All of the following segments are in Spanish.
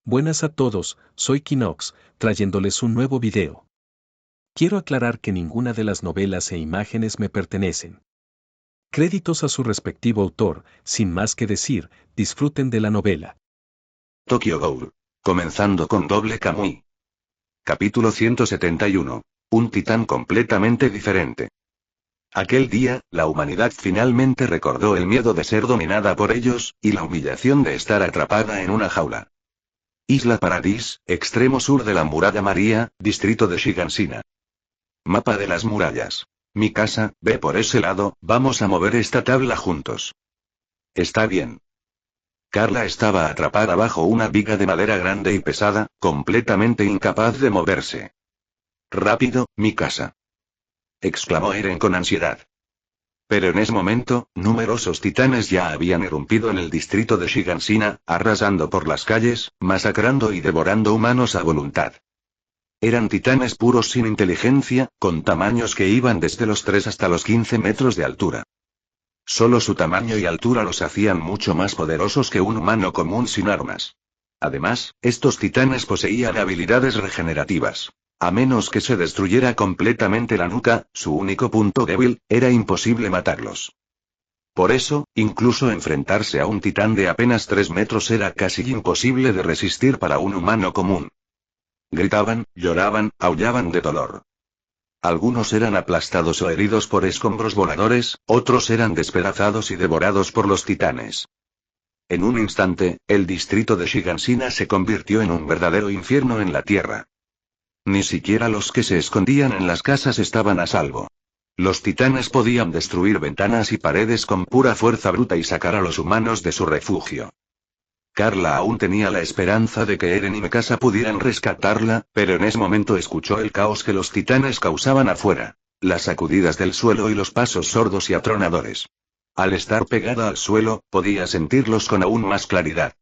Buenas a todos, soy Kinox, trayéndoles un nuevo video. Quiero aclarar que ninguna de las novelas e imágenes me pertenecen. Créditos a su respectivo autor, sin más que decir, disfruten de la novela. Tokyo Ghoul. Comenzando con Double Kamui. Capítulo 171. Un titán completamente diferente. Aquel día, la humanidad finalmente recordó el miedo de ser dominada por ellos, y la humillación de estar atrapada en una jaula. Isla Paradis, extremo sur de la Muralla María, distrito de Shigansina. Mapa de las murallas. Mi casa, ve por ese lado, vamos a mover esta tabla juntos. Está bien. Carla estaba atrapada bajo una viga de madera grande y pesada, completamente incapaz de moverse. Rápido, mi casa. Exclamó Eren con ansiedad. Pero en ese momento, numerosos titanes ya habían irrumpido en el distrito de Shigansina, arrasando por las calles, masacrando y devorando humanos a voluntad. Eran titanes puros sin inteligencia, con tamaños que iban desde los 3 hasta los 15 metros de altura. Solo su tamaño y altura los hacían mucho más poderosos que un humano común sin armas. Además, estos titanes poseían habilidades regenerativas. A menos que se destruyera completamente la nuca, su único punto débil, era imposible matarlos. Por eso, incluso enfrentarse a un titán de apenas 3 metros era casi imposible de resistir para un humano común. Gritaban, lloraban, aullaban de dolor. Algunos eran aplastados o heridos por escombros voladores, otros eran despedazados y devorados por los titanes. En un instante, el distrito de Shigansina se convirtió en un verdadero infierno en la tierra. Ni siquiera los que se escondían en las casas estaban a salvo. Los titanes podían destruir ventanas y paredes con pura fuerza bruta y sacar a los humanos de su refugio. Carla aún tenía la esperanza de que Eren y Mikasa pudieran rescatarla, pero en ese momento escuchó el caos que los titanes causaban afuera, las sacudidas del suelo y los pasos sordos y atronadores. Al estar pegada al suelo, podía sentirlos con aún más claridad.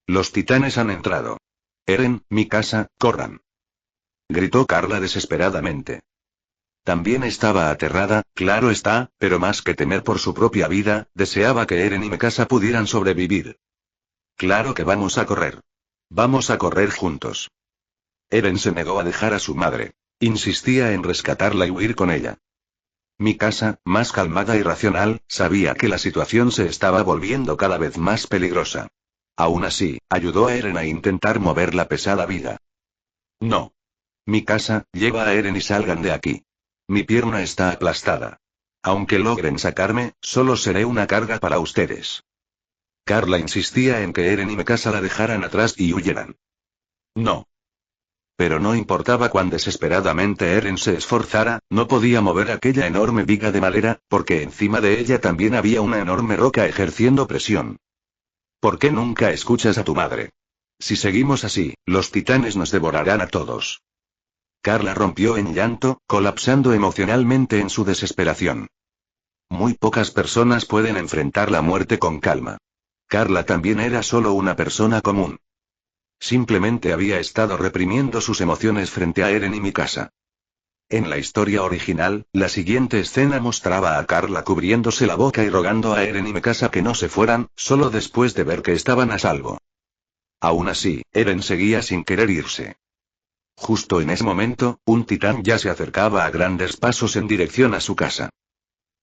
Los titanes han entrado. Eren, Mikasa, corran. Gritó Carla desesperadamente. También estaba aterrada, claro está, pero más que temer por su propia vida, deseaba que Eren y Mikasa pudieran sobrevivir. Claro que vamos a correr. Vamos a correr juntos. Eren se negó a dejar a su madre. Insistía en rescatarla y huir con ella. Mikasa, más calmada y racional, sabía que la situación se estaba volviendo cada vez más peligrosa. Aún así, ayudó a Eren a intentar mover la pesada viga. No. Mikasa, lleva a Eren y salgan de aquí. Mi pierna está aplastada. Aunque logren sacarme, solo seré una carga para ustedes. Carla insistía en que Eren y Mikasa la dejaran atrás y huyeran. No. Pero no importaba cuán desesperadamente Eren se esforzara, no podía mover aquella enorme viga de madera, porque encima de ella también había una enorme roca ejerciendo presión. ¿Por qué nunca escuchas a tu madre? Si seguimos así, los titanes nos devorarán a todos. Carla rompió en llanto, colapsando emocionalmente en su desesperación. Muy pocas personas pueden enfrentar la muerte con calma. Carla también era solo una persona común. Simplemente había estado reprimiendo sus emociones frente a Eren y Mikasa. En la historia original, la siguiente escena mostraba a Carla cubriéndose la boca y rogando a Eren y Mikasa que no se fueran, solo después de ver que estaban a salvo. Aún así, Eren seguía sin querer irse. Justo en ese momento, un titán ya se acercaba a grandes pasos en dirección a su casa.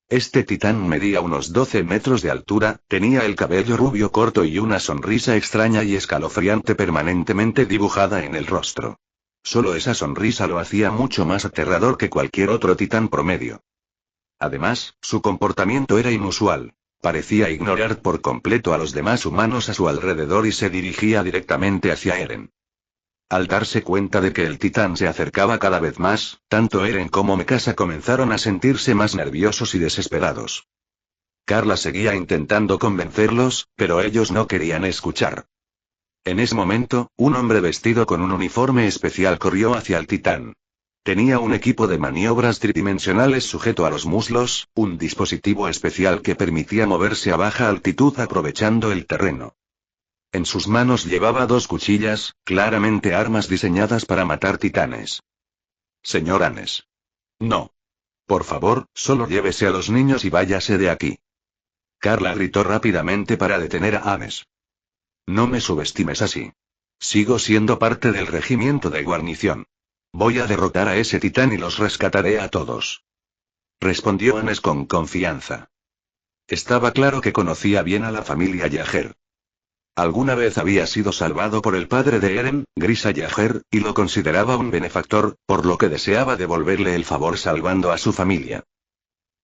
Este titán medía unos 12 metros de altura, tenía el cabello rubio corto y una sonrisa extraña y escalofriante permanentemente dibujada en el rostro. Solo esa sonrisa lo hacía mucho más aterrador que cualquier otro titán promedio. Además, su comportamiento era inusual. Parecía ignorar por completo a los demás humanos a su alrededor y se dirigía directamente hacia Eren. Al darse cuenta de que el titán se acercaba cada vez más, tanto Eren como Mikasa comenzaron a sentirse más nerviosos y desesperados. Carla seguía intentando convencerlos, pero ellos no querían escuchar. En ese momento, un hombre vestido con un uniforme especial corrió hacia el titán. Tenía un equipo de maniobras tridimensionales sujeto a los muslos, un dispositivo especial que permitía moverse a baja altitud aprovechando el terreno. En sus manos llevaba 2 cuchillas, claramente armas diseñadas para matar titanes. Señor Anes. No. Por favor, solo llévese a los niños y váyase de aquí. Carla gritó rápidamente para detener a Anes. No me subestimes así. Sigo siendo parte del regimiento de guarnición. Voy a derrotar a ese titán y los rescataré a todos. Respondió Anes con confianza. Estaba claro que conocía bien a la familia Yaher. Alguna vez había sido salvado por el padre de Eren, Grisa Yaher, y lo consideraba un benefactor, por lo que deseaba devolverle el favor salvando a su familia.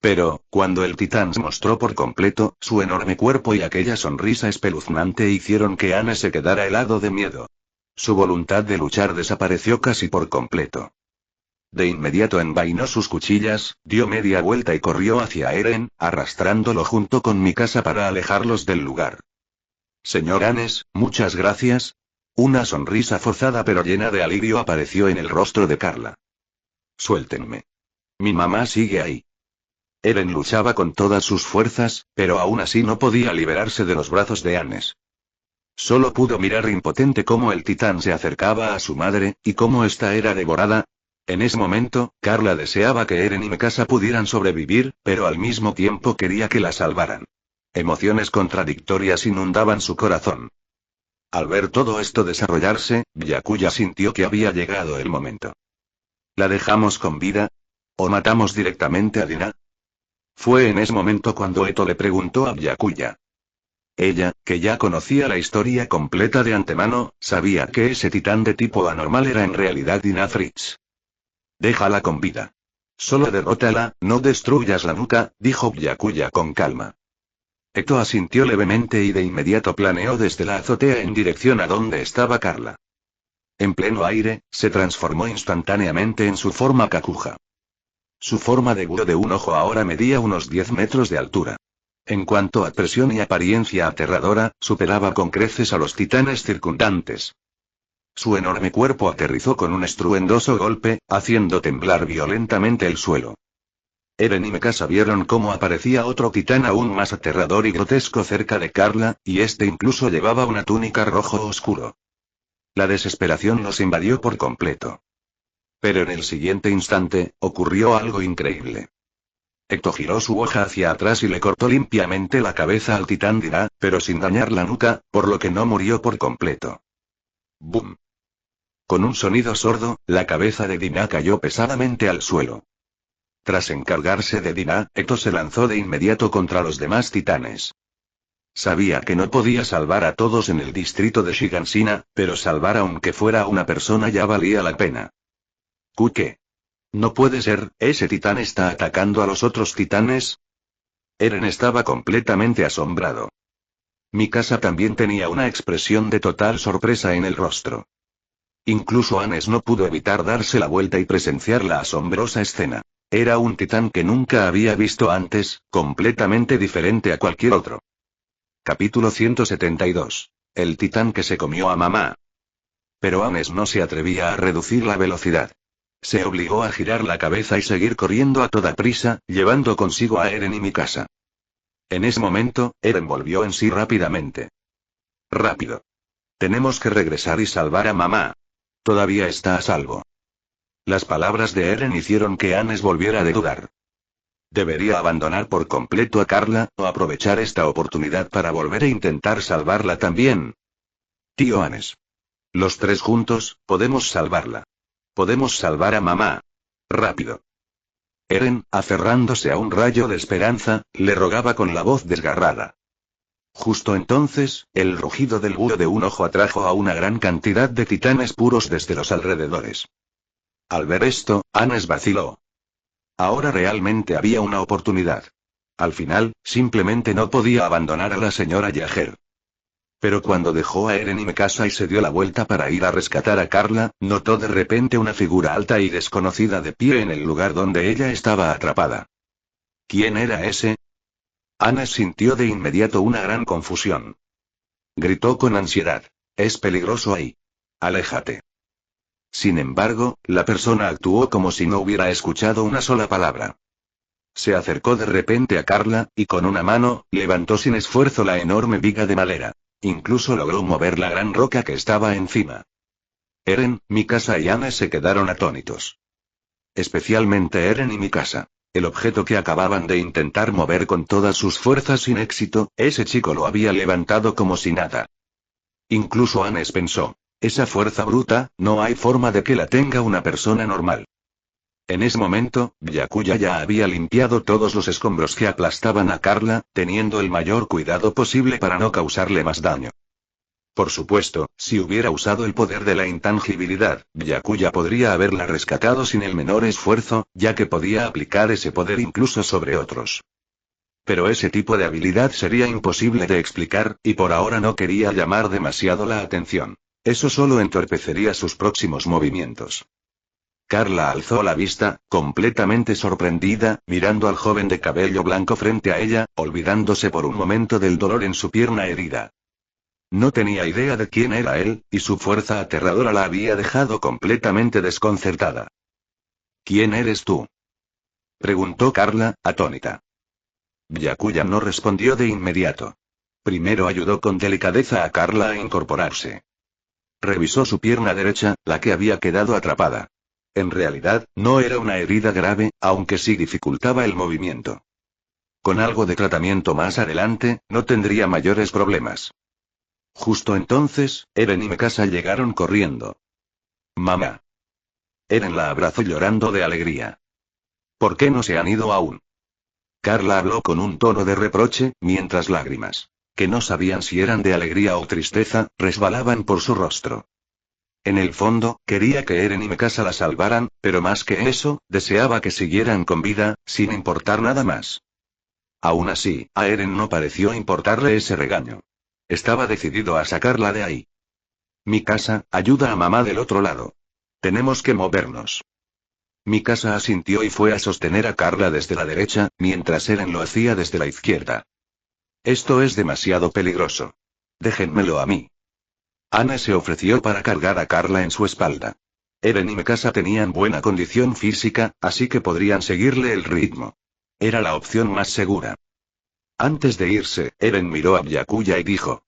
Pero, cuando el titán se mostró por completo, su enorme cuerpo y aquella sonrisa espeluznante hicieron que Anes se quedara helado de miedo. Su voluntad de luchar desapareció casi por completo. De inmediato envainó sus cuchillas, dio media vuelta y corrió hacia Eren, arrastrándolo junto con Mikasa para alejarlos del lugar. Señor Anes, muchas gracias. Una sonrisa forzada pero llena de alivio apareció en el rostro de Carla. Suéltenme. Mi mamá sigue ahí. Eren luchaba con todas sus fuerzas, pero aún así no podía liberarse de los brazos de Anes. Solo pudo mirar impotente cómo el titán se acercaba a su madre, y cómo ésta era devorada. En ese momento, Carla deseaba que Eren y Mikasa pudieran sobrevivir, pero al mismo tiempo quería que la salvaran. Emociones contradictorias inundaban su corazón. Al ver todo esto desarrollarse, Byakuya sintió que había llegado el momento. ¿La dejamos con vida? ¿O matamos directamente a Dina? Fue en ese momento cuando Eto le preguntó a Byakuya. Ella, que ya conocía la historia completa de antemano, sabía que ese titán de tipo anormal era en realidad Dina Fritz. Déjala con vida. Solo derrótala, no destruyas la nuca, dijo Byakuya con calma. Eto asintió levemente y de inmediato planeó desde la azotea en dirección a donde estaba Carla. En pleno aire, se transformó instantáneamente en su forma Kakuja. Su forma de búho de un ojo ahora medía unos 10 metros de altura. En cuanto a presión y apariencia aterradora, superaba con creces a los titanes circundantes. Su enorme cuerpo aterrizó con un estruendoso golpe, haciendo temblar violentamente el suelo. Eren y Mikasa vieron cómo aparecía otro titán aún más aterrador y grotesco cerca de Carla, y este incluso llevaba una túnica rojo oscuro. La desesperación los invadió por completo. Pero en el siguiente instante, ocurrió algo increíble. Hector giró su hoja hacia atrás y le cortó limpiamente la cabeza al titán Dina, pero sin dañar la nuca, por lo que no murió por completo. ¡Bum! Con un sonido sordo, la cabeza de Dina cayó pesadamente al suelo. Tras encargarse de Dina, Hector se lanzó de inmediato contra los demás titanes. Sabía que no podía salvar a todos en el distrito de Shiganshina, pero salvar aunque fuera una persona ya valía la pena. ¿Qué? No puede ser, ¿ese titán está atacando a los otros titanes? Eren estaba completamente asombrado. Mikasa también tenía una expresión de total sorpresa en el rostro. Incluso Anes no pudo evitar darse la vuelta y presenciar la asombrosa escena. Era un titán que nunca había visto antes, completamente diferente a cualquier otro. Capítulo 172. El titán que se comió a mamá. Pero Anes no se atrevía a reducir la velocidad. Se obligó a girar la cabeza y seguir corriendo a toda prisa, llevando consigo a Eren y Mikasa. En ese momento, Eren volvió en sí rápidamente. Rápido. Tenemos que regresar y salvar a mamá. Todavía está a salvo. Las palabras de Eren hicieron que Anes volviera de dudar. ¿Debería abandonar por completo a Carla, o aprovechar esta oportunidad para volver a intentar salvarla también? Tío Anes. Los tres juntos, podemos salvarla. Podemos salvar a mamá. Rápido. Eren, aferrándose a un rayo de esperanza, le rogaba con la voz desgarrada. Justo entonces, el rugido del búho de un ojo atrajo a una gran cantidad de titanes puros desde los alrededores. Al ver esto, Anes vaciló. Ahora realmente había una oportunidad. Al final, simplemente no podía abandonar a la señora Yaher. Pero cuando dejó a Eren y Mikasa y se dio la vuelta para ir a rescatar a Carla, notó de repente una figura alta y desconocida de pie en el lugar donde ella estaba atrapada. ¿Quién era ese? Anes sintió de inmediato una gran confusión. Gritó con ansiedad. Es peligroso ahí. Aléjate. Sin embargo, la persona actuó como si no hubiera escuchado una sola palabra. Se acercó de repente a Carla, y con una mano, levantó sin esfuerzo la enorme viga de madera. Incluso logró mover la gran roca que estaba encima. Eren, Mikasa y Anes se quedaron atónitos. Especialmente Eren y Mikasa. El objeto que acababan de intentar mover con todas sus fuerzas sin éxito, ese chico lo había levantado como si nada. Incluso Anes pensó. Esa fuerza bruta, no hay forma de que la tenga una persona normal. En ese momento, Byakuya ya había limpiado todos los escombros que aplastaban a Carla, teniendo el mayor cuidado posible para no causarle más daño. Por supuesto, si hubiera usado el poder de la intangibilidad, Byakuya podría haberla rescatado sin el menor esfuerzo, ya que podía aplicar ese poder incluso sobre otros. Pero ese tipo de habilidad sería imposible de explicar, y por ahora no quería llamar demasiado la atención. Eso solo entorpecería sus próximos movimientos. Carla alzó la vista, completamente sorprendida, mirando al joven de cabello blanco frente a ella, olvidándose por un momento del dolor en su pierna herida. No tenía idea de quién era él, y su fuerza aterradora la había dejado completamente desconcertada. ¿Quién eres tú?, preguntó Carla, atónita. Byakuya no respondió de inmediato. Primero ayudó con delicadeza a Carla a incorporarse. Revisó su pierna derecha, la que había quedado atrapada. En realidad, no era una herida grave, aunque sí dificultaba el movimiento. Con algo de tratamiento más adelante, no tendría mayores problemas. Justo entonces, Eren y Mikasa llegaron corriendo. «Mamá». Eren la abrazó llorando de alegría. «¿Por qué no se han ido aún?». Carla habló con un tono de reproche, mientras lágrimas, que no sabían si eran de alegría o tristeza, resbalaban por su rostro. En el fondo, quería que Eren y Mikasa la salvaran, pero más que eso, deseaba que siguieran con vida, sin importar nada más. Aún así, a Eren no pareció importarle ese regaño. Estaba decidido a sacarla de ahí. «Mikasa, ayuda a mamá del otro lado. Tenemos que movernos». Mikasa asintió y fue a sostener a Carla desde la derecha, mientras Eren lo hacía desde la izquierda. «Esto es demasiado peligroso. Déjenmelo a mí». Anne se ofreció para cargar a Carla en su espalda. Eren y Mikasa tenían buena condición física, así que podrían seguirle el ritmo. Era la opción más segura. Antes de irse, Eren miró a Byakuya y dijo: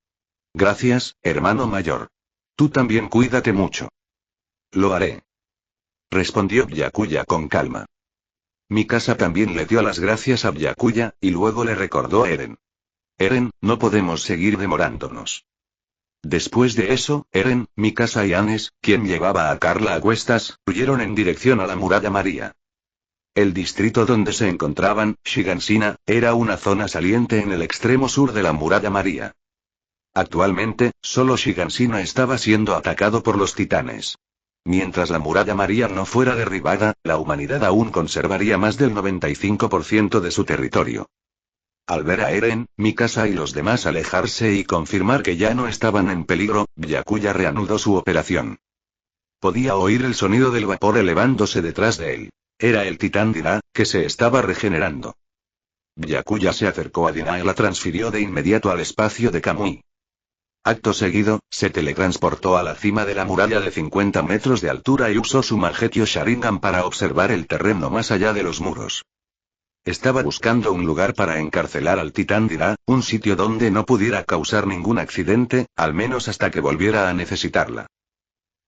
«Gracias, hermano mayor. Tú también cuídate mucho». «Lo haré», respondió Byakuya con calma. Mikasa también le dio las gracias a Byakuya, y luego le recordó a Eren: «Eren, no podemos seguir demorándonos». Después de eso, Eren, Mikasa y Anes, quien llevaba a Carla a cuestas, huyeron en dirección a la Muralla María. El distrito donde se encontraban, Shiganshina, era una zona saliente en el extremo sur de la Muralla María. Actualmente, solo Shiganshina estaba siendo atacado por los titanes. Mientras la Muralla María no fuera derribada, la humanidad aún conservaría más del 95% de su territorio. Al ver a Eren, Mikasa y los demás alejarse y confirmar que ya no estaban en peligro, Byakuya reanudó su operación. Podía oír el sonido del vapor elevándose detrás de él. Era el titán Dina, que se estaba regenerando. Byakuya se acercó a Dina y la transfirió de inmediato al espacio de Kamui. Acto seguido, se teletransportó a la cima de la muralla de 50 metros de altura y usó su Mangekyou Sharingan para observar el terreno más allá de los muros. Estaba buscando un lugar para encarcelar al titán Dina, un sitio donde no pudiera causar ningún accidente, al menos hasta que volviera a necesitarla.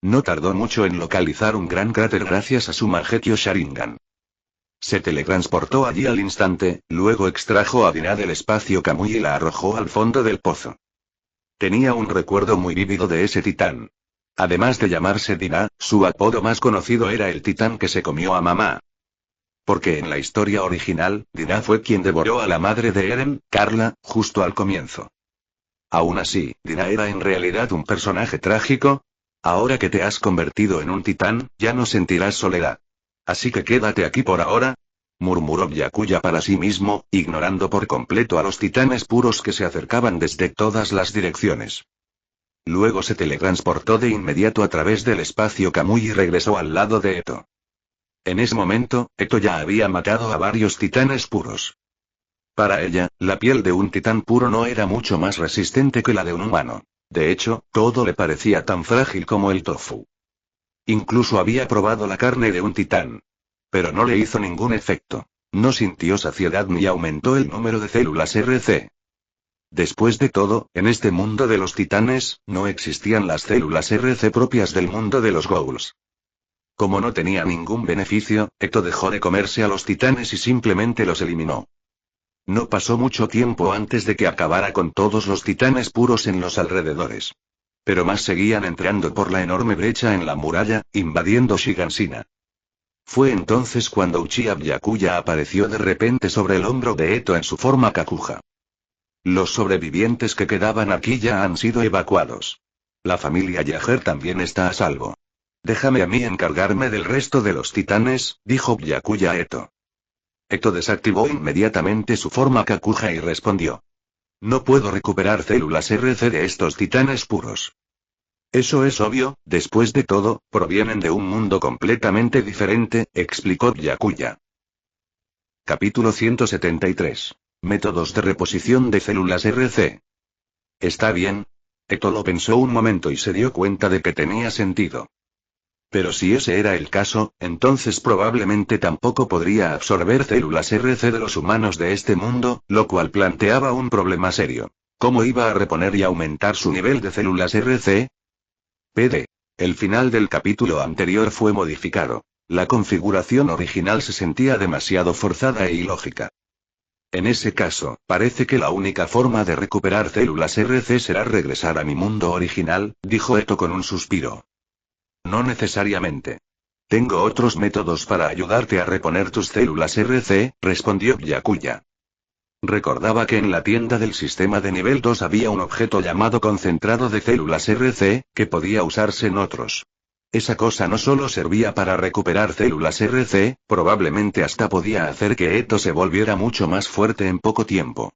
No tardó mucho en localizar un gran cráter gracias a su Mangekyou Sharingan. Se teletransportó allí al instante, luego extrajo a Dina del espacio Kamui y la arrojó al fondo del pozo. Tenía un recuerdo muy vívido de ese titán. Además de llamarse Dina, su apodo más conocido era el titán que se comió a mamá. Porque en la historia original, Dina fue quien devoró a la madre de Eren, Carla, justo al comienzo. Aún así, Dina era en realidad un personaje trágico. Ahora que te has convertido en un titán, ya no sentirás soledad. Así que quédate aquí por ahora, murmuró Byakuya para sí mismo, ignorando por completo a los titanes puros que se acercaban desde todas las direcciones. Luego se teletransportó de inmediato a través del espacio Kamui y regresó al lado de Eto. En ese momento, Eto ya había matado a varios titanes puros. Para ella, la piel de un titán puro no era mucho más resistente que la de un humano. De hecho, todo le parecía tan frágil como el tofu. Incluso había probado la carne de un titán. Pero no le hizo ningún efecto. No sintió saciedad ni aumentó el número de células RC. Después de todo, en este mundo de los titanes, no existían las células RC propias del mundo de los Ghouls. Como no tenía ningún beneficio, Eto dejó de comerse a los titanes y simplemente los eliminó. No pasó mucho tiempo antes de que acabara con todos los titanes puros en los alrededores. Pero más seguían entrando por la enorme brecha en la muralla, invadiendo Shigansina. Fue entonces cuando Uchiha Byakuya apareció de repente sobre el hombro de Eto en su forma Kakuja. Los sobrevivientes que quedaban aquí ya han sido evacuados. La familia Yager también está a salvo. Déjame a mí encargarme del resto de los titanes, dijo Byakuya a Eto. Eto desactivó inmediatamente su forma Kakuja y respondió. No puedo recuperar células RC de estos titanes puros. Eso es obvio, después de todo, provienen de un mundo completamente diferente, explicó Byakuya. Capítulo 173. Métodos de reposición de células RC. Está bien. Eto lo pensó un momento y se dio cuenta de que tenía sentido. Pero si ese era el caso, entonces probablemente tampoco podría absorber células RC de los humanos de este mundo, lo cual planteaba un problema serio. ¿Cómo iba a reponer y aumentar su nivel de células RC? PD. El final del capítulo anterior fue modificado. La configuración original se sentía demasiado forzada e ilógica. En ese caso, parece que la única forma de recuperar células RC será regresar a mi mundo original, dijo Eto con un suspiro. No necesariamente. Tengo otros métodos para ayudarte a reponer tus células RC, respondió Byakuya. Recordaba que en la tienda del sistema de nivel 2 había un objeto llamado concentrado de células RC, que podía usarse en otros. Esa cosa no solo servía para recuperar células RC, probablemente hasta podía hacer que Eto se volviera mucho más fuerte en poco tiempo.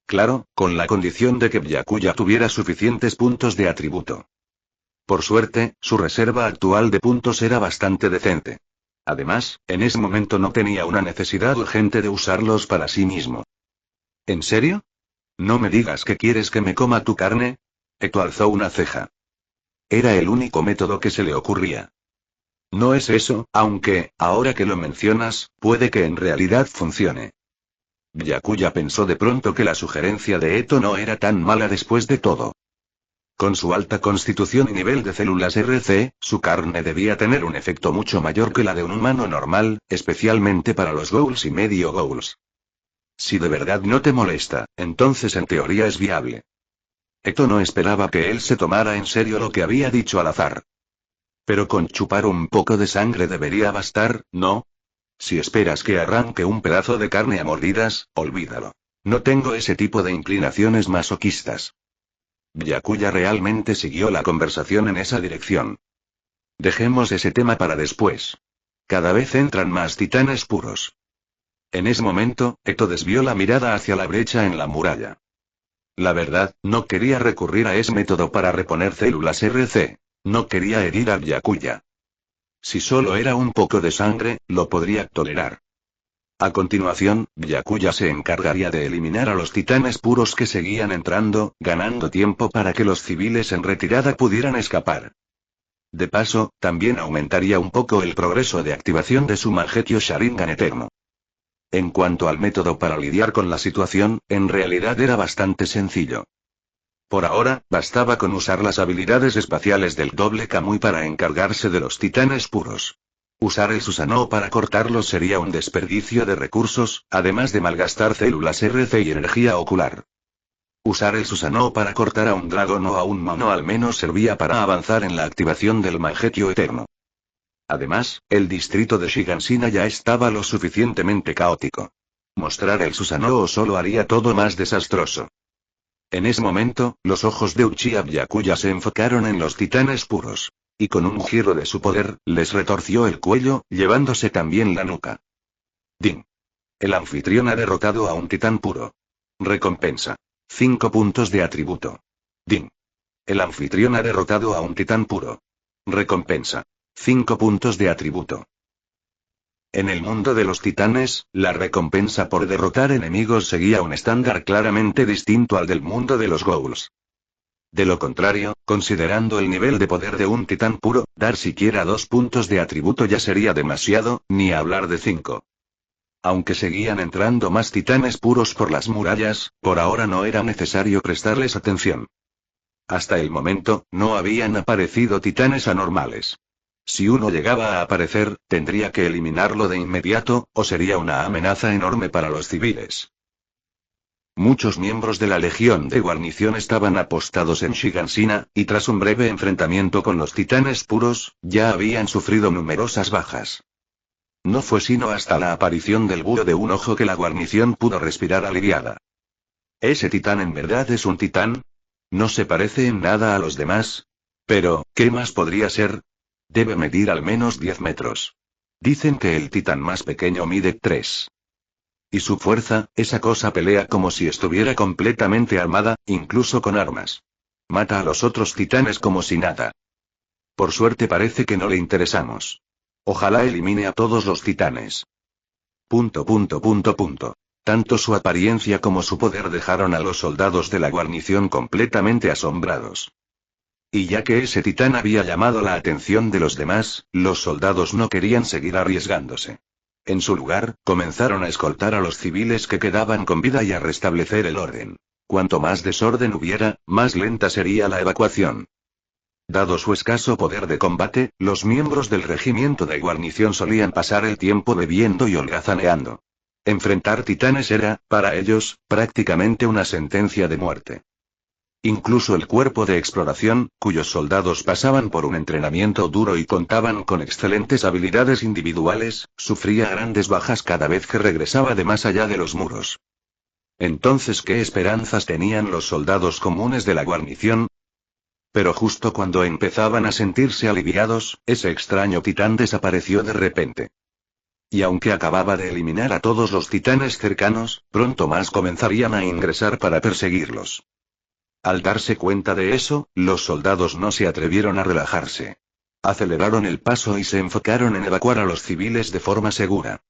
Claro, con la condición de que Byakuya tuviera suficientes puntos de atributo. Por suerte, su reserva actual de puntos era bastante decente. Además, en ese momento no tenía una necesidad urgente de usarlos para sí mismo. ¿En serio? ¿No me digas que quieres que me coma tu carne? Eto alzó una ceja. Era el único método que se le ocurría. No es eso, aunque, ahora que lo mencionas, puede que en realidad funcione. Byakuya pensó de pronto que la sugerencia de Eto no era tan mala después de todo. Con su alta constitución y nivel de células RC, su carne debía tener un efecto mucho mayor que la de un humano normal, especialmente para los ghouls y medio ghouls. Si de verdad no te molesta, entonces en teoría es viable. Eto no esperaba que él se tomara en serio lo que había dicho al azar. Pero con chupar un poco de sangre debería bastar, ¿no? Si esperas que arranque un pedazo de carne a mordidas, olvídalo. No tengo ese tipo de inclinaciones masoquistas. Byakuya realmente siguió la conversación en esa dirección. Dejemos ese tema para después. Cada vez entran más titanes puros. En ese momento, Eto desvió la mirada hacia la brecha en la muralla. La verdad, no quería recurrir a ese método para reponer células RC. No quería herir a Byakuya. Si solo era un poco de sangre, lo podría tolerar. A continuación, Byakuya se encargaría de eliminar a los titanes puros que seguían entrando, ganando tiempo para que los civiles en retirada pudieran escapar. De paso, también aumentaría un poco el progreso de activación de su Mangekyō Sharingan eterno. En cuanto al método para lidiar con la situación, en realidad era bastante sencillo. Por ahora, bastaba con usar las habilidades espaciales del doble Kamui para encargarse de los titanes puros. Usar el Susanoo para cortarlos sería un desperdicio de recursos, además de malgastar células RC y energía ocular. Usar el Susanoo para cortar a un dragón o a un mono al menos servía para avanzar en la activación del Mangekyō eterno. Además, el distrito de Shigansina ya estaba lo suficientemente caótico. Mostrar el Susanoo solo haría todo más desastroso. En ese momento, los ojos de Uchiha Byakuya se enfocaron en los titanes puros. Y con un giro de su poder, les retorció el cuello, llevándose también la nuca. Din. El anfitrión ha derrotado a un titán puro. Recompensa. 5 puntos de atributo. Din. El anfitrión ha derrotado a un titán puro. Recompensa. 5 puntos de atributo. En el mundo de los titanes, la recompensa por derrotar enemigos seguía un estándar claramente distinto al del mundo de los ghouls. De lo contrario, considerando el nivel de poder de un titán puro, dar siquiera 2 puntos de atributo ya sería demasiado, ni hablar de 5. Aunque seguían entrando más titanes puros por las murallas, por ahora no era necesario prestarles atención. Hasta el momento, no habían aparecido titanes anormales. Si uno llegaba a aparecer, tendría que eliminarlo de inmediato, o sería una amenaza enorme para los civiles. Muchos miembros de la legión de guarnición estaban apostados en Shigansina, y tras un breve enfrentamiento con los titanes puros, ya habían sufrido numerosas bajas. No fue sino hasta la aparición del búho de un ojo que la guarnición pudo respirar aliviada. ¿Ese titán en verdad es un titán? No se parece en nada a los demás. Pero, ¿qué más podría ser? Debe medir al menos 10 metros. Dicen que el titán más pequeño mide 3. Y su fuerza, esa cosa pelea como si estuviera completamente armada, incluso con armas. Mata a los otros titanes como si nada. Por suerte parece que no le interesamos. Ojalá elimine a todos los titanes. ... Tanto su apariencia como su poder dejaron a los soldados de la guarnición completamente asombrados. Y ya que ese titán había llamado la atención de los demás, los soldados no querían seguir arriesgándose. En su lugar, comenzaron a escoltar a los civiles que quedaban con vida y a restablecer el orden. Cuanto más desorden hubiera, más lenta sería la evacuación. Dado su escaso poder de combate, los miembros del regimiento de guarnición solían pasar el tiempo bebiendo y holgazaneando. Enfrentar titanes era, para ellos, prácticamente una sentencia de muerte. Incluso el cuerpo de exploración, cuyos soldados pasaban por un entrenamiento duro y contaban con excelentes habilidades individuales, sufría grandes bajas cada vez que regresaba de más allá de los muros. Entonces, ¿qué esperanzas tenían los soldados comunes de la guarnición? Pero justo cuando empezaban a sentirse aliviados, ese extraño titán desapareció de repente. Y aunque acababa de eliminar a todos los titanes cercanos, pronto más comenzarían a ingresar para perseguirlos. Al darse cuenta de eso, los soldados no se atrevieron a relajarse. Aceleraron el paso y se enfocaron en evacuar a los civiles de forma segura.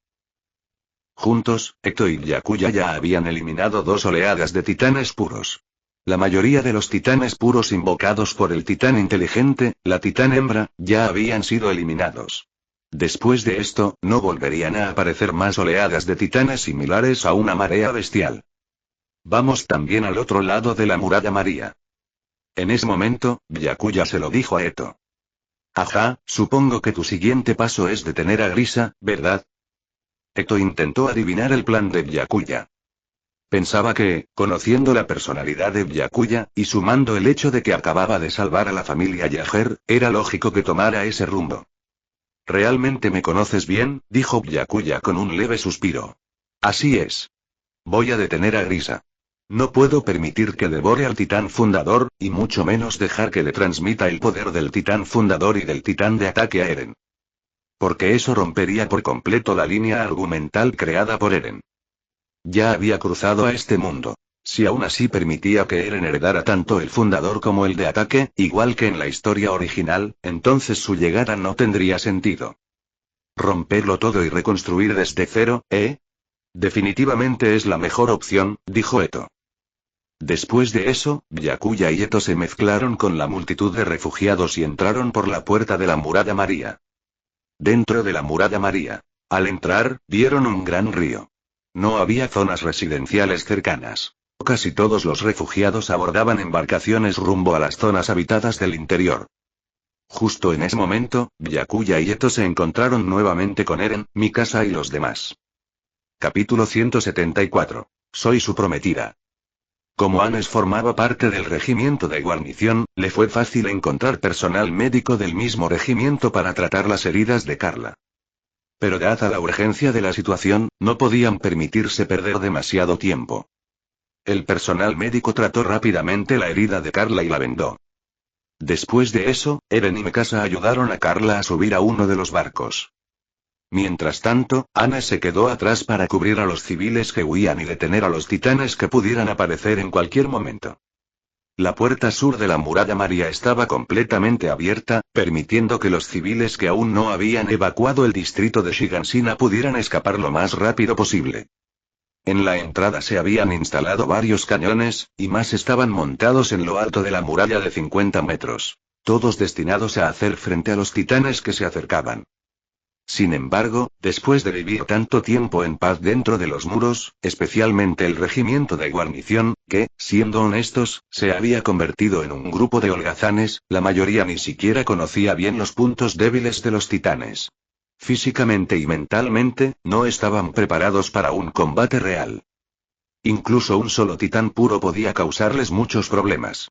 Juntos, Eto y Byakuya ya habían eliminado 2 oleadas de titanes puros. La mayoría de los titanes puros invocados por el titán inteligente, la titán hembra, ya habían sido eliminados. Después de esto, no volverían a aparecer más oleadas de titanes similares a una marea bestial. Vamos también al otro lado de la muralla María. En ese momento, Byakuya se lo dijo a Eto. Ajá, supongo que tu siguiente paso es detener a Grisa, ¿verdad? Eto intentó adivinar el plan de Byakuya. Pensaba que, conociendo la personalidad de Byakuya, y sumando el hecho de que acababa de salvar a la familia Yager, era lógico que tomara ese rumbo. «¿Realmente me conoces bien?», dijo Byakuya con un leve suspiro. «Así es. Voy a detener a Grisa. No puedo permitir que devore al titán fundador, y mucho menos dejar que le transmita el poder del titán fundador y del titán de ataque a Eren. Porque eso rompería por completo la línea argumental creada por Eren. Ya había cruzado a este mundo. Si aún así permitía que Eren heredara tanto el fundador como el de ataque, igual que en la historia original, entonces su llegada no tendría sentido. Romperlo todo y reconstruir desde cero, ¿eh? Definitivamente es la mejor opción, dijo Eto. Después de eso, Byakuya y Eto se mezclaron con la multitud de refugiados y entraron por la puerta de la muralla María. Dentro de la muralla María. Al entrar, vieron un gran río. No había zonas residenciales cercanas. Casi todos los refugiados abordaban embarcaciones rumbo a las zonas habitadas del interior. Justo en ese momento, Byakuya y Eto se encontraron nuevamente con Eren, Mikasa y los demás. Capítulo 174. Soy su prometida. Como Anes formaba parte del regimiento de guarnición, le fue fácil encontrar personal médico del mismo regimiento para tratar las heridas de Carla. Pero dada la urgencia de la situación, no podían permitirse perder demasiado tiempo. El personal médico trató rápidamente la herida de Carla y la vendó. Después de eso, Eren y Mikasa ayudaron a Carla a subir a uno de los barcos. Mientras tanto, Ana se quedó atrás para cubrir a los civiles que huían y detener a los titanes que pudieran aparecer en cualquier momento. La puerta sur de la muralla María estaba completamente abierta, permitiendo que los civiles que aún no habían evacuado el distrito de Shigansina pudieran escapar lo más rápido posible. En la entrada se habían instalado varios cañones, y más estaban montados en lo alto de la muralla de 50 metros. Todos destinados a hacer frente a los titanes que se acercaban. Sin embargo, después de vivir tanto tiempo en paz dentro de los muros, especialmente el regimiento de guarnición, que, siendo honestos, se había convertido en un grupo de holgazanes, la mayoría ni siquiera conocía bien los puntos débiles de los titanes. Físicamente y mentalmente, no estaban preparados para un combate real. Incluso un solo titán puro podía causarles muchos problemas.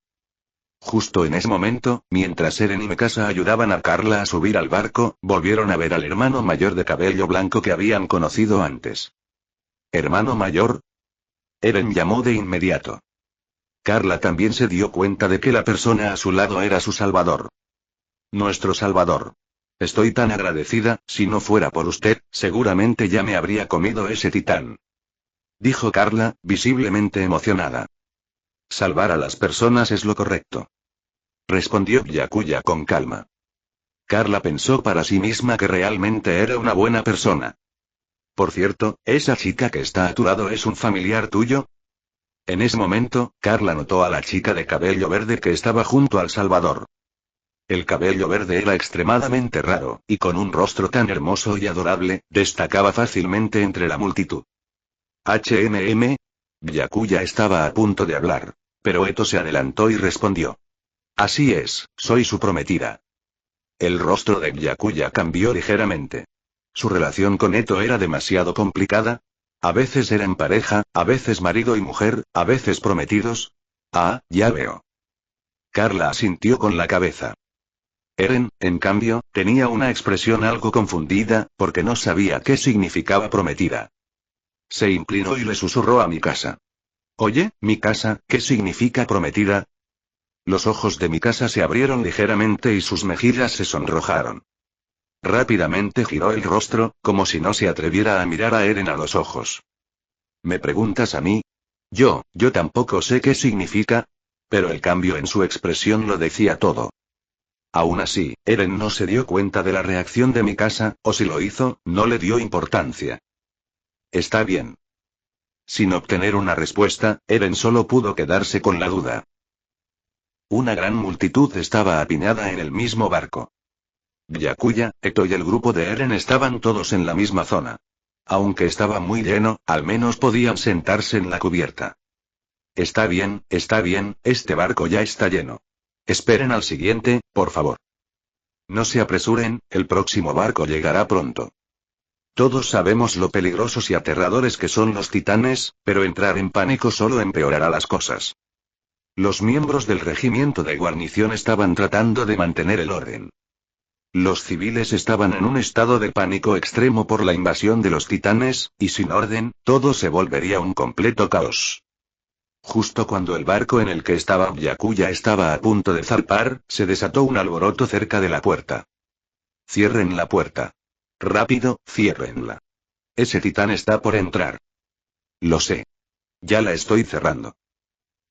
Justo en ese momento, mientras Eren y Mikasa ayudaban a Carla a subir al barco, volvieron a ver al hermano mayor de cabello blanco que habían conocido antes. ¿Hermano mayor? Eren llamó de inmediato. Carla también se dio cuenta de que la persona a su lado era su salvador. Nuestro salvador. Estoy tan agradecida, si no fuera por usted, seguramente ya me habría comido ese titán. Dijo Carla, visiblemente emocionada. Salvar a las personas es lo correcto. Respondió Byakuya con calma. Carla pensó para sí misma que realmente era una buena persona. Por cierto, ¿esa chica que está a tu lado es un familiar tuyo? En ese momento, Carla notó a la chica de cabello verde que estaba junto al Salvador. El cabello verde era extremadamente raro, y con un rostro tan hermoso y adorable, destacaba fácilmente entre la multitud. Byakuya estaba a punto de hablar. Pero Eto se adelantó y respondió. Así es, soy su prometida. El rostro de Byakuya cambió ligeramente. Su relación con Eto era demasiado complicada. A veces eran pareja, a veces marido y mujer, a veces prometidos. Ah, ya veo. Carla asintió con la cabeza. Eren, en cambio, tenía una expresión algo confundida, porque no sabía qué significaba prometida. Se inclinó y le susurró a Mikasa. Oye, Mikasa, ¿qué significa prometida? Los ojos de Mikasa se abrieron ligeramente y sus mejillas se sonrojaron. Rápidamente giró el rostro, como si no se atreviera a mirar a Eren a los ojos. ¿Me preguntas a mí? Yo tampoco sé qué significa. Pero el cambio en su expresión lo decía todo. Aún así, Eren no se dio cuenta de la reacción de Mikasa, o si lo hizo, no le dio importancia. Está bien. Sin obtener una respuesta, Eren solo pudo quedarse con la duda. Una gran multitud estaba apiñada en el mismo barco. Byakuya, Eto y el grupo de Eren estaban todos en la misma zona. Aunque estaba muy lleno, al menos podían sentarse en la cubierta. Está bien, este barco ya está lleno. Esperen al siguiente, por favor. No se apresuren, el próximo barco llegará pronto. Todos sabemos lo peligrosos y aterradores que son los titanes, pero entrar en pánico solo empeorará las cosas. Los miembros del regimiento de guarnición estaban tratando de mantener el orden. Los civiles estaban en un estado de pánico extremo por la invasión de los titanes, y sin orden, todo se volvería un completo caos. Justo cuando el barco en el que estaba Byakuya estaba a punto de zarpar, se desató un alboroto cerca de la puerta. Cierren la puerta. Rápido, ciérrenla. Ese titán está por entrar. Lo sé. Ya la estoy cerrando.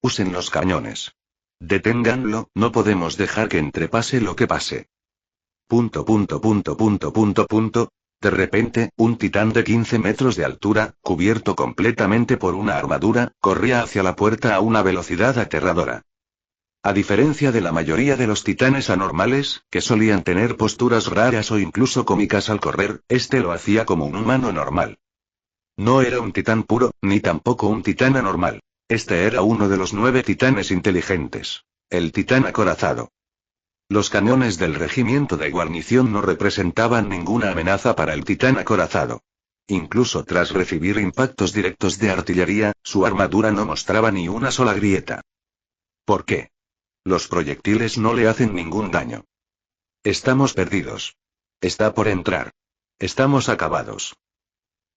Usen los cañones. Deténganlo, no podemos dejar que entrepase lo que pase. De repente, un titán de 15 metros de altura, cubierto completamente por una armadura, corría hacia la puerta a una velocidad aterradora. A diferencia de la mayoría de los titanes anormales, que solían tener posturas raras o incluso cómicas al correr, este lo hacía como un humano normal. No era un titán puro, ni tampoco un titán anormal. Este era uno de los 9 titanes inteligentes. El titán acorazado. Los cañones del regimiento de guarnición no representaban ninguna amenaza para el titán acorazado. Incluso tras recibir impactos directos de artillería, su armadura no mostraba ni una sola grieta. ¿Por qué? Los proyectiles no le hacen ningún daño. Estamos perdidos. Está por entrar. Estamos acabados.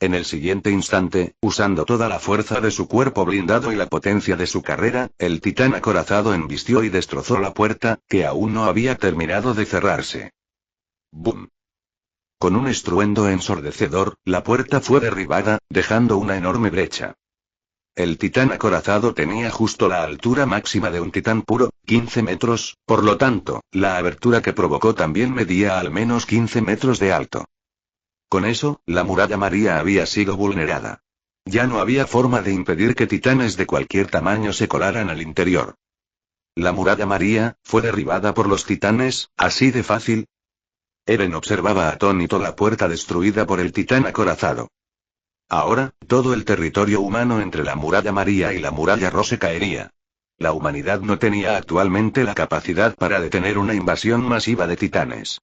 En el siguiente instante, usando toda la fuerza de su cuerpo blindado y la potencia de su carrera, el titán acorazado embistió y destrozó la puerta, que aún no había terminado de cerrarse. ¡Bum! Con un estruendo ensordecedor, la puerta fue derribada, dejando una enorme brecha. El titán acorazado tenía justo la altura máxima de un titán puro, 15 metros, por lo tanto, la abertura que provocó también medía al menos 15 metros de alto. Con eso, la muralla María había sido vulnerada. Ya no había forma de impedir que titanes de cualquier tamaño se colaran al interior. La muralla María fue derribada por los titanes, así de fácil. Eren observaba atónito la puerta destruida por el titán acorazado. Ahora, todo el territorio humano entre la muralla María y la muralla Rose caería. La humanidad no tenía actualmente la capacidad para detener una invasión masiva de titanes.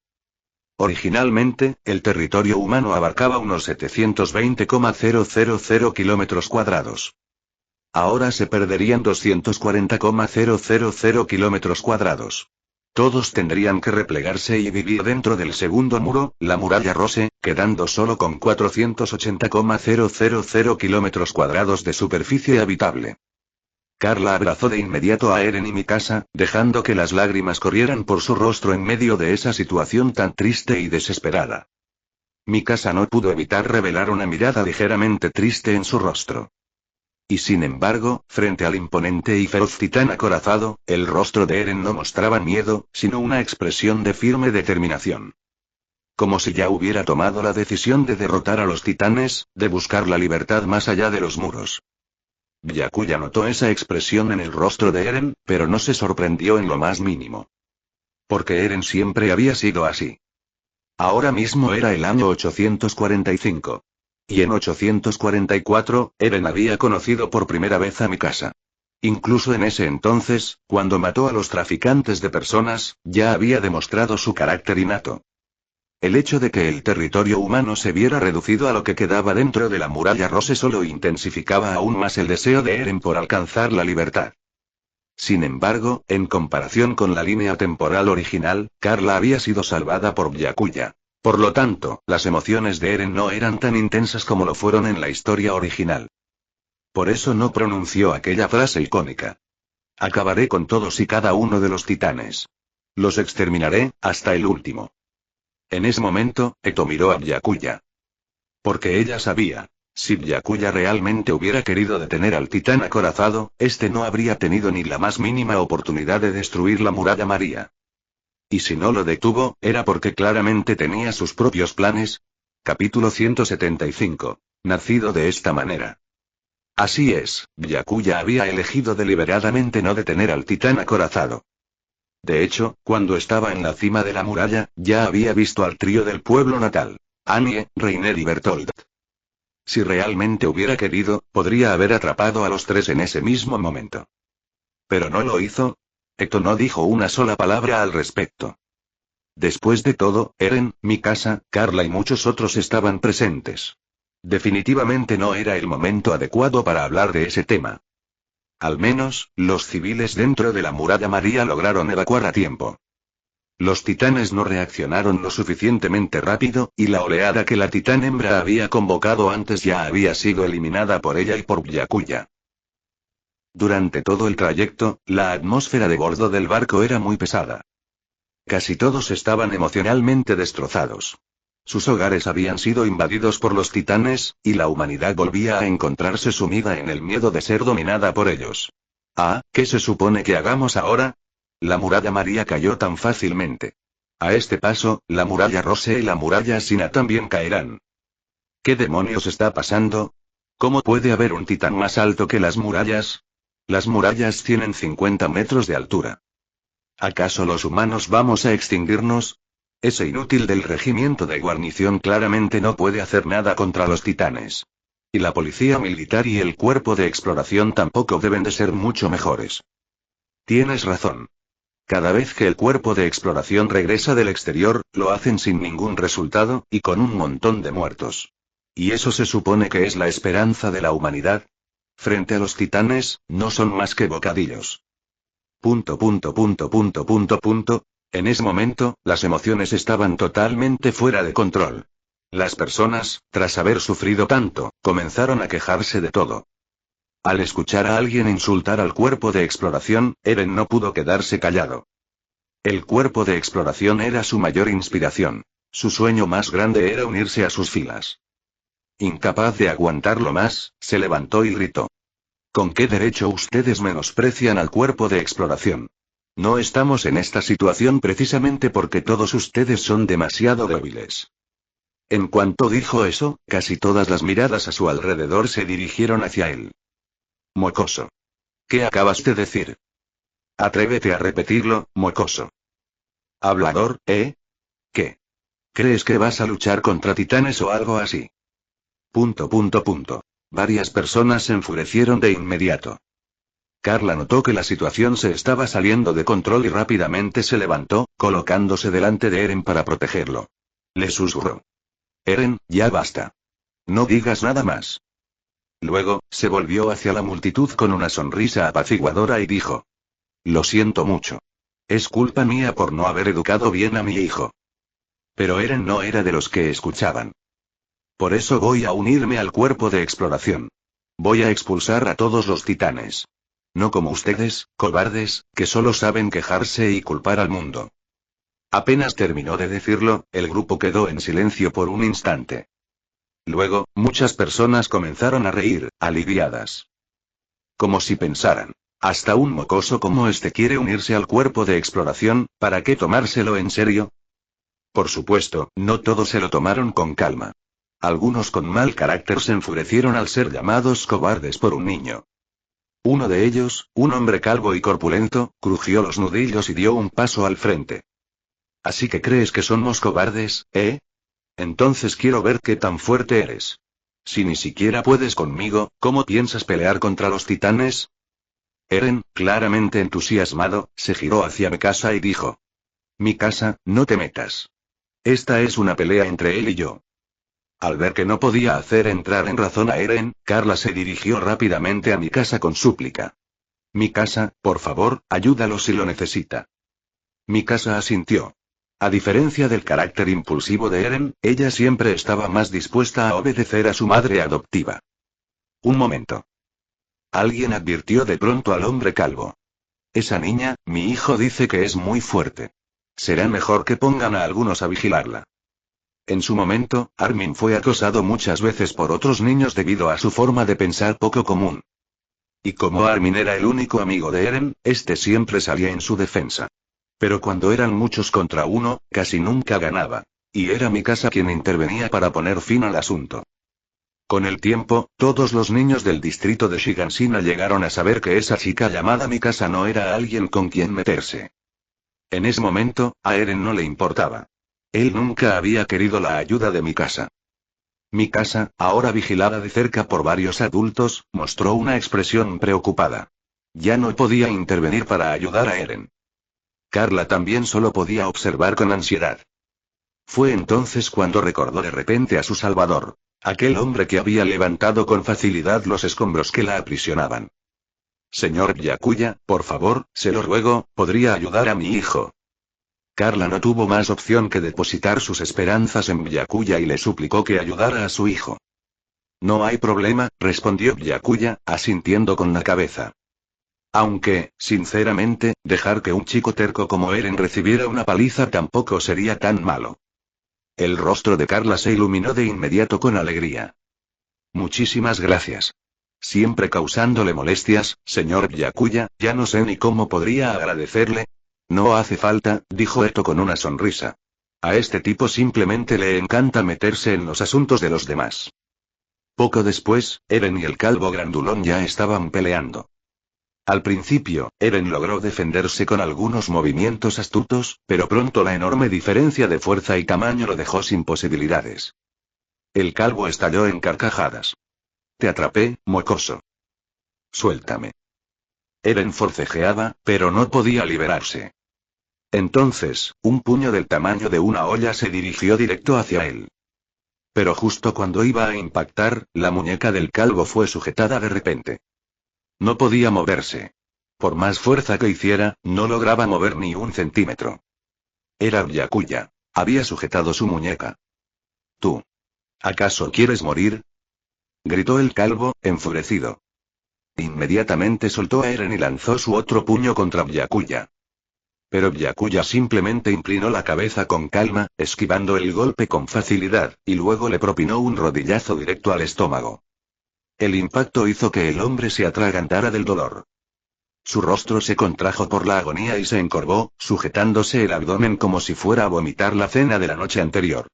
Originalmente, el territorio humano abarcaba unos 720,000 kilómetros cuadrados. Ahora se perderían 240,000 kilómetros cuadrados. Todos tendrían que replegarse y vivir dentro del segundo muro, la muralla Rose, quedando solo con 480,000 kilómetros cuadrados de superficie habitable. Carla abrazó de inmediato a Eren y Mikasa, dejando que las lágrimas corrieran por su rostro en medio de esa situación tan triste y desesperada. Mikasa no pudo evitar revelar una mirada ligeramente triste en su rostro. Y sin embargo, frente al imponente y feroz titán acorazado, el rostro de Eren no mostraba miedo, sino una expresión de firme determinación. Como si ya hubiera tomado la decisión de derrotar a los titanes, de buscar la libertad más allá de los muros. Byakuya notó esa expresión en el rostro de Eren, pero no se sorprendió en lo más mínimo. Porque Eren siempre había sido así. Ahora mismo era el año 845. Y en 844, Eren había conocido por primera vez a Mikasa. Incluso en ese entonces, cuando mató a los traficantes de personas, ya había demostrado su carácter innato. El hecho de que el territorio humano se viera reducido a lo que quedaba dentro de la muralla Rose solo intensificaba aún más el deseo de Eren por alcanzar la libertad. Sin embargo, en comparación con la línea temporal original, Carla había sido salvada por Byakuya. Por lo tanto, las emociones de Eren no eran tan intensas como lo fueron en la historia original. Por eso no pronunció aquella frase icónica. Acabaré con todos y cada uno de los titanes. Los exterminaré, hasta el último. En ese momento, Eto miró a Byakuya. Porque ella sabía, si Byakuya realmente hubiera querido detener al titán acorazado, este no habría tenido ni la más mínima oportunidad de destruir la muralla María. Y si no lo detuvo, era porque claramente tenía sus propios planes. Capítulo 175. Nacido de esta manera. Así es, Byakuya había elegido deliberadamente no detener al titán acorazado. De hecho, cuando estaba en la cima de la muralla, ya había visto al trío del pueblo natal: Anie, Reiner y Bertolt. Si realmente hubiera querido, podría haber atrapado a los tres en ese mismo momento. Pero no lo hizo. Eto no dijo una sola palabra al respecto. Después de todo, Eren, Mikasa, Carla y muchos otros estaban presentes. Definitivamente no era el momento adecuado para hablar de ese tema. Al menos, los civiles dentro de la muralla María lograron evacuar a tiempo. Los titanes no reaccionaron lo suficientemente rápido, y la oleada que la titán hembra había convocado antes ya había sido eliminada por ella y por Byakuya. Durante todo el trayecto, la atmósfera de bordo del barco era muy pesada. Casi todos estaban emocionalmente destrozados. Sus hogares habían sido invadidos por los titanes, y la humanidad volvía a encontrarse sumida en el miedo de ser dominada por ellos. Ah, ¿qué se supone que hagamos ahora? La muralla María cayó tan fácilmente. A este paso, la muralla Rose y la muralla Sina también caerán. ¿Qué demonios está pasando? ¿Cómo puede haber un titán más alto que las murallas? Las murallas tienen 50 metros de altura. ¿Acaso los humanos vamos a extinguirnos? Ese inútil del regimiento de guarnición claramente no puede hacer nada contra los titanes. Y la policía militar y el cuerpo de exploración tampoco deben de ser mucho mejores. Tienes razón. Cada vez que el cuerpo de exploración regresa del exterior, lo hacen sin ningún resultado, y con un montón de muertos. ¿Y eso se supone que es la esperanza de la humanidad? Frente a los titanes, no son más que bocadillos. En ese momento, las emociones estaban totalmente fuera de control. Las personas, tras haber sufrido tanto, comenzaron a quejarse de todo. Al escuchar a alguien insultar al cuerpo de exploración, Eren no pudo quedarse callado. El cuerpo de exploración era su mayor inspiración. Su sueño más grande era unirse a sus filas. Incapaz de aguantarlo más, se levantó y gritó. ¿Con qué derecho ustedes menosprecian al cuerpo de exploración? No estamos en esta situación precisamente porque todos ustedes son demasiado débiles. En cuanto dijo eso, casi todas las miradas a su alrededor se dirigieron hacia él. Mocoso. ¿Qué acabas de decir? Atrévete a repetirlo, mocoso. Hablador, ¿eh? ¿Qué? ¿Crees que vas a luchar contra titanes o algo así? Varias personas se enfurecieron de inmediato. Carla notó que la situación se estaba saliendo de control y rápidamente se levantó, colocándose delante de Eren para protegerlo. Le susurró. Eren, ya basta. No digas nada más. Luego, se volvió hacia la multitud con una sonrisa apaciguadora y dijo: Lo siento mucho. Es culpa mía por no haber educado bien a mi hijo. Pero Eren no era de los que escuchaban. Por eso voy a unirme al cuerpo de exploración. Voy a expulsar a todos los titanes. No como ustedes, cobardes, que solo saben quejarse y culpar al mundo. Apenas terminó de decirlo, el grupo quedó en silencio por un instante. Luego, muchas personas comenzaron a reír, aliviadas. Como si pensaran: hasta un mocoso como este quiere unirse al cuerpo de exploración, ¿para qué tomárselo en serio? Por supuesto, no todos se lo tomaron con calma. Algunos con mal carácter se enfurecieron al ser llamados cobardes por un niño. Uno de ellos, un hombre calvo y corpulento, crujió los nudillos y dio un paso al frente. ¿Así que crees que somos cobardes, eh? Entonces quiero ver qué tan fuerte eres. Si ni siquiera puedes conmigo, ¿cómo piensas pelear contra los titanes? Eren, claramente entusiasmado, se giró hacia Mikasa y dijo: Mikasa, no te metas. Esta es una pelea entre él y yo. Al ver que no podía hacer entrar en razón a Eren, Carla se dirigió rápidamente a Mikasa con súplica. Mikasa, por favor, ayúdalo si lo necesita. Mikasa asintió. A diferencia del carácter impulsivo de Eren, ella siempre estaba más dispuesta a obedecer a su madre adoptiva. Un momento. Alguien advirtió de pronto al hombre calvo. Esa niña, mi hijo dice que es muy fuerte. Será mejor que pongan a algunos a vigilarla. En su momento, Armin fue acosado muchas veces por otros niños debido a su forma de pensar poco común. Y como Armin era el único amigo de Eren, este siempre salía en su defensa. Pero cuando eran muchos contra uno, casi nunca ganaba. Y era Mikasa quien intervenía para poner fin al asunto. Con el tiempo, todos los niños del distrito de Shiganshina llegaron a saber que esa chica llamada Mikasa no era alguien con quien meterse. En ese momento, a Eren no le importaba. Él nunca había querido la ayuda de Mikasa. Mikasa, ahora vigilada de cerca por varios adultos, mostró una expresión preocupada. Ya no podía intervenir para ayudar a Eren. Carla también solo podía observar con ansiedad. Fue entonces cuando recordó de repente a su salvador, aquel hombre que había levantado con facilidad los escombros que la aprisionaban. Señor Byakuya, por favor, se lo ruego, ¿podría ayudar a mi hijo? Carla no tuvo más opción que depositar sus esperanzas en Byakuya y le suplicó que ayudara a su hijo. No hay problema, respondió Byakuya, asintiendo con la cabeza. Aunque, sinceramente, dejar que un chico terco como Eren recibiera una paliza tampoco sería tan malo. El rostro de Carla se iluminó de inmediato con alegría. Muchísimas gracias. Siempre causándole molestias, señor Byakuya, ya no sé ni cómo podría agradecerle. No hace falta, dijo Eto con una sonrisa. A este tipo simplemente le encanta meterse en los asuntos de los demás. Poco después, Eren y el calvo grandulón ya estaban peleando. Al principio, Eren logró defenderse con algunos movimientos astutos, pero pronto la enorme diferencia de fuerza y tamaño lo dejó sin posibilidades. El calvo estalló en carcajadas. Te atrapé, mocoso. Suéltame. Eren forcejeaba, pero no podía liberarse. Entonces, un puño del tamaño de una olla se dirigió directo hacia él. Pero justo cuando iba a impactar, la muñeca del calvo fue sujetada de repente. No podía moverse. Por más fuerza que hiciera, no lograba mover ni un centímetro. Era Byakuya. Había sujetado su muñeca. ¿Tú? ¿Acaso quieres morir? Gritó el calvo, enfurecido. Inmediatamente soltó a Eren y lanzó su otro puño contra Byakuya. Pero Byakuya simplemente inclinó la cabeza con calma, esquivando el golpe con facilidad, y luego le propinó un rodillazo directo al estómago. El impacto hizo que el hombre se atragantara del dolor. Su rostro se contrajo por la agonía y se encorvó, sujetándose el abdomen como si fuera a vomitar la cena de la noche anterior.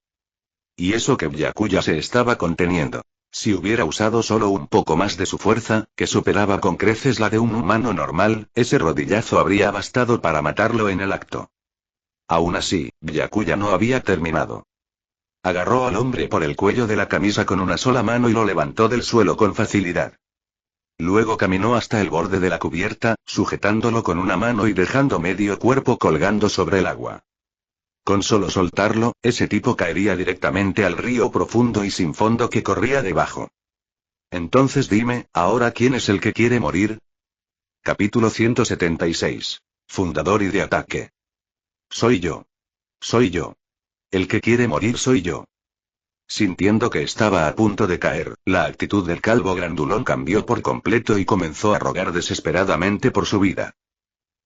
Y eso que Byakuya se estaba conteniendo. Si hubiera usado solo un poco más de su fuerza, que superaba con creces la de un humano normal, ese rodillazo habría bastado para matarlo en el acto. Aún así, Byakuya no había terminado. Agarró al hombre por el cuello de la camisa con una sola mano y lo levantó del suelo con facilidad. Luego caminó hasta el borde de la cubierta, sujetándolo con una mano y dejando medio cuerpo colgando sobre el agua. Con solo soltarlo, ese tipo caería directamente al río profundo y sin fondo que corría debajo. Entonces dime, ¿ahora quién es el que quiere morir? Capítulo 176. Fundador y de ataque. Soy yo. Soy yo. El que quiere morir soy yo. Sintiendo que estaba a punto de caer, la actitud del calvo grandulón cambió por completo y comenzó a rogar desesperadamente por su vida.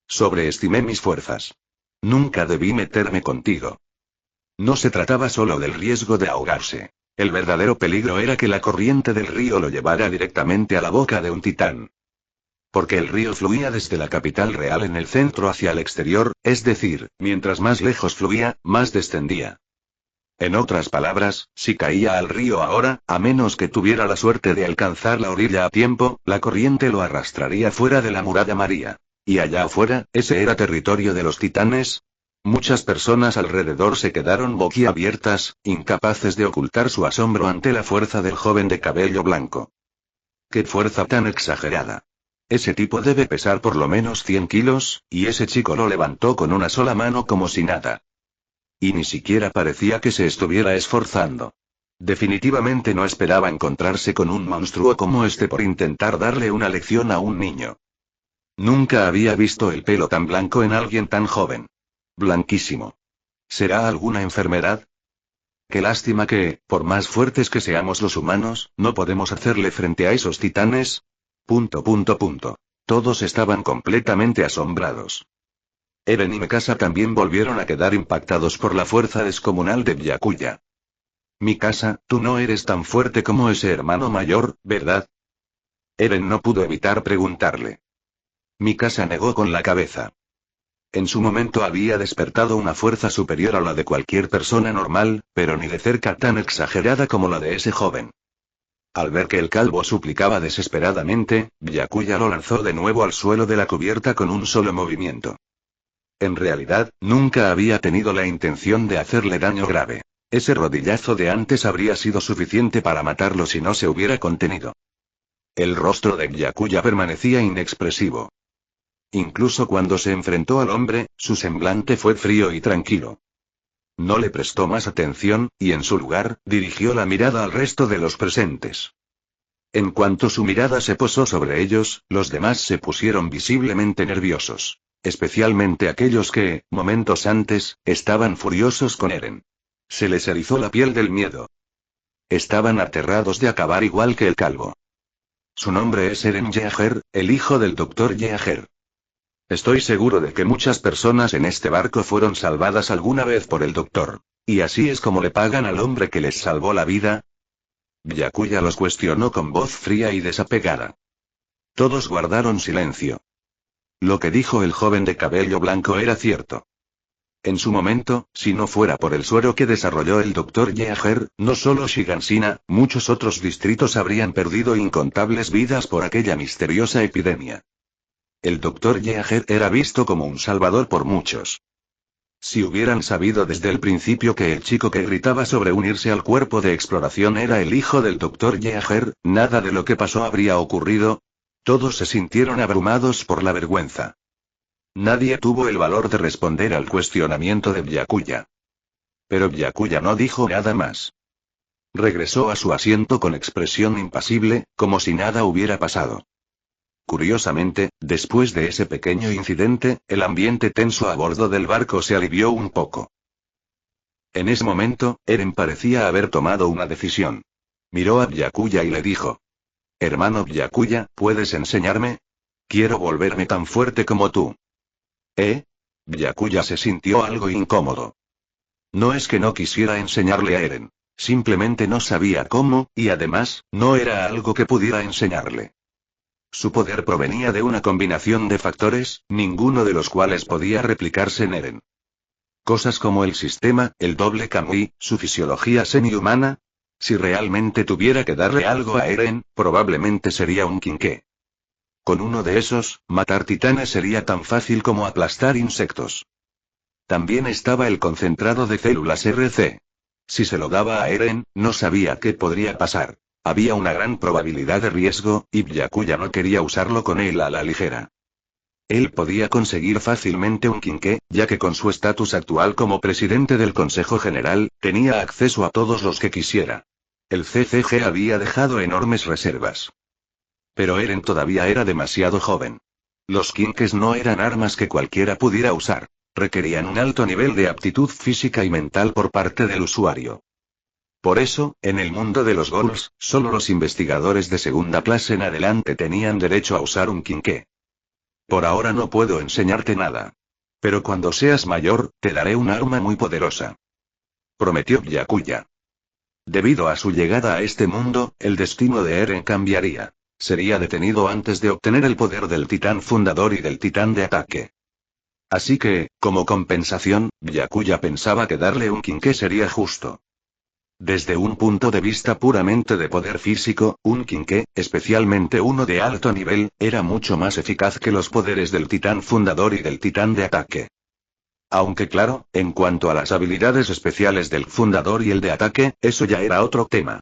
Sobreestimé mis fuerzas. Nunca debí meterme contigo. No se trataba solo del riesgo de ahogarse. El verdadero peligro era que la corriente del río lo llevara directamente a la boca de un titán. Porque el río fluía desde la capital real en el centro hacia el exterior, es decir, mientras más lejos fluía, más descendía. En otras palabras, si caía al río ahora, a menos que tuviera la suerte de alcanzar la orilla a tiempo, la corriente lo arrastraría fuera de la muralla María. Y allá afuera, ese era territorio de los titanes. Muchas personas alrededor se quedaron boquiabiertas, incapaces de ocultar su asombro ante la fuerza del joven de cabello blanco. ¡Qué fuerza tan exagerada! Ese tipo debe pesar por lo menos 100 kilos, y ese chico lo levantó con una sola mano como si nada. Y ni siquiera parecía que se estuviera esforzando. Definitivamente no esperaba encontrarse con un monstruo como este por intentar darle una lección a un niño. Nunca había visto el pelo tan blanco en alguien tan joven. Blanquísimo. ¿Será alguna enfermedad? Qué lástima que, por más fuertes que seamos los humanos, no podemos hacerle frente a esos titanes. ... Todos estaban completamente asombrados. Eren y Mikasa también volvieron a quedar impactados por la fuerza descomunal de Byakuya. Mikasa, tú no eres tan fuerte como ese hermano mayor, ¿verdad? Eren no pudo evitar preguntarle. Mikasa negó con la cabeza. En su momento había despertado una fuerza superior a la de cualquier persona normal, pero ni de cerca tan exagerada como la de ese joven. Al ver que el calvo suplicaba desesperadamente, Byakuya lo lanzó de nuevo al suelo de la cubierta con un solo movimiento. En realidad, nunca había tenido la intención de hacerle daño grave. Ese rodillazo de antes habría sido suficiente para matarlo si no se hubiera contenido. El rostro de Byakuya permanecía inexpresivo. Incluso cuando se enfrentó al hombre, su semblante fue frío y tranquilo. No le prestó más atención, y en su lugar, dirigió la mirada al resto de los presentes. En cuanto su mirada se posó sobre ellos, los demás se pusieron visiblemente nerviosos. Especialmente aquellos que, momentos antes, estaban furiosos con Eren. Se les erizó la piel del miedo. Estaban aterrados de acabar igual que el calvo. Su nombre es Eren Yeager, el hijo del Dr. Yeager. Estoy seguro de que muchas personas en este barco fueron salvadas alguna vez por el doctor. ¿Y así es como le pagan al hombre que les salvó la vida? Byakuya los cuestionó con voz fría y desapegada. Todos guardaron silencio. Lo que dijo el joven de cabello blanco era cierto. En su momento, si no fuera por el suero que desarrolló el Dr. Yeager, no solo Shiganshina, muchos otros distritos habrían perdido incontables vidas por aquella misteriosa epidemia. El Dr. Yeager era visto como un salvador por muchos. Si hubieran sabido desde el principio que el chico que gritaba sobre unirse al cuerpo de exploración era el hijo del Dr. Yeager, nada de lo que pasó habría ocurrido. Todos se sintieron abrumados por la vergüenza. Nadie tuvo el valor de responder al cuestionamiento de Byakuya. Pero Byakuya no dijo nada más. Regresó a su asiento con expresión impasible, como si nada hubiera pasado. Curiosamente, después de ese pequeño incidente, el ambiente tenso a bordo del barco se alivió un poco. En ese momento, Eren parecía haber tomado una decisión. Miró a Byakuya y le dijo: Hermano Byakuya, ¿puedes enseñarme? Quiero volverme tan fuerte como tú. Byakuya se sintió algo incómodo. No es que no quisiera enseñarle a Eren. Simplemente no sabía cómo, y además, no era algo que pudiera enseñarle. Su poder provenía de una combinación de factores, ninguno de los cuales podía replicarse en Eren. Cosas como el sistema, el doble Kamui, su fisiología semi-humana. Si realmente tuviera que darle algo a Eren, probablemente sería un quinqué. Con uno de esos, matar titanes sería tan fácil como aplastar insectos. También estaba el concentrado de células RC. Si se lo daba a Eren, no sabía qué podría pasar. Había una gran probabilidad de riesgo, y Byakuya no quería usarlo con él a la ligera. Él podía conseguir fácilmente un quinqué, ya que con su estatus actual como presidente del Consejo General, tenía acceso a todos los que quisiera. El CCG había dejado enormes reservas. Pero Eren todavía era demasiado joven. Los Kinkes no eran armas que cualquiera pudiera usar. Requerían un alto nivel de aptitud física y mental por parte del usuario. Por eso, en el mundo de los Ghouls, solo los investigadores de segunda clase en adelante tenían derecho a usar un Kinke. Por ahora no puedo enseñarte nada. Pero cuando seas mayor, te daré un arma muy poderosa. Prometió Byakuya. Debido a su llegada a este mundo, el destino de Eren cambiaría. Sería detenido antes de obtener el poder del titán fundador y del titán de ataque. Así que, como compensación, Byakuya pensaba que darle un Kinke sería justo. Desde un punto de vista puramente de poder físico, un Kinke, especialmente uno de alto nivel, era mucho más eficaz que los poderes del titán fundador y del titán de ataque. Aunque claro, en cuanto a las habilidades especiales del fundador y el de ataque, eso ya era otro tema.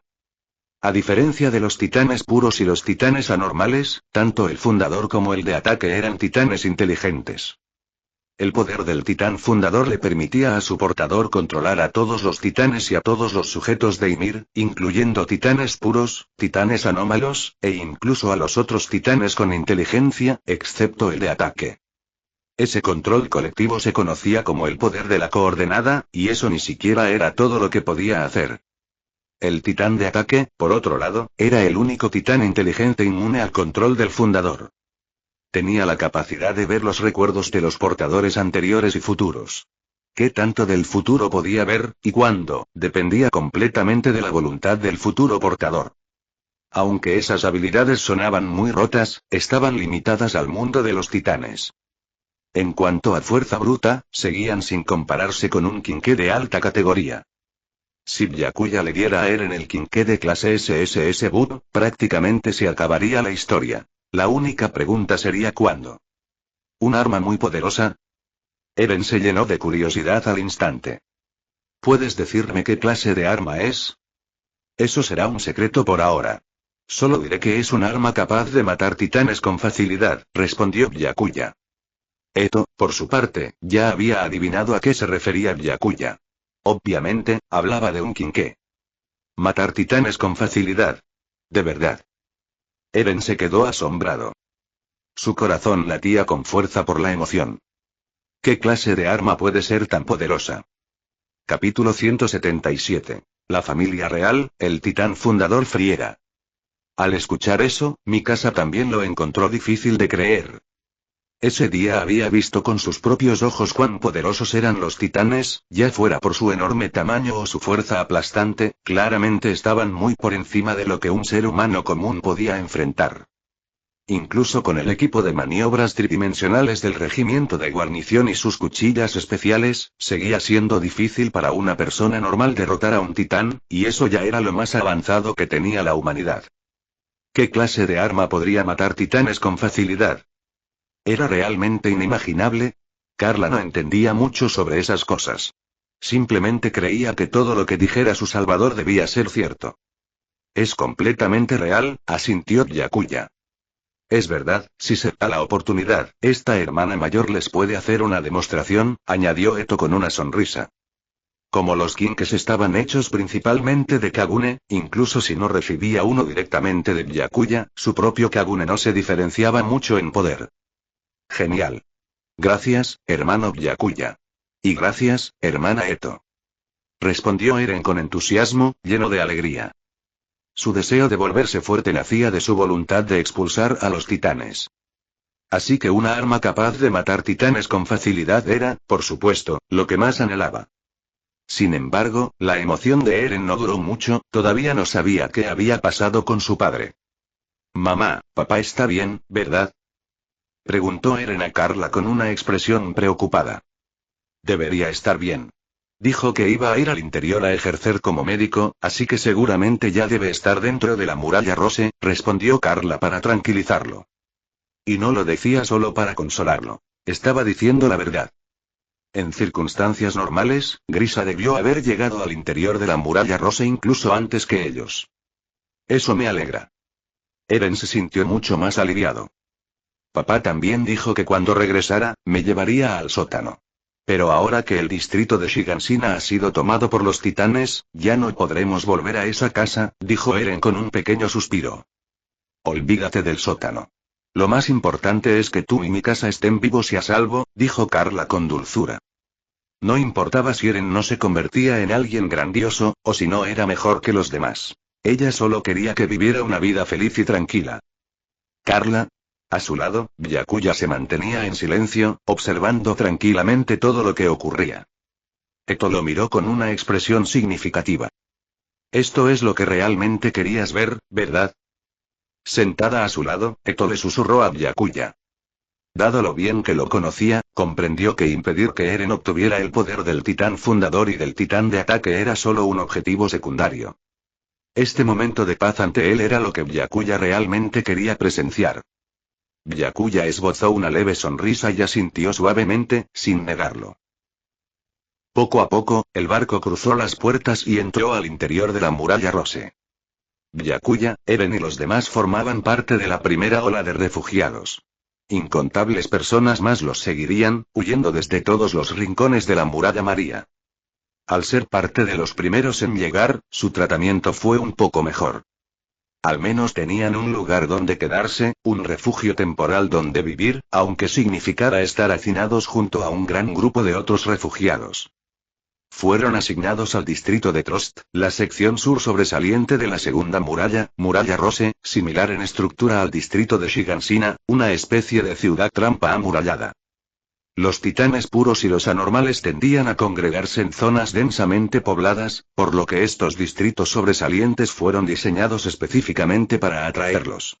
A diferencia de los titanes puros y los titanes anormales, tanto el fundador como el de ataque eran titanes inteligentes. El poder del titán fundador le permitía a su portador controlar a todos los titanes y a todos los sujetos de Ymir, incluyendo titanes puros, titanes anómalos, e incluso a los otros titanes con inteligencia, excepto el de ataque. Ese control colectivo se conocía como el poder de la coordenada, y eso ni siquiera era todo lo que podía hacer. El titán de ataque, por otro lado, era el único titán inteligente inmune al control del fundador. Tenía la capacidad de ver los recuerdos de los portadores anteriores y futuros. ¿Qué tanto del futuro podía ver, y cuándo? Dependía completamente de la voluntad del futuro portador. Aunque esas habilidades sonaban muy rotas, estaban limitadas al mundo de los titanes. En cuanto a fuerza bruta, seguían sin compararse con un Kinke de alta categoría. Si Byakuya le diera a Eren el Kinke de clase SSS Bud, prácticamente se acabaría la historia. La única pregunta sería ¿cuándo? ¿Un arma muy poderosa? Eren se llenó de curiosidad al instante. ¿Puedes decirme qué clase de arma es? Eso será un secreto por ahora. Solo diré que es un arma capaz de matar titanes con facilidad, respondió Byakuya. Eto, por su parte, ya había adivinado a qué se refería Byakuya. Obviamente, hablaba de un Kinke. Matar titanes con facilidad. De verdad. Eren se quedó asombrado. Su corazón latía con fuerza por la emoción. ¿Qué clase de arma puede ser tan poderosa? Capítulo 177. La familia real, el titán fundador Friera. Al escuchar eso, Mikasa también lo encontró difícil de creer. Ese día había visto con sus propios ojos cuán poderosos eran los titanes, ya fuera por su enorme tamaño o su fuerza aplastante, claramente estaban muy por encima de lo que un ser humano común podía enfrentar. Incluso con el equipo de maniobras tridimensionales del regimiento de guarnición y sus cuchillas especiales, seguía siendo difícil para una persona normal derrotar a un titán, y eso ya era lo más avanzado que tenía la humanidad. ¿Qué clase de arma podría matar titanes con facilidad? ¿Era realmente inimaginable? Carla no entendía mucho sobre esas cosas. Simplemente creía que todo lo que dijera su salvador debía ser cierto. Es completamente real, asintió Byakuya. Es verdad, si se da la oportunidad, esta hermana mayor les puede hacer una demostración, añadió Eto con una sonrisa. Como los Kinkes estaban hechos principalmente de Kagune, incluso si no recibía uno directamente de Byakuya, su propio Kagune no se diferenciaba mucho en poder. Genial. Gracias, hermano Byakuya. Y gracias, hermana Eto. Respondió Eren con entusiasmo, lleno de alegría. Su deseo de volverse fuerte nacía de su voluntad de expulsar a los titanes. Así que una arma capaz de matar titanes con facilidad era, por supuesto, lo que más anhelaba. Sin embargo, la emoción de Eren no duró mucho, todavía no sabía qué había pasado con su padre. Mamá, papá está bien, ¿verdad? Preguntó Eren a Carla con una expresión preocupada. Debería estar bien. Dijo que iba a ir al interior a ejercer como médico, así que seguramente ya debe estar dentro de la muralla Rose, respondió Carla para tranquilizarlo. Y no lo decía solo para consolarlo. Estaba diciendo la verdad. En circunstancias normales, Grisa debió haber llegado al interior de la muralla Rose incluso antes que ellos. Eso me alegra. Eren se sintió mucho más aliviado. Papá también dijo que cuando regresara, me llevaría al sótano. Pero ahora que el distrito de Shigansina ha sido tomado por los titanes, ya no podremos volver a esa casa, dijo Eren con un pequeño suspiro. Olvídate del sótano. Lo más importante es que tú y mi casa estén vivos y a salvo, dijo Carla con dulzura. No importaba si Eren no se convertía en alguien grandioso, o si no era mejor que los demás. Ella solo quería que viviera una vida feliz y tranquila. Carla. A su lado, Byakuya se mantenía en silencio, observando tranquilamente todo lo que ocurría. Eto lo miró con una expresión significativa. Esto es lo que realmente querías ver, ¿verdad? Sentada a su lado, Eto le susurró a Byakuya. Dado lo bien que lo conocía, comprendió que impedir que Eren obtuviera el poder del titán fundador y del titán de ataque era solo un objetivo secundario. Este momento de paz ante él era lo que Byakuya realmente quería presenciar. Byakuya esbozó una leve sonrisa y asintió suavemente, sin negarlo. Poco a poco, el barco cruzó las puertas y entró al interior de la muralla Rose. Byakuya, Eren y los demás formaban parte de la primera ola de refugiados. Incontables personas más los seguirían, huyendo desde todos los rincones de la muralla María. Al ser parte de los primeros en llegar, su tratamiento fue un poco mejor. Al menos tenían un lugar donde quedarse, un refugio temporal donde vivir, aunque significara estar hacinados junto a un gran grupo de otros refugiados. Fueron asignados al distrito de Trost, la sección sur sobresaliente de la segunda muralla, Muralla Rose, similar en estructura al distrito de Shigansina, una especie de ciudad trampa amurallada. Los titanes puros y los anormales tendían a congregarse en zonas densamente pobladas, por lo que estos distritos sobresalientes fueron diseñados específicamente para atraerlos.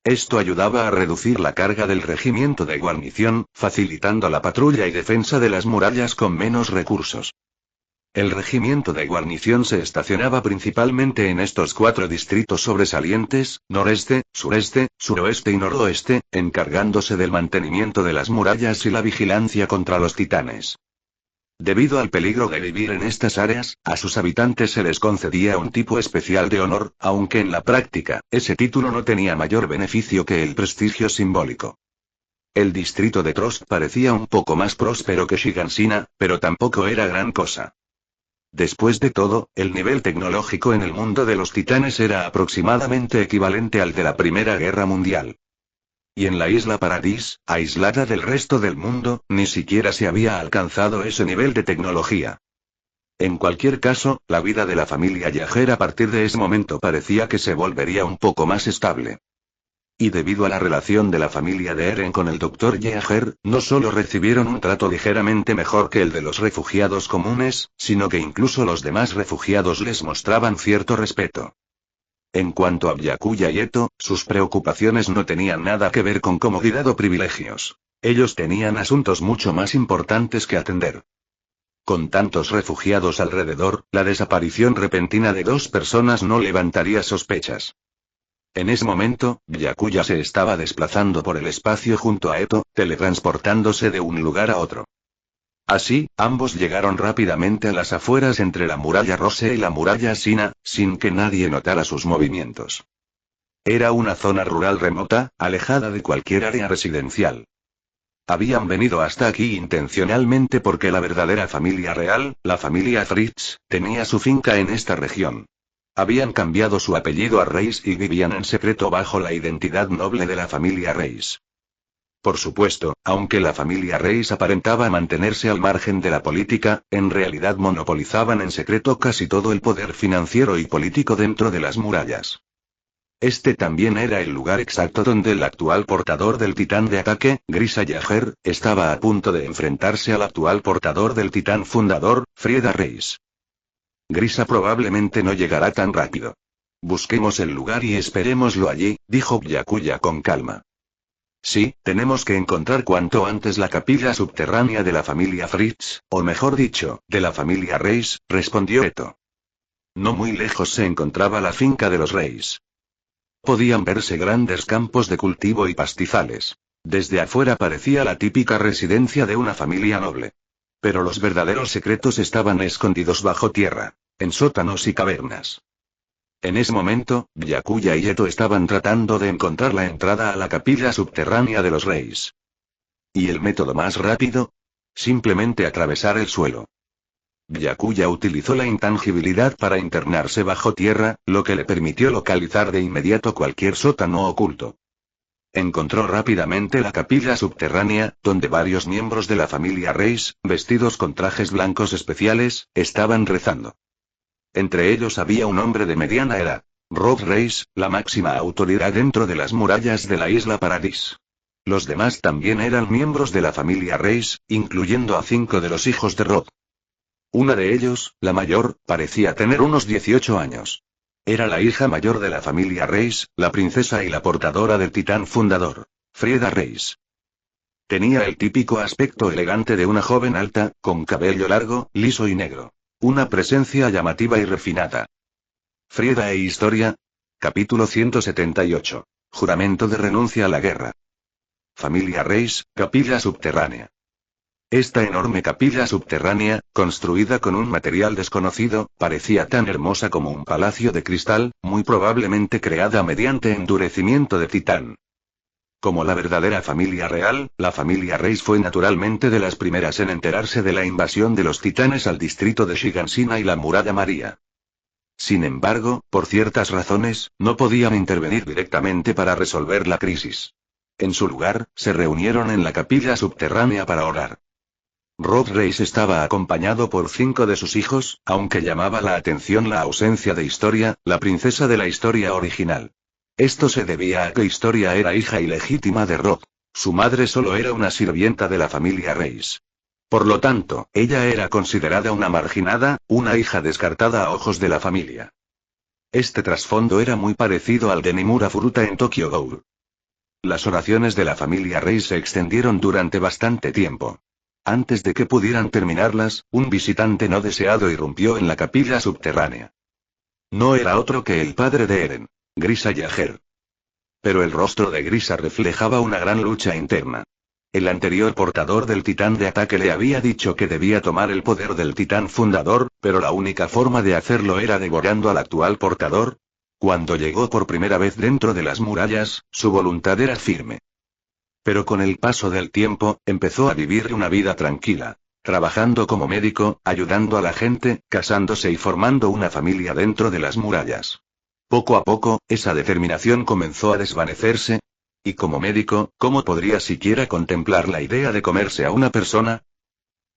Esto ayudaba a reducir la carga del regimiento de guarnición, facilitando la patrulla y defensa de las murallas con menos recursos. El regimiento de guarnición se estacionaba principalmente en estos 4 distritos sobresalientes, noreste, sureste, suroeste y noroeste, encargándose del mantenimiento de las murallas y la vigilancia contra los titanes. Debido al peligro de vivir en estas áreas, a sus habitantes se les concedía un tipo especial de honor, aunque en la práctica, ese título no tenía mayor beneficio que el prestigio simbólico. El distrito de Trost parecía un poco más próspero que Shigansina, pero tampoco era gran cosa. Después de todo, el nivel tecnológico en el mundo de los titanes era aproximadamente equivalente al de la Primera Guerra Mundial. Y en la isla Paradis, aislada del resto del mundo, ni siquiera se había alcanzado ese nivel de tecnología. En cualquier caso, la vida de la familia Yeager a partir de ese momento parecía que se volvería un poco más estable. Y debido a la relación de la familia de Eren con el Dr. Yeager, no solo recibieron un trato ligeramente mejor que el de los refugiados comunes, sino que incluso los demás refugiados les mostraban cierto respeto. En cuanto a Byakuya y Eto, sus preocupaciones no tenían nada que ver con comodidad o privilegios. Ellos tenían asuntos mucho más importantes que atender. Con tantos refugiados alrededor, la desaparición repentina de 2 personas no levantaría sospechas. En ese momento, Byakuya se estaba desplazando por el espacio junto a Eto, teletransportándose de un lugar a otro. Así, ambos llegaron rápidamente a las afueras entre la muralla Rose y la muralla Sina, sin que nadie notara sus movimientos. Era una zona rural remota, alejada de cualquier área residencial. Habían venido hasta aquí intencionalmente porque la verdadera familia real, la familia Fritz, tenía su finca en esta región. Habían cambiado su apellido a Reis y vivían en secreto bajo la identidad noble de la familia Reis. Por supuesto, aunque la familia Reis aparentaba mantenerse al margen de la política, en realidad monopolizaban en secreto casi todo el poder financiero y político dentro de las murallas. Este también era el lugar exacto donde el actual portador del titán de ataque, Grisa Yeager, estaba a punto de enfrentarse al actual portador del titán fundador, Frieda Reis. Grisa probablemente no llegará tan rápido. Busquemos el lugar y esperémoslo allí, dijo Byakuya con calma. Sí, tenemos que encontrar cuanto antes la capilla subterránea de la familia Fritz, o mejor dicho, de la familia Reis, respondió Eto. No muy lejos se encontraba la finca de los Reis. Podían verse grandes campos de cultivo y pastizales. Desde afuera parecía la típica residencia de una familia noble. Pero los verdaderos secretos estaban escondidos bajo tierra, en sótanos y cavernas. En ese momento, Byakuya y Eto estaban tratando de encontrar la entrada a la capilla subterránea de los Reis. ¿Y el método más rápido? simplemente atravesar el suelo. Byakuya utilizó la intangibilidad para internarse bajo tierra, lo que le permitió localizar de inmediato cualquier sótano oculto. Encontró rápidamente la capilla subterránea, donde varios miembros de la familia Reis, vestidos con trajes blancos especiales, estaban rezando. Entre ellos había un hombre de mediana edad, Rob Reis, la máxima autoridad dentro de las murallas de la isla Paradis. Los demás también eran miembros de la familia Reis, incluyendo a 5 de los hijos de Rob. Una de ellos, la mayor, parecía tener unos 18 años. Era la hija mayor de la familia Reis, la princesa y la portadora del titán fundador, Frieda Reis. Tenía el típico aspecto elegante de una joven alta, con cabello largo, liso y negro. Una presencia llamativa y refinada. Frieda e Historia. Capítulo 178. Juramento de renuncia a la guerra. Familia Reis, capilla subterránea. Esta enorme capilla subterránea, construida con un material desconocido, parecía tan hermosa como un palacio de cristal, muy probablemente creada mediante endurecimiento de titán. Como la verdadera familia real, la familia Reis fue naturalmente de las primeras en enterarse de la invasión de los titanes al distrito de Shiganshina y la muralla María. Sin embargo, por ciertas razones, no podían intervenir directamente para resolver la crisis. En su lugar, se reunieron en la capilla subterránea para orar. Rob Reis estaba acompañado por 5 de sus hijos, aunque llamaba la atención la ausencia de Historia, la princesa de la historia original. Esto se debía a que Historia era hija ilegítima de Rob. Su madre solo era una sirvienta de la familia Reis. Por lo tanto, ella era considerada una marginada, una hija descartada a ojos de la familia. Este trasfondo era muy parecido al de Nimura Furuta en Tokyo Ghoul. Las oraciones de la familia Reis se extendieron durante bastante tiempo. Antes de que pudieran terminarlas, un visitante no deseado irrumpió en la capilla subterránea. No era otro que el padre de Eren, Grisa Yager. Pero el rostro de Grisa reflejaba una gran lucha interna. El anterior portador del titán de ataque le había dicho que debía tomar el poder del titán fundador, pero la única forma de hacerlo era devorando al actual portador. Cuando llegó por primera vez dentro de las murallas, su voluntad era firme. Pero con el paso del tiempo, empezó a vivir una vida tranquila, trabajando como médico, ayudando a la gente, casándose y formando una familia dentro de las murallas. Poco a poco, esa determinación comenzó a desvanecerse. Y como médico, ¿cómo podría siquiera contemplar la idea de comerse a una persona?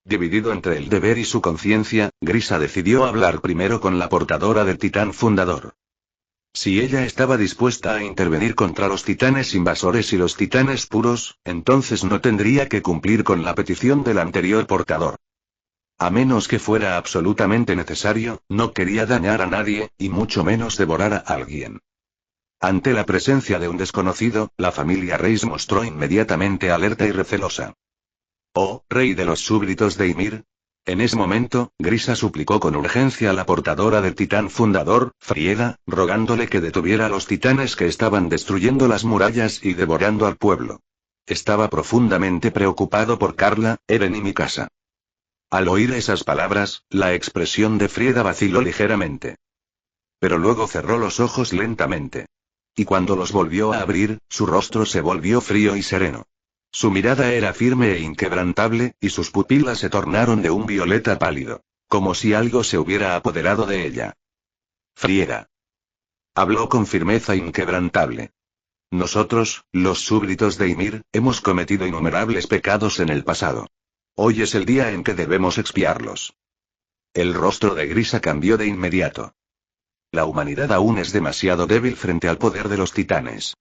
Dividido entre el deber y su conciencia, Grisa decidió hablar primero con la portadora del titán fundador. Si ella estaba dispuesta a intervenir contra los titanes invasores y los titanes puros, entonces no tendría que cumplir con la petición del anterior portador. A menos que fuera absolutamente necesario, no quería dañar a nadie, y mucho menos devorar a alguien. Ante la presencia de un desconocido, la familia Reis mostró inmediatamente alerta y recelosa. «Oh, rey de los súbditos de Ymir». En ese momento, Grisa suplicó con urgencia a la portadora del titán fundador, Frieda, rogándole que detuviera a los titanes que estaban destruyendo las murallas y devorando al pueblo. Estaba profundamente preocupado por Carla, Eren y Mikasa. Al oír esas palabras, la expresión de Frieda vaciló ligeramente. Pero luego cerró los ojos lentamente. Y cuando los volvió a abrir, su rostro se volvió frío y sereno. Su mirada era firme e inquebrantable, y sus pupilas se tornaron de un violeta pálido. Como si algo se hubiera apoderado de ella. Frieda. Habló con firmeza inquebrantable. Nosotros, los súbditos de Ymir, hemos cometido innumerables pecados en el pasado. Hoy es el día en que debemos expiarlos. El rostro de Grisa cambió de inmediato. La humanidad aún es demasiado débil frente al poder de los titanes.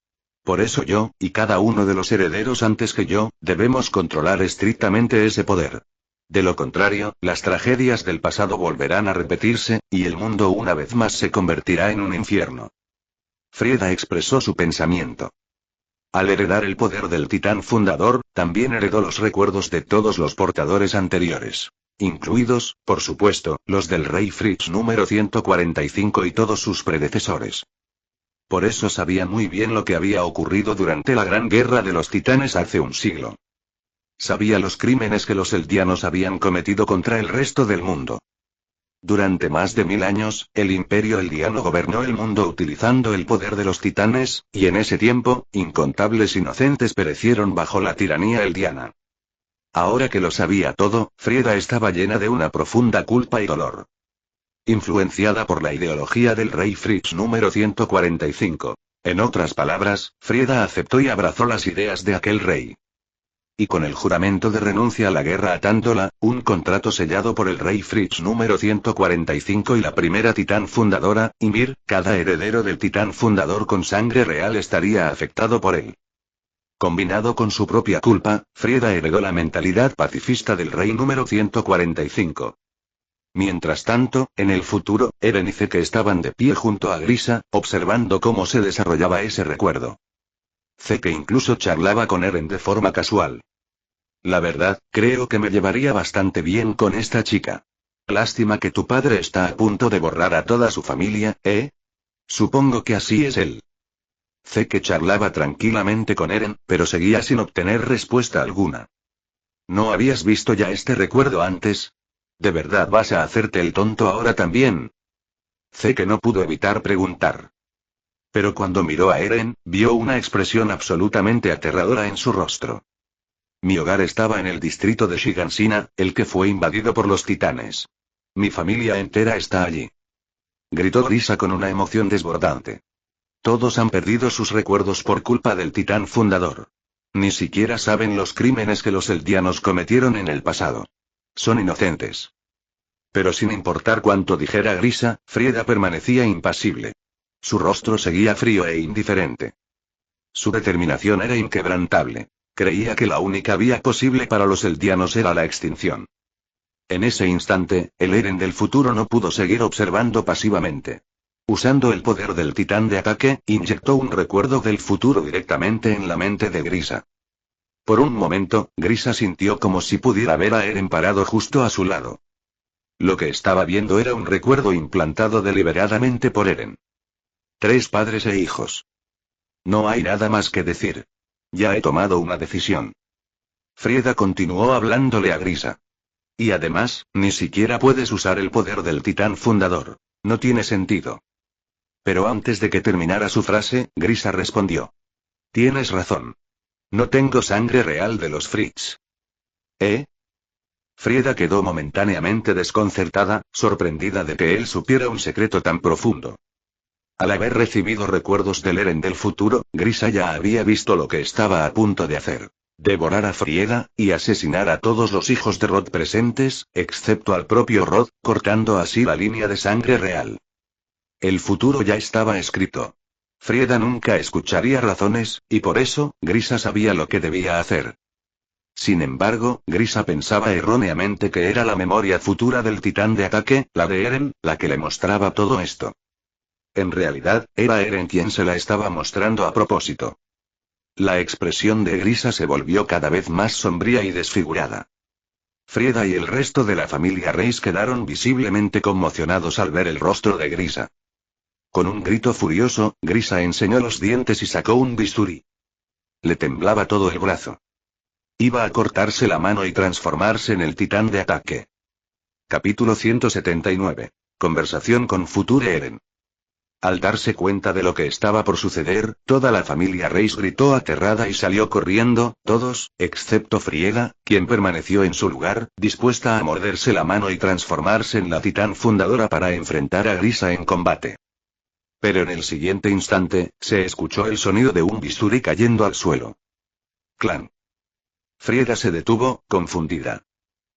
Por eso yo, y cada uno de los herederos antes que yo, debemos controlar estrictamente ese poder. De lo contrario, las tragedias del pasado volverán a repetirse, y el mundo una vez más se convertirá en un infierno. Frieda expresó su pensamiento. Al heredar el poder del titán fundador, también heredó los recuerdos de todos los portadores anteriores. Incluidos, por supuesto, los del rey Fritz número 145 y todos sus predecesores. Por eso sabía muy bien lo que había ocurrido durante la Gran Guerra de los Titanes hace un siglo. Sabía los crímenes que los eldianos habían cometido contra el resto del mundo. Durante más de 1000 años, el imperio eldiano gobernó el mundo utilizando el poder de los titanes, y en ese tiempo, incontables inocentes perecieron bajo la tiranía eldiana. Ahora que lo sabía todo, Frieda estaba llena de una profunda culpa y dolor. Influenciada por la ideología del rey Fritz número 145. En otras palabras, Frieda aceptó y abrazó las ideas de aquel rey. Y con el juramento de renuncia a la guerra atándola, un contrato sellado por el rey Fritz número 145 y la primera titán fundadora, Ymir, cada heredero del titán fundador con sangre real estaría afectado por él. Combinado con su propia culpa, Frieda heredó la mentalidad pacifista del rey número 145. Mientras tanto, en el futuro, Eren y Zeke estaban de pie junto a Grisa, observando cómo se desarrollaba ese recuerdo. Zeke incluso charlaba con Eren de forma casual. La verdad, creo que me llevaría bastante bien con esta chica. Lástima que tu padre está a punto de borrar a toda su familia, ¿eh? Supongo que así es él. Zeke charlaba tranquilamente con Eren, pero seguía sin obtener respuesta alguna. ¿No habías visto ya este recuerdo antes? ¿De verdad vas a hacerte el tonto ahora también? Zeke no pudo evitar preguntar. Pero cuando miró a Eren, vio una expresión absolutamente aterradora en su rostro. Mi hogar estaba en el distrito de Shigansina, el que fue invadido por los titanes. Mi familia entera está allí. Gritó Grisa con una emoción desbordante. Todos han perdido sus recuerdos por culpa del titán fundador. Ni siquiera saben los crímenes que los eldianos cometieron en el pasado. Son inocentes. Pero sin importar cuánto dijera Grisa, Frieda permanecía impasible. Su rostro seguía frío e indiferente. Su determinación era inquebrantable. Creía que la única vía posible para los eldianos era la extinción. En ese instante, el Eren del futuro no pudo seguir observando pasivamente. Usando el poder del titán de ataque, inyectó un recuerdo del futuro directamente en la mente de Grisa. Por un momento, Grisa sintió como si pudiera ver a Eren parado justo a su lado. Lo que estaba viendo era un recuerdo implantado deliberadamente por Eren. 3 padres e hijos. No hay nada más que decir. Ya he tomado una decisión. Frieda continuó hablándole a Grisa. Y además, ni siquiera puedes usar el poder del titán fundador. No tiene sentido. Pero antes de que terminara su frase, Grisa respondió. Tienes razón. No tengo sangre real de los Fritz. ¿Eh? Frieda quedó momentáneamente desconcertada, sorprendida de que él supiera un secreto tan profundo. Al haber recibido recuerdos del Eren del futuro, Grisa ya había visto lo que estaba a punto de hacer. Devorar a Frieda, y asesinar a todos los hijos de Rod presentes, excepto al propio Rod, cortando así la línea de sangre real. El futuro ya estaba escrito. Frieda nunca escucharía razones, y por eso, Grisa sabía lo que debía hacer. Sin embargo, Grisa pensaba erróneamente que era la memoria futura del titán de ataque, la de Eren, la que le mostraba todo esto. En realidad, era Eren quien se la estaba mostrando a propósito. La expresión de Grisa se volvió cada vez más sombría y desfigurada. Frieda y el resto de la familia Reis quedaron visiblemente conmocionados al ver el rostro de Grisa. Con un grito furioso, Grisa enseñó los dientes y sacó un bisturí. Le temblaba todo el brazo. Iba a cortarse la mano y transformarse en el titán de ataque. Capítulo 179. Conversación con Future Eren. Al darse cuenta de lo que estaba por suceder, toda la familia Reis gritó aterrada y salió corriendo, todos, excepto Frieda, quien permaneció en su lugar, dispuesta a morderse la mano y transformarse en la titán fundadora para enfrentar a Grisa en combate. Pero en el siguiente instante, se escuchó el sonido de un bisturí cayendo al suelo. ¡Clan! Frieda se detuvo, confundida.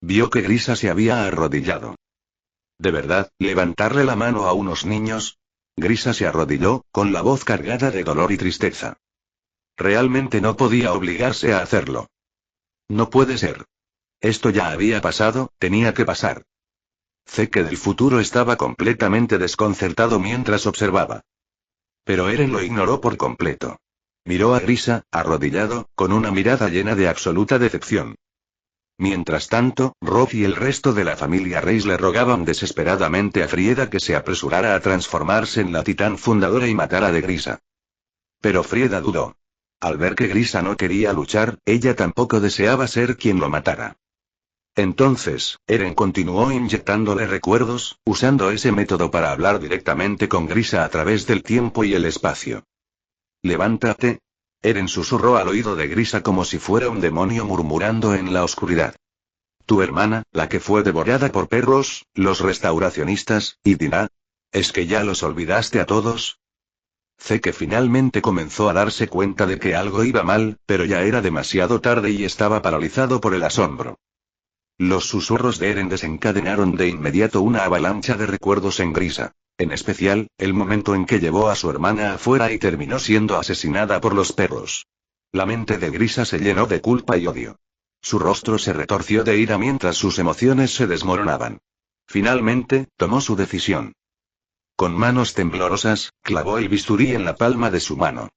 Vio que Grisa se había arrodillado. ¿De verdad, levantarle la mano a unos niños? Grisa se arrodilló, con la voz cargada de dolor y tristeza. Realmente no podía obligarse a hacerlo. No puede ser. Esto ya había pasado, tenía que pasar. Zeke del futuro estaba completamente desconcertado mientras observaba. Pero Eren lo ignoró por completo. Miró a Grisa, arrodillado, con una mirada llena de absoluta decepción. Mientras tanto, Rob y el resto de la familia Reis le rogaban desesperadamente a Frieda que se apresurara a transformarse en la titán fundadora y matara de Grisa. Pero Frieda dudó. Al ver que Grisa no quería luchar, ella tampoco deseaba ser quien lo matara. Entonces, Eren continuó inyectándole recuerdos, usando ese método para hablar directamente con Grisa a través del tiempo y el espacio. Levántate. Eren susurró al oído de Grisa como si fuera un demonio murmurando en la oscuridad. Tu hermana, la que fue devorada por perros, los restauracionistas, y Dinah. ¿Es que ya los olvidaste a todos? Zeke finalmente comenzó a darse cuenta de que algo iba mal, pero ya era demasiado tarde y estaba paralizado por el asombro. Los susurros de Eren desencadenaron de inmediato una avalancha de recuerdos en Grisa. En especial, el momento en que llevó a su hermana afuera y terminó siendo asesinada por los perros. La mente de Grisa se llenó de culpa y odio. Su rostro se retorció de ira mientras sus emociones se desmoronaban. Finalmente, tomó su decisión. Con manos temblorosas, clavó el bisturí en la palma de su mano.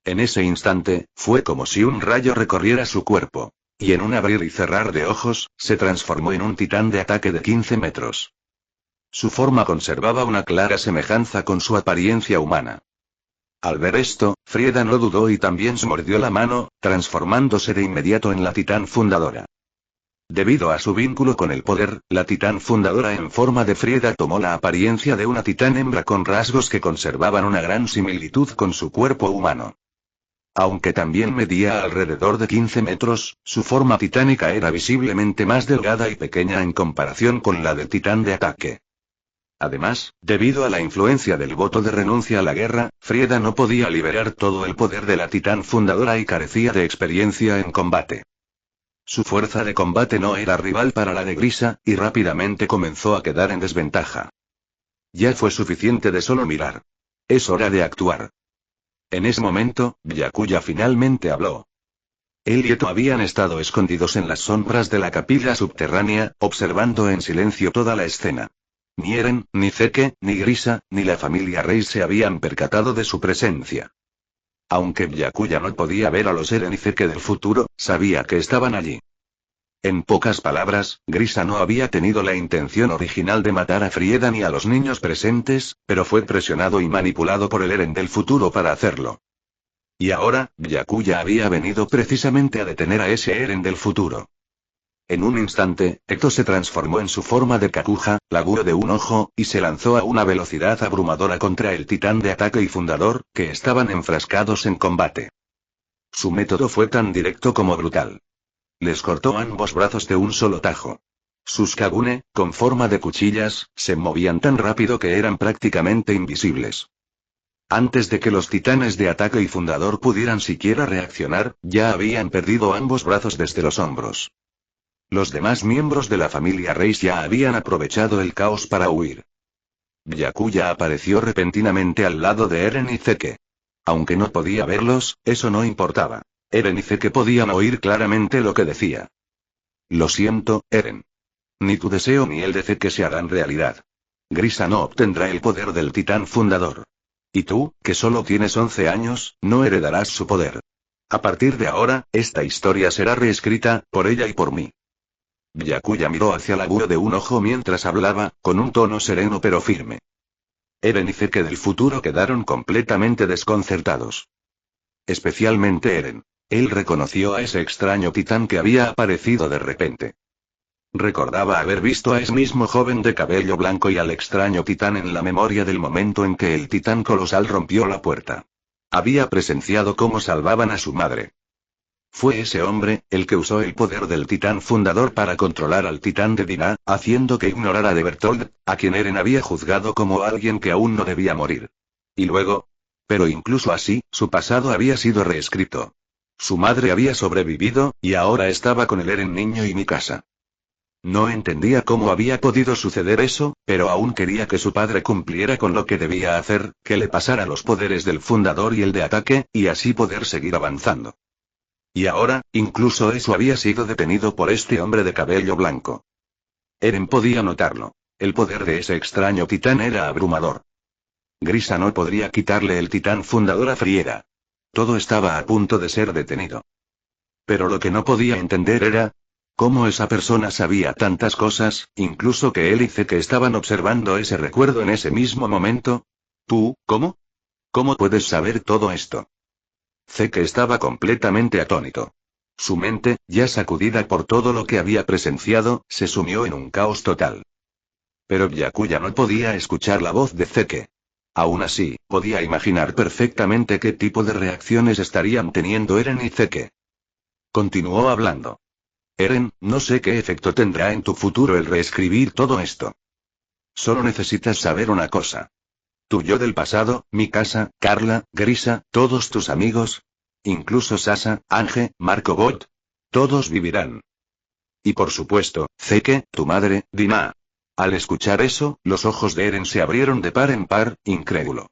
En ese instante, fue como si un rayo recorriera su cuerpo. Y en un abrir y cerrar de ojos, se transformó en un titán de ataque de 15 metros. Su forma conservaba una clara semejanza con su apariencia humana. Al ver esto, Frieda no dudó y también se mordió la mano, transformándose de inmediato en la titán fundadora. Debido a su vínculo con el poder, la titán fundadora en forma de Frieda tomó la apariencia de una titán hembra con rasgos que conservaban una gran similitud con su cuerpo humano. Aunque también medía alrededor de 15 metros, su forma titánica era visiblemente más delgada y pequeña en comparación con la del titán de ataque. Además, debido a la influencia del voto de renuncia a la guerra, Frieda no podía liberar todo el poder de la titán fundadora y carecía de experiencia en combate. Su fuerza de combate no era rival para la de Grisa, y rápidamente comenzó a quedar en desventaja. Ya fue suficiente de solo mirar. Es hora de actuar. En ese momento, Byakuya finalmente habló. Él y Eto habían estado escondidos en las sombras de la capilla subterránea, observando en silencio toda la escena. Ni Eren, ni Zeke, ni Grisa, ni la familia Rey se habían percatado de su presencia. Aunque Byakuya no podía ver a los Eren y Zeke del futuro, sabía que estaban allí. En pocas palabras, Grisa no había tenido la intención original de matar a Frieda ni a los niños presentes, pero fue presionado y manipulado por el Eren del futuro para hacerlo. Y ahora, Byakuya había venido precisamente a detener a ese Eren del futuro. En un instante, Eto se transformó en su forma de Kakuja, la gurú de un ojo, y se lanzó a una velocidad abrumadora contra el titán de ataque y fundador, que estaban enfrascados en combate. Su método fue tan directo como brutal. Les cortó ambos brazos de un solo tajo. Sus Kagune, con forma de cuchillas, se movían tan rápido que eran prácticamente invisibles. Antes de que los titanes de ataque y fundador pudieran siquiera reaccionar, ya habían perdido ambos brazos desde los hombros. Los demás miembros de la familia Reis ya habían aprovechado el caos para huir. Byakuya apareció repentinamente al lado de Eren y Zeke. Aunque no podía verlos, eso no importaba. Eren y Zeke podían oír claramente lo que decía. Lo siento, Eren. Ni tu deseo ni el de Zeke se harán realidad. Grisa no obtendrá el poder del titán fundador. Y tú, que solo tienes 11 años, no heredarás su poder. A partir de ahora, esta historia será reescrita, por ella y por mí. Byakuya miró hacia la gurú de un ojo mientras hablaba, con un tono sereno pero firme. Eren y Zeke del futuro quedaron completamente desconcertados. Especialmente Eren. Él reconoció a ese extraño titán que había aparecido de repente. Recordaba haber visto a ese mismo joven de cabello blanco y al extraño titán en la memoria del momento en que el titán colosal rompió la puerta. Había presenciado cómo salvaban a su madre. Fue ese hombre, el que usó el poder del titán fundador para controlar al titán de Dinah, haciendo que ignorara de Bertold, a quien Eren había juzgado como alguien que aún no debía morir. Y luego... Pero incluso así, su pasado había sido reescrito. Su madre había sobrevivido, y ahora estaba con el Eren niño y Mikasa. No entendía cómo había podido suceder eso, pero aún quería que su padre cumpliera con lo que debía hacer, que le pasara los poderes del fundador y el de ataque, y así poder seguir avanzando. Y ahora, incluso eso había sido detenido por este hombre de cabello blanco. Eren podía notarlo. El poder de ese extraño titán era abrumador. Grisa no podría quitarle el titán fundador a Friera. Todo estaba a punto de ser detenido. Pero lo que no podía entender era... ¿Cómo esa persona sabía tantas cosas, incluso que él y Zeke estaban observando ese recuerdo en ese mismo momento? ¿Tú, cómo? ¿Cómo puedes saber todo esto? Zeke estaba completamente atónito. Su mente, ya sacudida por todo lo que había presenciado, se sumió en un caos total. Pero Byakuya no podía escuchar la voz de Zeke. Aún así, podía imaginar perfectamente qué tipo de reacciones estarían teniendo Eren y Zeke. Continuó hablando. Eren, no sé qué efecto tendrá en tu futuro el reescribir todo esto. Solo necesitas saber una cosa. Tu yo del pasado, mi casa, Carla, Grisa, todos tus amigos, incluso Sasa, Ange, Marco Bot, todos vivirán. Y por supuesto, Zeke, tu madre, Dina. Al escuchar eso, los ojos de Eren se abrieron de par en par, incrédulo.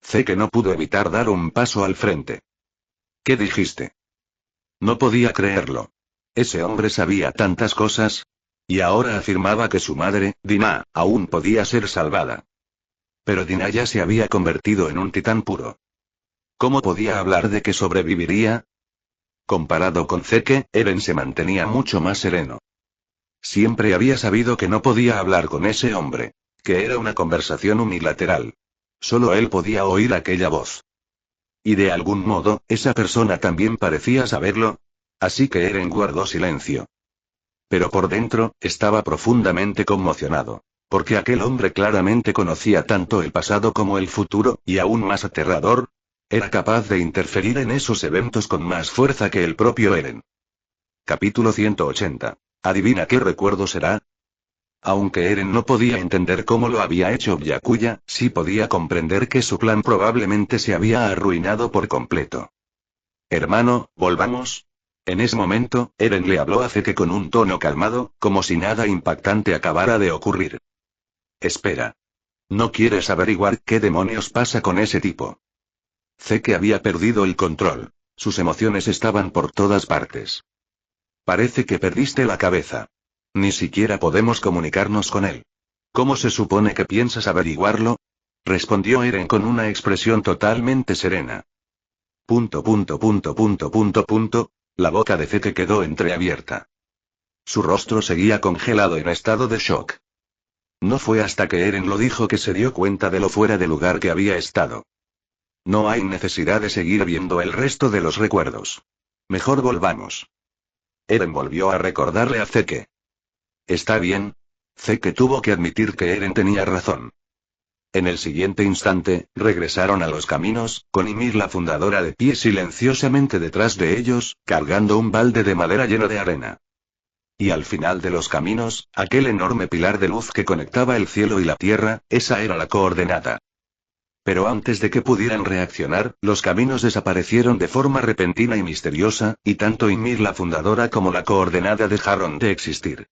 Zeke no pudo evitar dar un paso al frente. ¿Qué dijiste? No podía creerlo. Ese hombre sabía tantas cosas. Y ahora afirmaba que su madre, Dina, aún podía ser salvada. Pero Dina ya se había convertido en un titán puro. ¿Cómo podía hablar de que sobreviviría? Comparado con Zeke, Eren se mantenía mucho más sereno. Siempre había sabido que no podía hablar con ese hombre. Que era una conversación unilateral. Solo él podía oír aquella voz. Y de algún modo, esa persona también parecía saberlo. Así que Eren guardó silencio. Pero por dentro, estaba profundamente conmocionado. Porque aquel hombre claramente conocía tanto el pasado como el futuro, y aún más aterrador, era capaz de interferir en esos eventos con más fuerza que el propio Eren. Capítulo 180. ¿Adivina qué recuerdo será? Aunque Eren no podía entender cómo lo había hecho Byakuya, sí podía comprender que su plan probablemente se había arruinado por completo. Hermano, volvamos. En ese momento, Eren le habló a Zeke con un tono calmado, como si nada impactante acabara de ocurrir. Espera. ¿No quieres averiguar qué demonios pasa con ese tipo? Zeke había perdido el control. Sus emociones estaban por todas partes. Parece que perdiste la cabeza. Ni siquiera podemos comunicarnos con él. ¿Cómo se supone que piensas averiguarlo? Respondió Eren con una expresión totalmente serena. La boca de Zeke quedó entreabierta. Su rostro seguía congelado en estado de shock. No fue hasta que Eren lo dijo que se dio cuenta de lo fuera de lugar que había estado. No hay necesidad de seguir viendo el resto de los recuerdos. Mejor volvamos. Eren volvió a recordarle a Zeke. Está bien. Zeke tuvo que admitir que Eren tenía razón. En el siguiente instante, regresaron a los caminos, con Ymir la fundadora de pie silenciosamente detrás de ellos, cargando un balde de madera lleno de arena. Y al final de los caminos, aquel enorme pilar de luz que conectaba el cielo y la tierra, esa era la coordenada. Pero antes de que pudieran reaccionar, los caminos desaparecieron de forma repentina y misteriosa, y tanto Ymir la fundadora como la coordenada dejaron de existir.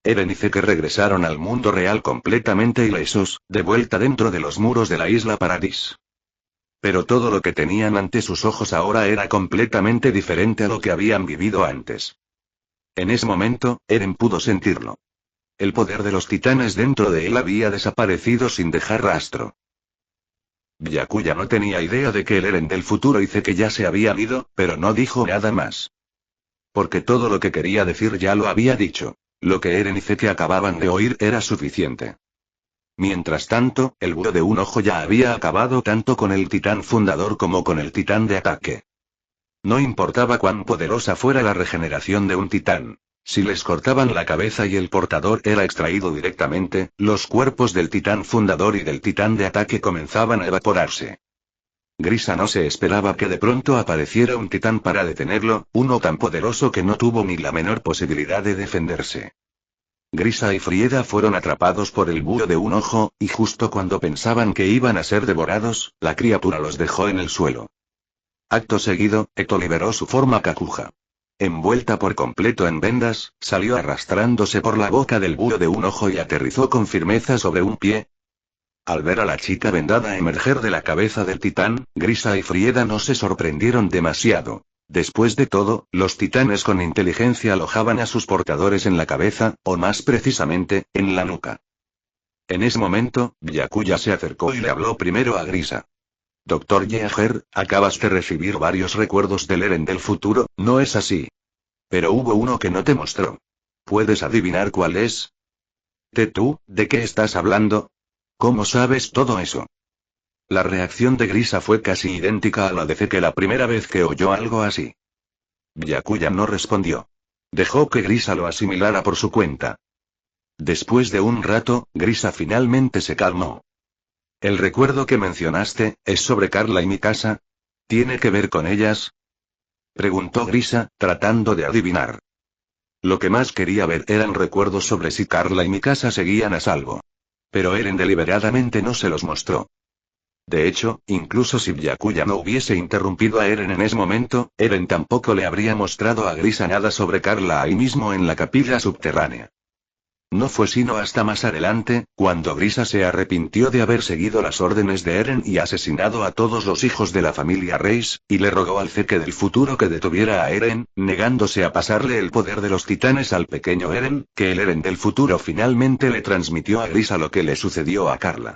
Eren y Zeke regresaron al mundo real completamente ilesos, de vuelta dentro de los muros de la isla Paradis. Pero todo lo que tenían ante sus ojos ahora era completamente diferente a lo que habían vivido antes. En ese momento, Eren pudo sentirlo. El poder de los titanes dentro de él había desaparecido sin dejar rastro. Byakuya no tenía idea de que el Eren del futuro y Zeke ya se habían ido, pero no dijo nada más. Porque todo lo que quería decir ya lo había dicho. Lo que Eren y Zeke acababan de oír era suficiente. Mientras tanto, el búho de un ojo ya había acabado tanto con el titán fundador como con el titán de ataque. No importaba cuán poderosa fuera la regeneración de un titán. Si les cortaban la cabeza y el portador era extraído directamente, los cuerpos del titán fundador y del titán de ataque comenzaban a evaporarse. Grisa no se esperaba que de pronto apareciera un titán para detenerlo, uno tan poderoso que no tuvo ni la menor posibilidad de defenderse. Grisa y Frieda fueron atrapados por el búho de un ojo, y justo cuando pensaban que iban a ser devorados, la criatura los dejó en el suelo. Acto seguido, Eto liberó su forma Kakuja. Envuelta por completo en vendas, salió arrastrándose por la boca del búho de un ojo y aterrizó con firmeza sobre un pie. Al ver a la chica vendada emerger de la cabeza del titán, Grisa y Frieda no se sorprendieron demasiado. Después de todo, los titanes con inteligencia alojaban a sus portadores en la cabeza, o más precisamente, en la nuca. En ese momento, Byakuya se acercó y le habló primero a Grisa. Dr. Yeager, acabas de recibir varios recuerdos del Eren del futuro, ¿no es así? Pero hubo uno que no te mostró. ¿Puedes adivinar cuál es? ¿Tú, de qué estás hablando? ¿Cómo sabes todo eso? La reacción de Grisa fue casi idéntica a la de Zeke la primera vez que oyó algo así. Byakuya no respondió. Dejó que Grisa lo asimilara por su cuenta. Después de un rato, Grisa finalmente se calmó. ¿El recuerdo que mencionaste, es sobre Carla y mi casa? ¿Tiene que ver con ellas? Preguntó Grisa, tratando de adivinar. Lo que más quería ver eran recuerdos sobre si Carla y mi casa seguían a salvo. Pero Eren deliberadamente no se los mostró. De hecho, incluso si Byakuya no hubiese interrumpido a Eren en ese momento, Eren tampoco le habría mostrado a Grisa nada sobre Carla ahí mismo en la capilla subterránea. No fue sino hasta más adelante, cuando Grisa se arrepintió de haber seguido las órdenes de Eren y asesinado a todos los hijos de la familia Reis, y le rogó al Zeke del futuro que detuviera a Eren, negándose a pasarle el poder de los titanes al pequeño Eren, que el Eren del futuro finalmente le transmitió a Grisa lo que le sucedió a Carla.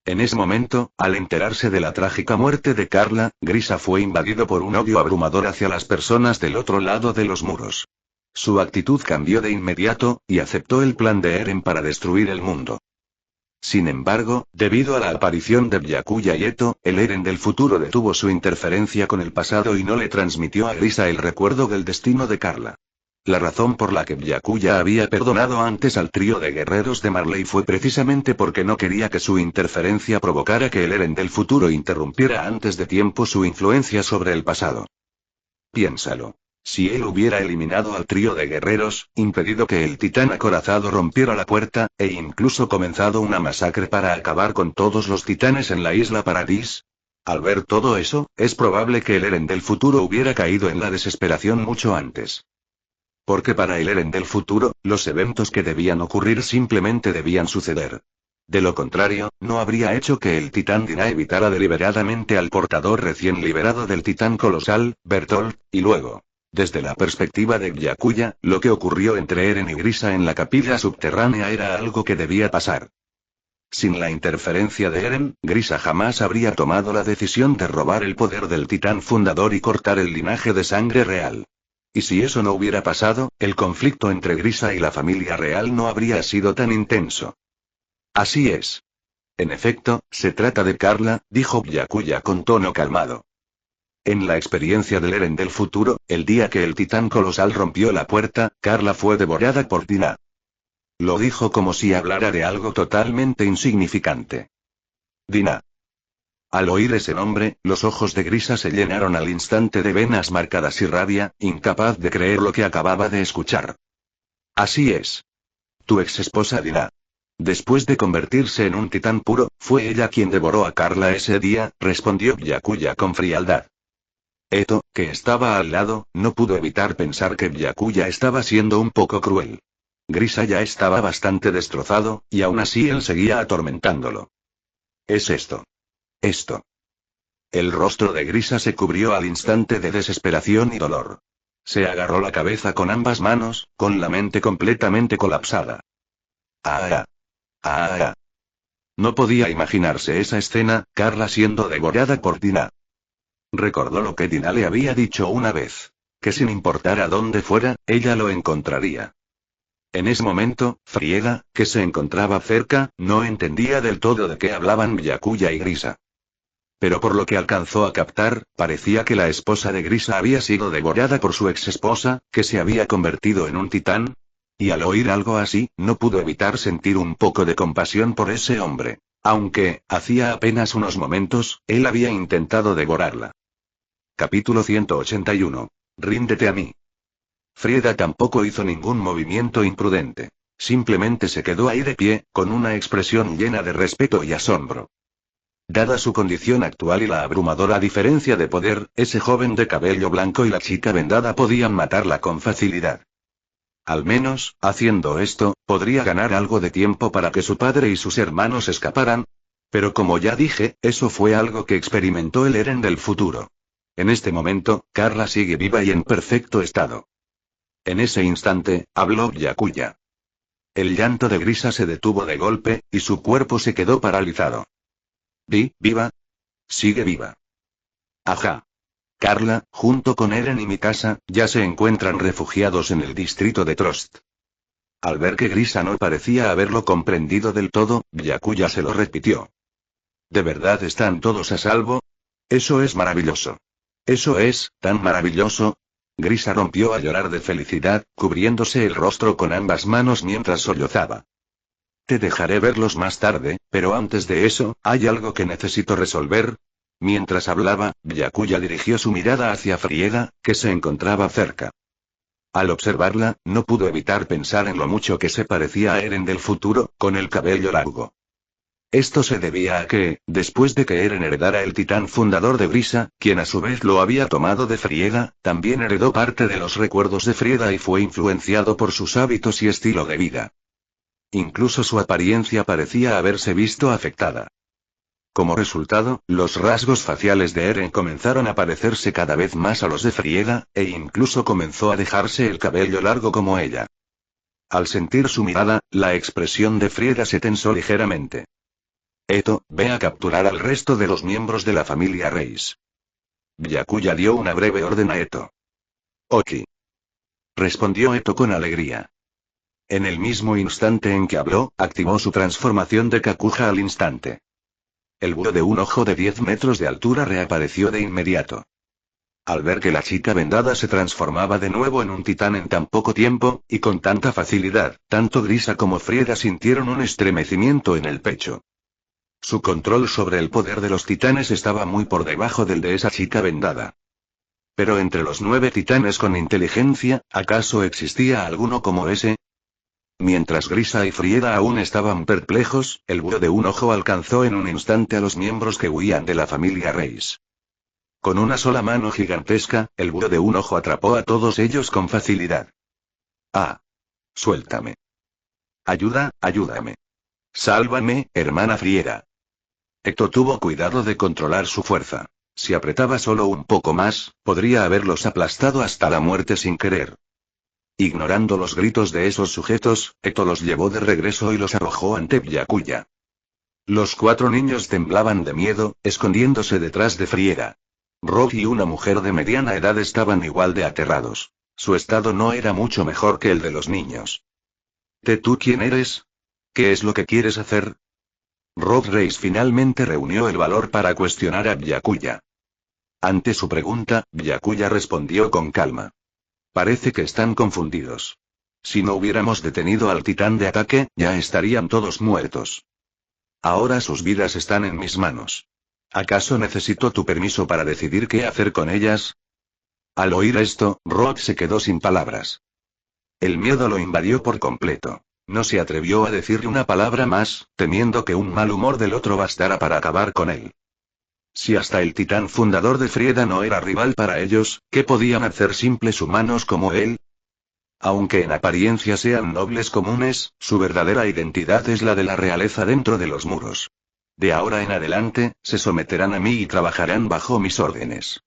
En ese momento, al enterarse de la trágica muerte de Carla, Grisa fue invadido por un odio abrumador hacia las personas del otro lado de los muros. Su actitud cambió de inmediato, y aceptó el plan de Eren para destruir el mundo. Sin embargo, debido a la aparición de Byakuya y Eto, el Eren del futuro detuvo su interferencia con el pasado y no le transmitió a Grisa el recuerdo del destino de Carla. La razón por la que Byakuya había perdonado antes al trío de guerreros de Marley fue precisamente porque no quería que su interferencia provocara que el Eren del futuro interrumpiera antes de tiempo su influencia sobre el pasado. Piénsalo. Si él hubiera eliminado al trío de guerreros, impedido que el titán acorazado rompiera la puerta, e incluso comenzado una masacre para acabar con todos los titanes en la isla Paradis. Al ver todo eso, es probable que el Eren del futuro hubiera caído en la desesperación mucho antes. Porque para el Eren del futuro, los eventos que debían ocurrir simplemente debían suceder. De lo contrario, no habría hecho que el titán Dina evitara deliberadamente al portador recién liberado del titán colosal, Bertolt, y luego. Desde la perspectiva de Byakuya, lo que ocurrió entre Eren y Grisa en la capilla subterránea era algo que debía pasar. Sin la interferencia de Eren, Grisa jamás habría tomado la decisión de robar el poder del titán fundador y cortar el linaje de sangre real. Y si eso no hubiera pasado, el conflicto entre Grisa y la familia real no habría sido tan intenso. Así es. En efecto, se trata de Carla, dijo Byakuya con tono calmado. En la experiencia del Eren del futuro, el día que el titán colosal rompió la puerta, Carla fue devorada por Dina. Lo dijo como si hablara de algo totalmente insignificante. Dina. Al oír ese nombre, los ojos de Grisa se llenaron al instante de venas marcadas y rabia, incapaz de creer lo que acababa de escuchar. Así es. Tu exesposa Dina. Después de convertirse en un titán puro, fue ella quien devoró a Carla ese día, respondió Byakuya con frialdad. Eto, que estaba al lado, no pudo evitar pensar que Byakuya estaba siendo un poco cruel. Grisa ya estaba bastante destrozado, y aún así él seguía atormentándolo. Es esto. Esto. El rostro de Grisa se cubrió al instante de desesperación y dolor. Se agarró la cabeza con ambas manos, con la mente completamente colapsada. ¡Ah! ¡Ah! No podía imaginarse esa escena, Carla siendo devorada por Dina. Recordó lo que Dina le había dicho una vez. Que sin importar a dónde fuera, ella lo encontraría. En ese momento, Frieda, que se encontraba cerca, no entendía del todo de qué hablaban Byakuya y Grisa. Pero por lo que alcanzó a captar, parecía que la esposa de Grisa había sido devorada por su exesposa, que se había convertido en un titán. Y al oír algo así, no pudo evitar sentir un poco de compasión por ese hombre. Aunque, hacía apenas unos momentos, él había intentado devorarla. Capítulo 181. Ríndete a mí. Frieda tampoco hizo ningún movimiento imprudente. Simplemente se quedó ahí de pie, con una expresión llena de respeto y asombro. Dada su condición actual y la abrumadora diferencia de poder, ese joven de cabello blanco y la chica vendada podían matarla con facilidad. Al menos, haciendo esto, podría ganar algo de tiempo para que su padre y sus hermanos escaparan. Pero como ya dije, eso fue algo que experimentó el Eren del futuro. En este momento, Carla sigue viva y en perfecto estado. En ese instante, habló Byakuya. El llanto de Grisa se detuvo de golpe, y su cuerpo se quedó paralizado. ¿Viva? Sigue viva. Ajá. Carla, junto con Eren y Mikasa, ya se encuentran refugiados en el distrito de Trost. Al ver que Grisa no parecía haberlo comprendido del todo, Byakuya se lo repitió. ¿De verdad están todos a salvo? Eso es maravilloso. Eso es, tan maravilloso. Grisa rompió a llorar de felicidad, cubriéndose el rostro con ambas manos mientras sollozaba. Te dejaré verlos más tarde, pero antes de eso, hay algo que necesito resolver. Mientras hablaba, Byakuya dirigió su mirada hacia Frieda, que se encontraba cerca. Al observarla, no pudo evitar pensar en lo mucho que se parecía a Eren del futuro, con el cabello largo. Esto se debía a que, después de que Eren heredara el titán fundador de Brisa, quien a su vez lo había tomado de Frieda, también heredó parte de los recuerdos de Frieda y fue influenciado por sus hábitos y estilo de vida. Incluso su apariencia parecía haberse visto afectada. Como resultado, los rasgos faciales de Eren comenzaron a parecerse cada vez más a los de Frieda, e incluso comenzó a dejarse el cabello largo como ella. Al sentir su mirada, la expresión de Frieda se tensó ligeramente. Eto, ve a capturar al resto de los miembros de la familia Reis. Byakuya dio una breve orden a Eto. Oki. Respondió Eto con alegría. En el mismo instante en que habló, activó su transformación de Kakuja al instante. El búho de un ojo de 10 metros de altura reapareció de inmediato. Al ver que la chica vendada se transformaba de nuevo en un titán en tan poco tiempo, y con tanta facilidad, tanto Grisa como Frieda sintieron un estremecimiento en el pecho. Su control sobre el poder de los titanes estaba muy por debajo del de esa chica vendada. Pero entre los 9 titanes con inteligencia, ¿acaso existía alguno como ese? Mientras Grisa y Frieda aún estaban perplejos, el búho de un ojo alcanzó en un instante a los miembros que huían de la familia Reis. Con una sola mano gigantesca, el búho de un ojo atrapó a todos ellos con facilidad. ¡Ah! ¡Suéltame! ¡Ayúdame! ¡Sálvame, hermana Frieda! Eto tuvo cuidado de controlar su fuerza. Si apretaba solo un poco más, podría haberlos aplastado hasta la muerte sin querer. Ignorando los gritos de esos sujetos, Eto los llevó de regreso y los arrojó ante Byakuya. Los 4 niños temblaban de miedo, escondiéndose detrás de Frieda. Rob y una mujer de mediana edad estaban igual de aterrados. Su estado no era mucho mejor que el de los niños. ¿Tú quién eres? ¿Qué es lo que quieres hacer? Rob Reis finalmente reunió el valor para cuestionar a Byakuya. Ante su pregunta, Byakuya respondió con calma. Parece que están confundidos. Si no hubiéramos detenido al titán de ataque, ya estarían todos muertos. Ahora sus vidas están en mis manos. ¿Acaso necesito tu permiso para decidir qué hacer con ellas? Al oír esto, Rob se quedó sin palabras. El miedo lo invadió por completo. No se atrevió a decirle una palabra más, temiendo que un mal humor del otro bastara para acabar con él. Si hasta el titán fundador de Frieda no era rival para ellos, ¿qué podían hacer simples humanos como él? Aunque en apariencia sean nobles comunes, su verdadera identidad es la de la realeza dentro de los muros. De ahora en adelante, se someterán a mí y trabajarán bajo mis órdenes.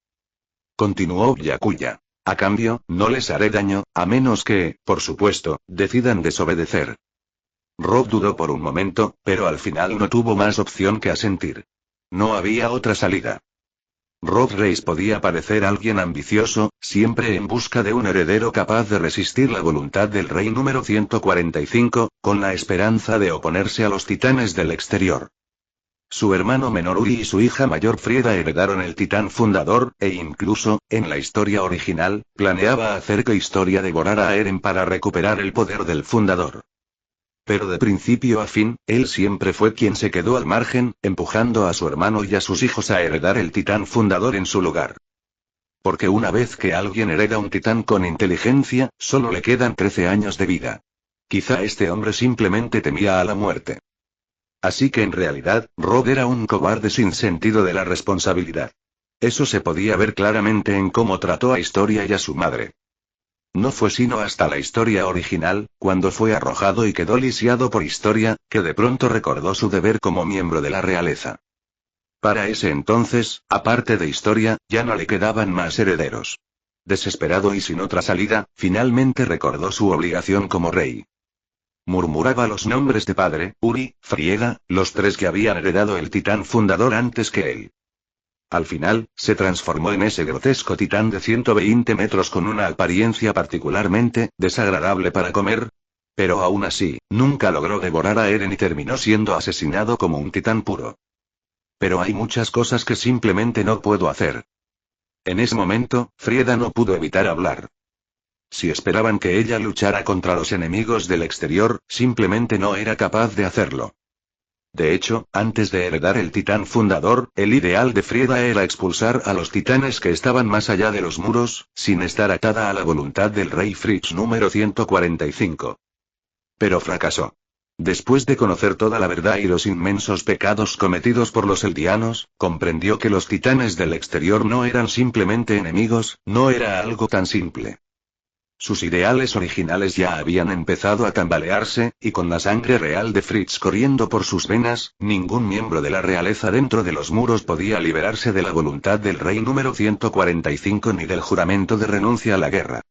Continuó Byakuya. A cambio, no les haré daño, a menos que, por supuesto, decidan desobedecer. Rob dudó por un momento, pero al final no tuvo más opción que asentir. No había otra salida. Rob Reis podía parecer alguien ambicioso, siempre en busca de un heredero capaz de resistir la voluntad del rey número 145, con la esperanza de oponerse a los titanes del exterior. Su hermano menor Uri y su hija mayor Frieda heredaron el titán fundador, e incluso, en la historia original, planeaba hacer que Historia devorara a Eren para recuperar el poder del fundador. Pero de principio a fin, él siempre fue quien se quedó al margen, empujando a su hermano y a sus hijos a heredar el titán fundador en su lugar. Porque una vez que alguien hereda un titán con inteligencia, solo le quedan 13 años de vida. Quizá este hombre simplemente temía a la muerte. Así que en realidad, Rob era un cobarde sin sentido de la responsabilidad. Eso se podía ver claramente en cómo trató a Historia y a su madre. No fue sino hasta la historia original, cuando fue arrojado y quedó lisiado por Historia, que de pronto recordó su deber como miembro de la realeza. Para ese entonces, aparte de Historia, ya no le quedaban más herederos. Desesperado y sin otra salida, finalmente recordó su obligación como rey. Murmuraba los nombres de padre, Uri, Frieda, los 3 que habían heredado el titán fundador antes que él. Al final, se transformó en ese grotesco titán de 120 metros con una apariencia particularmente desagradable para comer. Pero aún así, nunca logró devorar a Eren y terminó siendo asesinado como un titán puro. Pero hay muchas cosas que simplemente no puedo hacer. En ese momento, Frieda no pudo evitar hablar. Si esperaban que ella luchara contra los enemigos del exterior, simplemente no era capaz de hacerlo. De hecho, antes de heredar el titán fundador, el ideal de Frieda era expulsar a los titanes que estaban más allá de los muros, sin estar atada a la voluntad del rey Fritz número 145. Pero fracasó. Después de conocer toda la verdad y los inmensos pecados cometidos por los eldianos, comprendió que los titanes del exterior no eran simplemente enemigos, no era algo tan simple. Sus ideales originales ya habían empezado a tambalearse, y con la sangre real de Fritz corriendo por sus venas, ningún miembro de la realeza dentro de los muros podía liberarse de la voluntad del rey número 145 ni del juramento de renuncia a la guerra.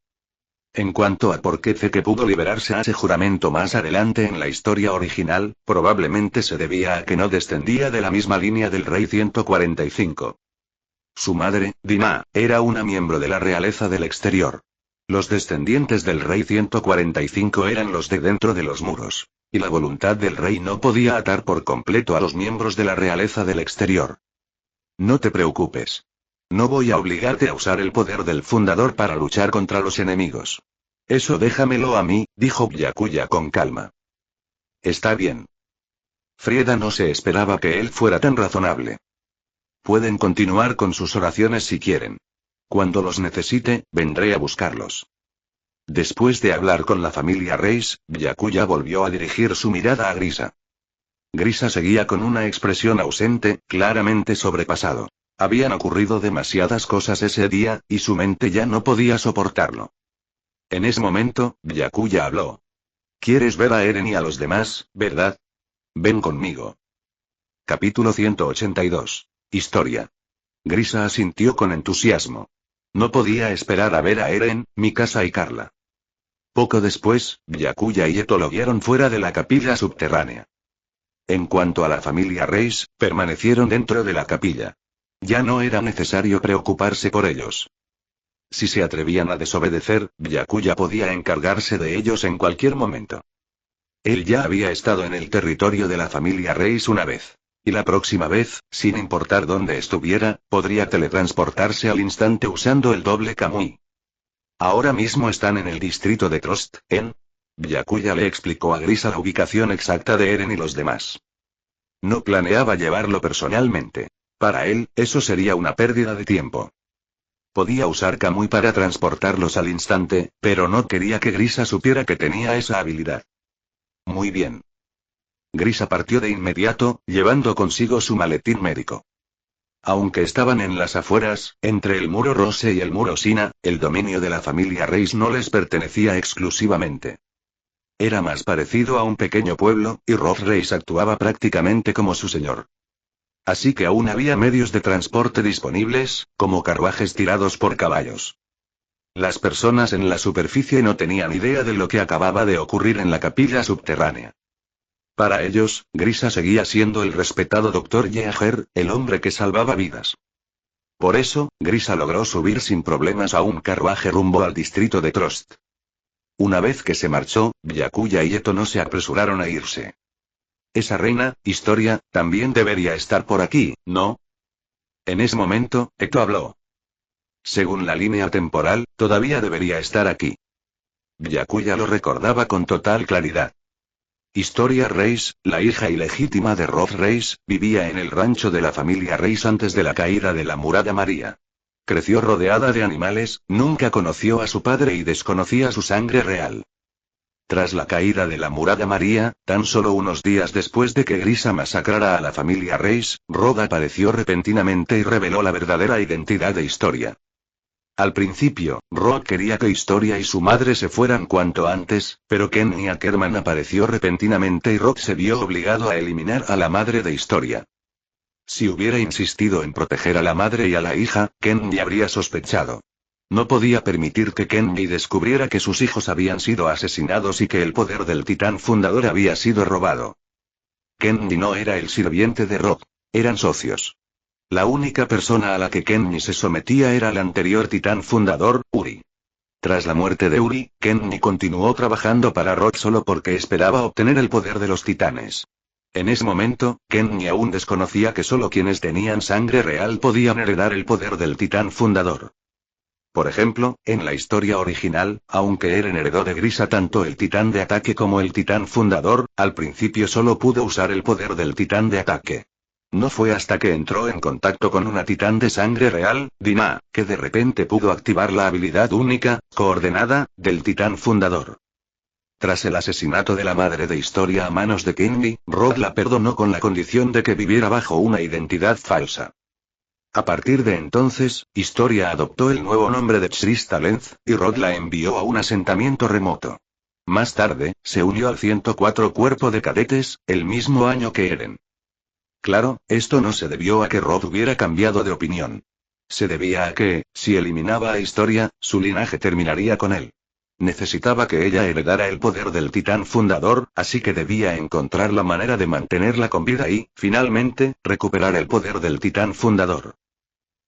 En cuanto a por qué Zeke pudo liberarse a ese juramento más adelante en la historia original, probablemente se debía a que no descendía de la misma línea del rey 145. Su madre, Dinah, era una miembro de la realeza del exterior. Los descendientes del rey 145 eran los de dentro de los muros. Y la voluntad del rey no podía atar por completo a los miembros de la realeza del exterior. No te preocupes. No voy a obligarte a usar el poder del fundador para luchar contra los enemigos. Eso déjamelo a mí, dijo Byakuya con calma. Está bien. Frieda no se esperaba que él fuera tan razonable. Pueden continuar con sus oraciones si quieren. Cuando los necesite, vendré a buscarlos. Después de hablar con la familia Reis, Byakuya volvió a dirigir su mirada a Grisa. Grisa seguía con una expresión ausente, claramente sobrepasado. Habían ocurrido demasiadas cosas ese día, y su mente ya no podía soportarlo. En ese momento, Byakuya habló. ¿Quieres ver a Eren y a los demás, verdad? Ven conmigo. Capítulo 182. Historia. Grisa asintió con entusiasmo. No podía esperar a ver a Eren, Mikasa y Carla. Poco después, Byakuya y Eto lo vieron fuera de la capilla subterránea. En cuanto a la familia Reis, permanecieron dentro de la capilla. Ya no era necesario preocuparse por ellos. Si se atrevían a desobedecer, Byakuya podía encargarse de ellos en cualquier momento. Él ya había estado en el territorio de la familia Reis una vez. Y la próxima vez, sin importar dónde estuviera, podría teletransportarse al instante usando el doble Kamui. Ahora mismo están en el distrito de Trost, en... Byakuya le explicó a Grisa la ubicación exacta de Eren y los demás. No planeaba llevarlo personalmente. Para él, eso sería una pérdida de tiempo. Podía usar Kamui para transportarlos al instante, pero no quería que Grisa supiera que tenía esa habilidad. Muy bien. Grisa partió de inmediato, llevando consigo su maletín médico. Aunque estaban en las afueras, entre el muro Rose y el muro Sina, el dominio de la familia Reis no les pertenecía exclusivamente. Era más parecido a un pequeño pueblo, y Roth Reis actuaba prácticamente como su señor. Así que aún había medios de transporte disponibles, como carruajes tirados por caballos. Las personas en la superficie no tenían idea de lo que acababa de ocurrir en la capilla subterránea. Para ellos, Grisa seguía siendo el respetado Dr. Yeager, el hombre que salvaba vidas. Por eso, Grisa logró subir sin problemas a un carruaje rumbo al distrito de Trost. Una vez que se marchó, Byakuya y Eto no se apresuraron a irse. Esa reina, Historia, también debería estar por aquí, ¿no? En ese momento, Eto habló. Según la línea temporal, todavía debería estar aquí. Byakuya lo recordaba con total claridad. Historia Reis, la hija ilegítima de Roth Reis, vivía en el rancho de la familia Reis antes de la caída de la muralla María. Creció rodeada de animales, nunca conoció a su padre y desconocía su sangre real. Tras la caída de la muralla María, tan solo unos días después de que Grisa masacrara a la familia Reis, Rod apareció repentinamente y reveló la verdadera identidad de Historia. Al principio, Rod quería que Historia y su madre se fueran cuanto antes, pero Kenny Ackerman apareció repentinamente y Rod se vio obligado a eliminar a la madre de Historia. Si hubiera insistido en proteger a la madre y a la hija, Kenny habría sospechado. No podía permitir que Kenny descubriera que sus hijos habían sido asesinados y que el poder del titán fundador había sido robado. Kenny no era el sirviente de Rod. Eran socios. La única persona a la que Kenny se sometía era el anterior titán fundador, Uri. Tras la muerte de Uri, Kenny continuó trabajando para Rod solo porque esperaba obtener el poder de los titanes. En ese momento, Kenny aún desconocía que solo quienes tenían sangre real podían heredar el poder del titán fundador. Por ejemplo, en la historia original, aunque Eren heredó de Grisa tanto el titán de ataque como el titán fundador, al principio solo pudo usar el poder del titán de ataque. No fue hasta que entró en contacto con una titán de sangre real, Dinah, que de repente pudo activar la habilidad única, coordenada, del titán fundador. Tras el asesinato de la madre de Historia a manos de Kenny, Rod la perdonó con la condición de que viviera bajo una identidad falsa. A partir de entonces, Historia adoptó el nuevo nombre de Trista Lenz, y Rod la envió a un asentamiento remoto. Más tarde, se unió al 104 Cuerpo de Cadetes, el mismo año que Eren. Claro, esto no se debió a que Rod hubiera cambiado de opinión. Se debía a que, si eliminaba a Historia, su linaje terminaría con él. Necesitaba que ella heredara el poder del titán fundador, así que debía encontrar la manera de mantenerla con vida y, finalmente, recuperar el poder del titán fundador.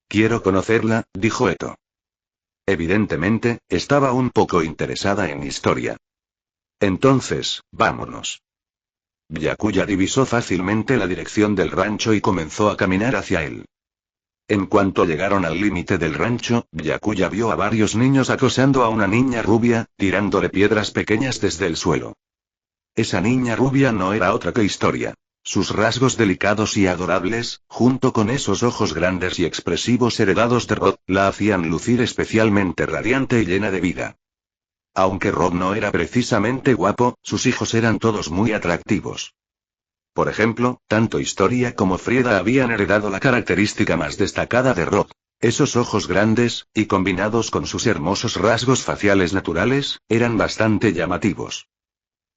Quiero conocerla, dijo Eto. Evidentemente, estaba un poco interesada en Historia. Entonces, vámonos. Byakuya divisó fácilmente la dirección del rancho y comenzó a caminar hacia él. En cuanto llegaron al límite del rancho, Byakuya vio a varios niños acosando a una niña rubia, tirándole piedras pequeñas desde el suelo. Esa niña rubia no era otra que Historia. Sus rasgos delicados y adorables, junto con esos ojos grandes y expresivos heredados de Rod, la hacían lucir especialmente radiante y llena de vida. Aunque Rod no era precisamente guapo, sus hijos eran todos muy atractivos. Por ejemplo, tanto Historia como Frieda habían heredado la característica más destacada de Rod. Esos ojos grandes, y combinados con sus hermosos rasgos faciales naturales, eran bastante llamativos.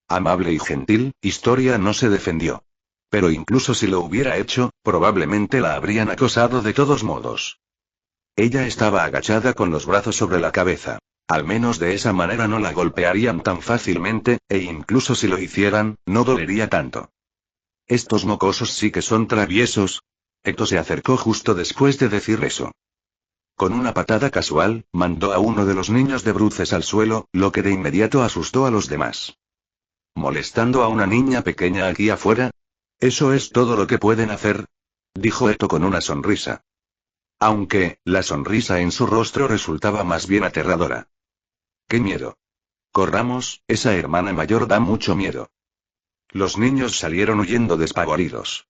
Amable y gentil, Historia no se defendió. Pero incluso si lo hubiera hecho, probablemente la habrían acosado de todos modos. Ella estaba agachada con los brazos sobre la cabeza. Al menos de esa manera no la golpearían tan fácilmente, e incluso si lo hicieran, no dolería tanto. Estos mocosos sí que son traviesos. Eto se acercó justo después de decir eso. Con una patada casual, mandó a uno de los niños de bruces al suelo, lo que de inmediato asustó a los demás. ¿Molestando a una niña pequeña aquí afuera? ¿Eso es todo lo que pueden hacer?, dijo Eto con una sonrisa. Aunque, la sonrisa en su rostro resultaba más bien aterradora. ¡Qué miedo! Corramos, esa hermana mayor da mucho miedo. Los niños salieron huyendo despavoridos.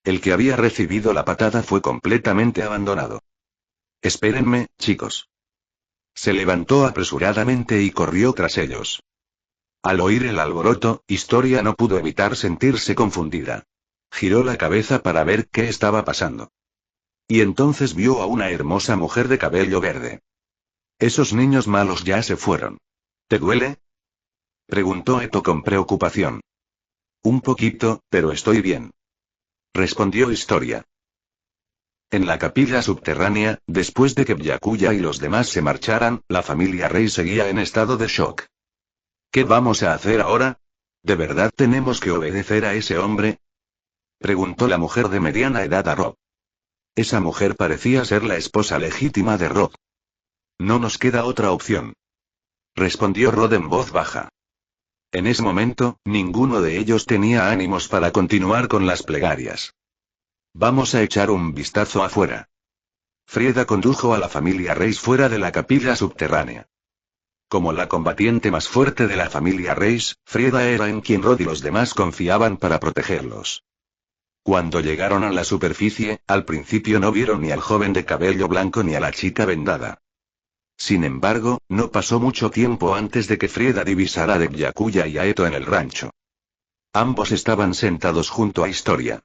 El que había recibido la patada fue completamente abandonado. Espérenme, chicos. Se levantó apresuradamente y corrió tras ellos. Al oír el alboroto, Historia no pudo evitar sentirse confundida. Giró la cabeza para ver qué estaba pasando. Y entonces vio a una hermosa mujer de cabello verde. Esos niños malos ya se fueron. ¿Te duele?, preguntó Eto con preocupación. Un poquito, pero estoy bien, respondió Historia. En la capilla subterránea, después de que Byakuya y los demás se marcharan, la familia Rey seguía en estado de shock. ¿Qué vamos a hacer ahora? ¿De verdad tenemos que obedecer a ese hombre?, preguntó la mujer de mediana edad a Rob. Esa mujer parecía ser la esposa legítima de Rod. No nos queda otra opción, respondió Rod en voz baja. En ese momento, ninguno de ellos tenía ánimos para continuar con las plegarias. Vamos a echar un vistazo afuera. Frieda condujo a la familia Reis fuera de la capilla subterránea. Como la combatiente más fuerte de la familia Reis, Frieda era en quien Rod y los demás confiaban para protegerlos. Cuando llegaron a la superficie, al principio no vieron ni al joven de cabello blanco ni a la chica vendada. Sin embargo, no pasó mucho tiempo antes de que Frieda divisara a Byakuya y a Eto en el rancho. Ambos estaban sentados junto a Historia.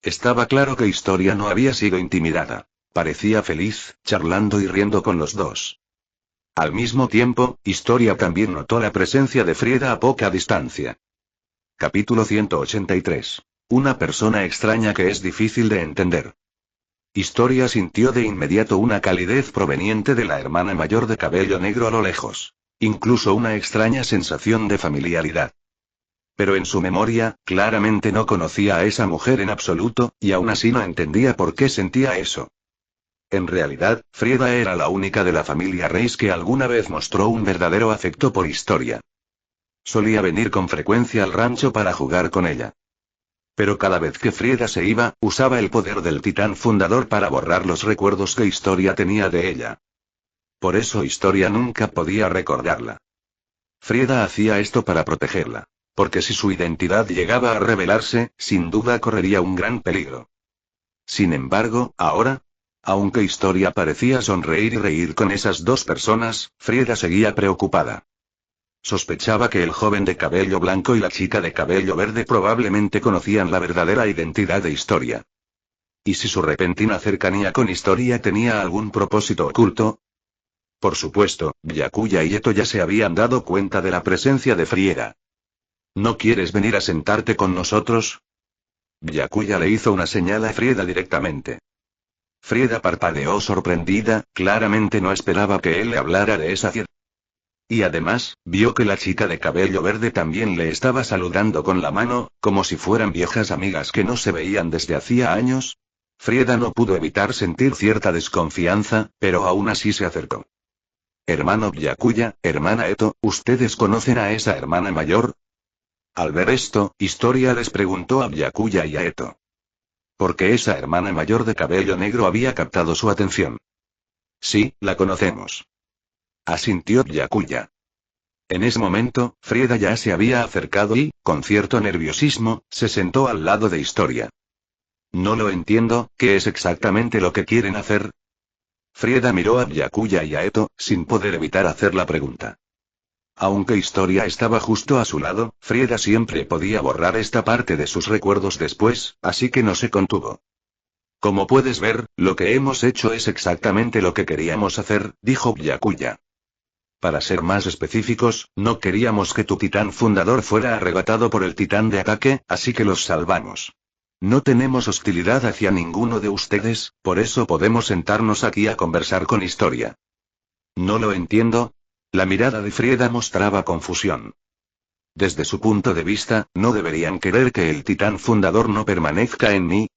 Estaba claro que Historia no había sido intimidada. Parecía feliz, charlando y riendo con los dos. Al mismo tiempo, Historia también notó la presencia de Frieda a poca distancia. Capítulo 183. Una persona extraña que es difícil de entender. Historia sintió de inmediato una calidez proveniente de la hermana mayor de cabello negro a lo lejos. Incluso una extraña sensación de familiaridad. Pero en su memoria, claramente no conocía a esa mujer en absoluto, y aún así no entendía por qué sentía eso. En realidad, Frieda era la única de la familia Reis que alguna vez mostró un verdadero afecto por Historia. Solía venir con frecuencia al rancho para jugar con ella. Pero cada vez que Frieda se iba, usaba el poder del titán fundador para borrar los recuerdos que Historia tenía de ella. Por eso Historia nunca podía recordarla. Frieda hacía esto para protegerla. Porque si su identidad llegaba a revelarse, sin duda correría un gran peligro. Sin embargo, ahora, aunque Historia parecía sonreír y reír con esas dos personas, Frieda seguía preocupada. Sospechaba que el joven de cabello blanco y la chica de cabello verde probablemente conocían la verdadera identidad de Historia. ¿Y si su repentina cercanía con Historia tenía algún propósito oculto? Por supuesto, Byakuya y Eto ya se habían dado cuenta de la presencia de Frieda. ¿No quieres venir a sentarte con nosotros? Byakuya le hizo una señal a Frieda directamente. Frieda parpadeó sorprendida, claramente no esperaba que él le hablara de esa cierta. Y además, vio que la chica de cabello verde también le estaba saludando con la mano, como si fueran viejas amigas que no se veían desde hacía años. Frieda no pudo evitar sentir cierta desconfianza, pero aún así se acercó. Hermano Byakuya, hermana Eto, ¿ustedes conocen a esa hermana mayor? Al ver esto, Historia les preguntó a Byakuya y a Eto. Porque esa hermana mayor de cabello negro había captado su atención. Sí, la conocemos. Asintió Byakuya. En ese momento, Frieda ya se había acercado y, con cierto nerviosismo, se sentó al lado de Historia. No lo entiendo, ¿qué es exactamente lo que quieren hacer? Frieda miró a Byakuya y a Eto, sin poder evitar hacer la pregunta. Aunque Historia estaba justo a su lado, Frieda siempre podía borrar esta parte de sus recuerdos después, así que no se contuvo. Como puedes ver, lo que hemos hecho es exactamente lo que queríamos hacer, dijo Byakuya. Para ser más específicos, no queríamos que tu titán fundador fuera arrebatado por el titán de ataque, así que los salvamos. No tenemos hostilidad hacia ninguno de ustedes, por eso podemos sentarnos aquí a conversar con Historia. No lo entiendo. La mirada de Frieda mostraba confusión. Desde su punto de vista, no deberían querer que el titán fundador no permanezca en mí.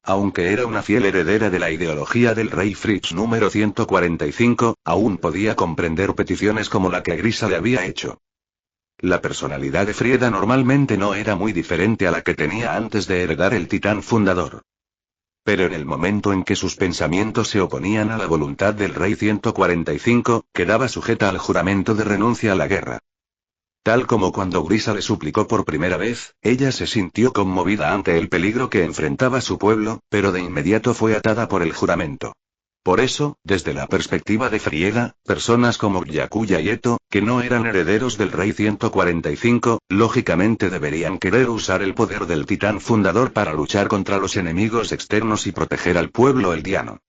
Aunque era una fiel heredera de la ideología del rey Fritz número 145, aún podía comprender peticiones como la que Grisa le había hecho. La personalidad de Frieda normalmente no era muy diferente a la que tenía antes de heredar el titán fundador. Pero en el momento en que sus pensamientos se oponían a la voluntad del rey 145, quedaba sujeta al juramento de renuncia a la guerra. Tal como cuando Grisa le suplicó por primera vez, ella se sintió conmovida ante el peligro que enfrentaba su pueblo, pero de inmediato fue atada por el juramento. Por eso, desde la perspectiva de Frieda, personas como Byakuya y Eto, que no eran herederos del rey 145, lógicamente deberían querer usar el poder del titán fundador para luchar contra los enemigos externos y proteger al pueblo eldiano.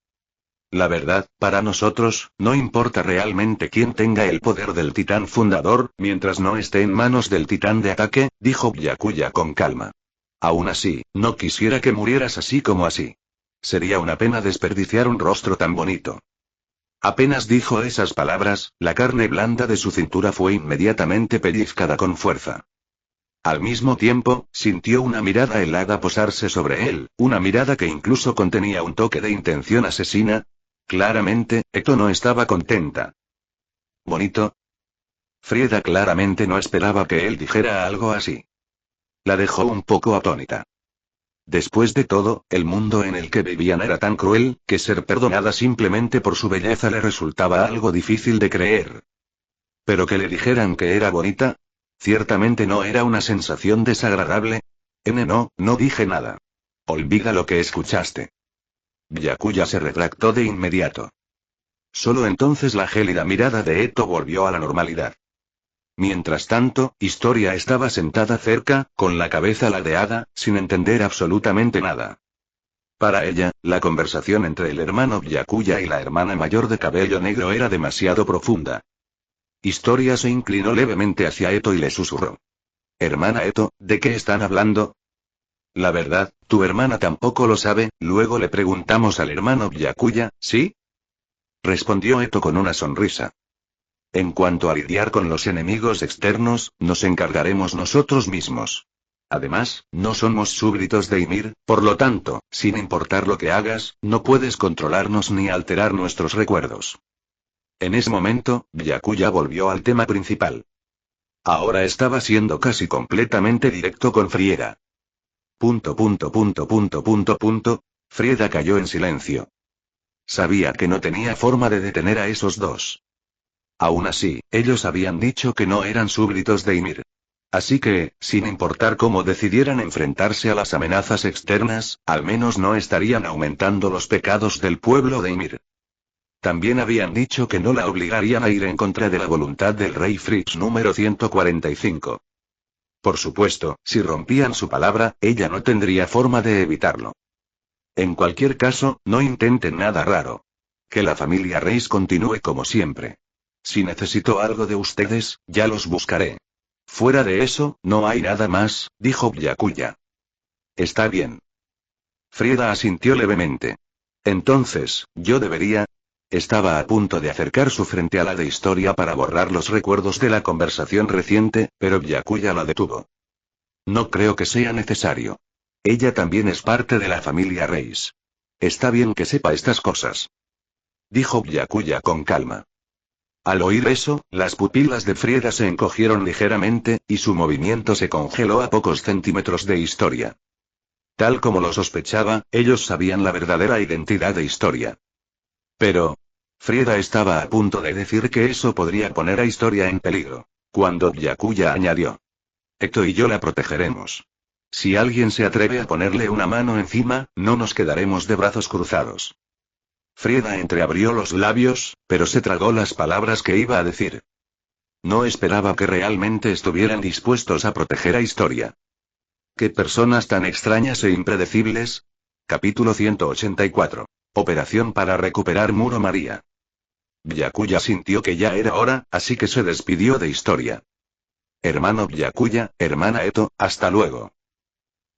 La verdad, para nosotros, no importa realmente quién tenga el poder del titán fundador, mientras no esté en manos del titán de ataque, dijo Byakuya con calma. Aún así, no quisiera que murieras así como así. Sería una pena desperdiciar un rostro tan bonito. Apenas dijo esas palabras, la carne blanda de su cintura fue inmediatamente pellizcada con fuerza. Al mismo tiempo, sintió una mirada helada posarse sobre él, una mirada que incluso contenía un toque de intención asesina. Claramente, Eto no estaba contenta. ¿Bonito? Frieda claramente no esperaba que él dijera algo así. La dejó un poco atónita. Después de todo, el mundo en el que vivían era tan cruel, que ser perdonada simplemente por su belleza le resultaba algo difícil de creer. Pero que le dijeran que era bonita, ciertamente no era una sensación desagradable. No dije nada. Olvida lo que escuchaste. Byakuya se retractó de inmediato. Solo entonces la gélida mirada de Eto volvió a la normalidad. Mientras tanto, Historia estaba sentada cerca, con la cabeza ladeada, sin entender absolutamente nada. Para ella, la conversación entre el hermano Byakuya y la hermana mayor de cabello negro era demasiado profunda. Historia se inclinó levemente hacia Eto y le susurró. Hermana Eto, ¿de qué están hablando? La verdad, tu hermana tampoco lo sabe. Luego le preguntamos al hermano Byakuya, ¿sí? Respondió Eto con una sonrisa. En cuanto a lidiar con los enemigos externos, nos encargaremos nosotros mismos. Además, no somos súbditos de Ymir, por lo tanto, sin importar lo que hagas, no puedes controlarnos ni alterar nuestros recuerdos. En ese momento, Byakuya volvió al tema principal. Ahora estaba siendo casi completamente directo con Frieda. Frieda cayó en silencio. Sabía que no tenía forma de detener a esos dos. Aún así, ellos habían dicho que no eran súbditos de Ymir. Así que, sin importar cómo decidieran enfrentarse a las amenazas externas, al menos no estarían aumentando los pecados del pueblo de Ymir. También habían dicho que no la obligarían a ir en contra de la voluntad del rey Fritz número 145. Por supuesto, si rompían su palabra, ella no tendría forma de evitarlo. En cualquier caso, no intenten nada raro. Que la familia Reis continúe como siempre. Si necesito algo de ustedes, ya los buscaré. Fuera de eso, no hay nada más, dijo Byakuya. Está bien. Frieda asintió levemente. Entonces, yo debería... Estaba a punto de acercar su frente a la de Historia para borrar los recuerdos de la conversación reciente, pero Byakuya la detuvo. No creo que sea necesario. Ella también es parte de la familia Reis. Está bien que sepa estas cosas. Dijo Byakuya con calma. Al oír eso, las pupilas de Frieda se encogieron ligeramente, y su movimiento se congeló a pocos centímetros de Historia. Tal como lo sospechaba, ellos sabían la verdadera identidad de Historia. Pero... Frieda estaba a punto de decir que eso podría poner a Historia en peligro, cuando Byakuya añadió. Eto y yo la protegeremos. Si alguien se atreve a ponerle una mano encima, no nos quedaremos de brazos cruzados. Frieda entreabrió los labios, pero se tragó las palabras que iba a decir. No esperaba que realmente estuvieran dispuestos a proteger a Historia. ¿Qué personas tan extrañas e impredecibles? Capítulo 184. Operación para recuperar Muro María. Byakuya sintió que ya era hora, así que se despidió de Historia. Hermano Byakuya, hermana Eto, hasta luego.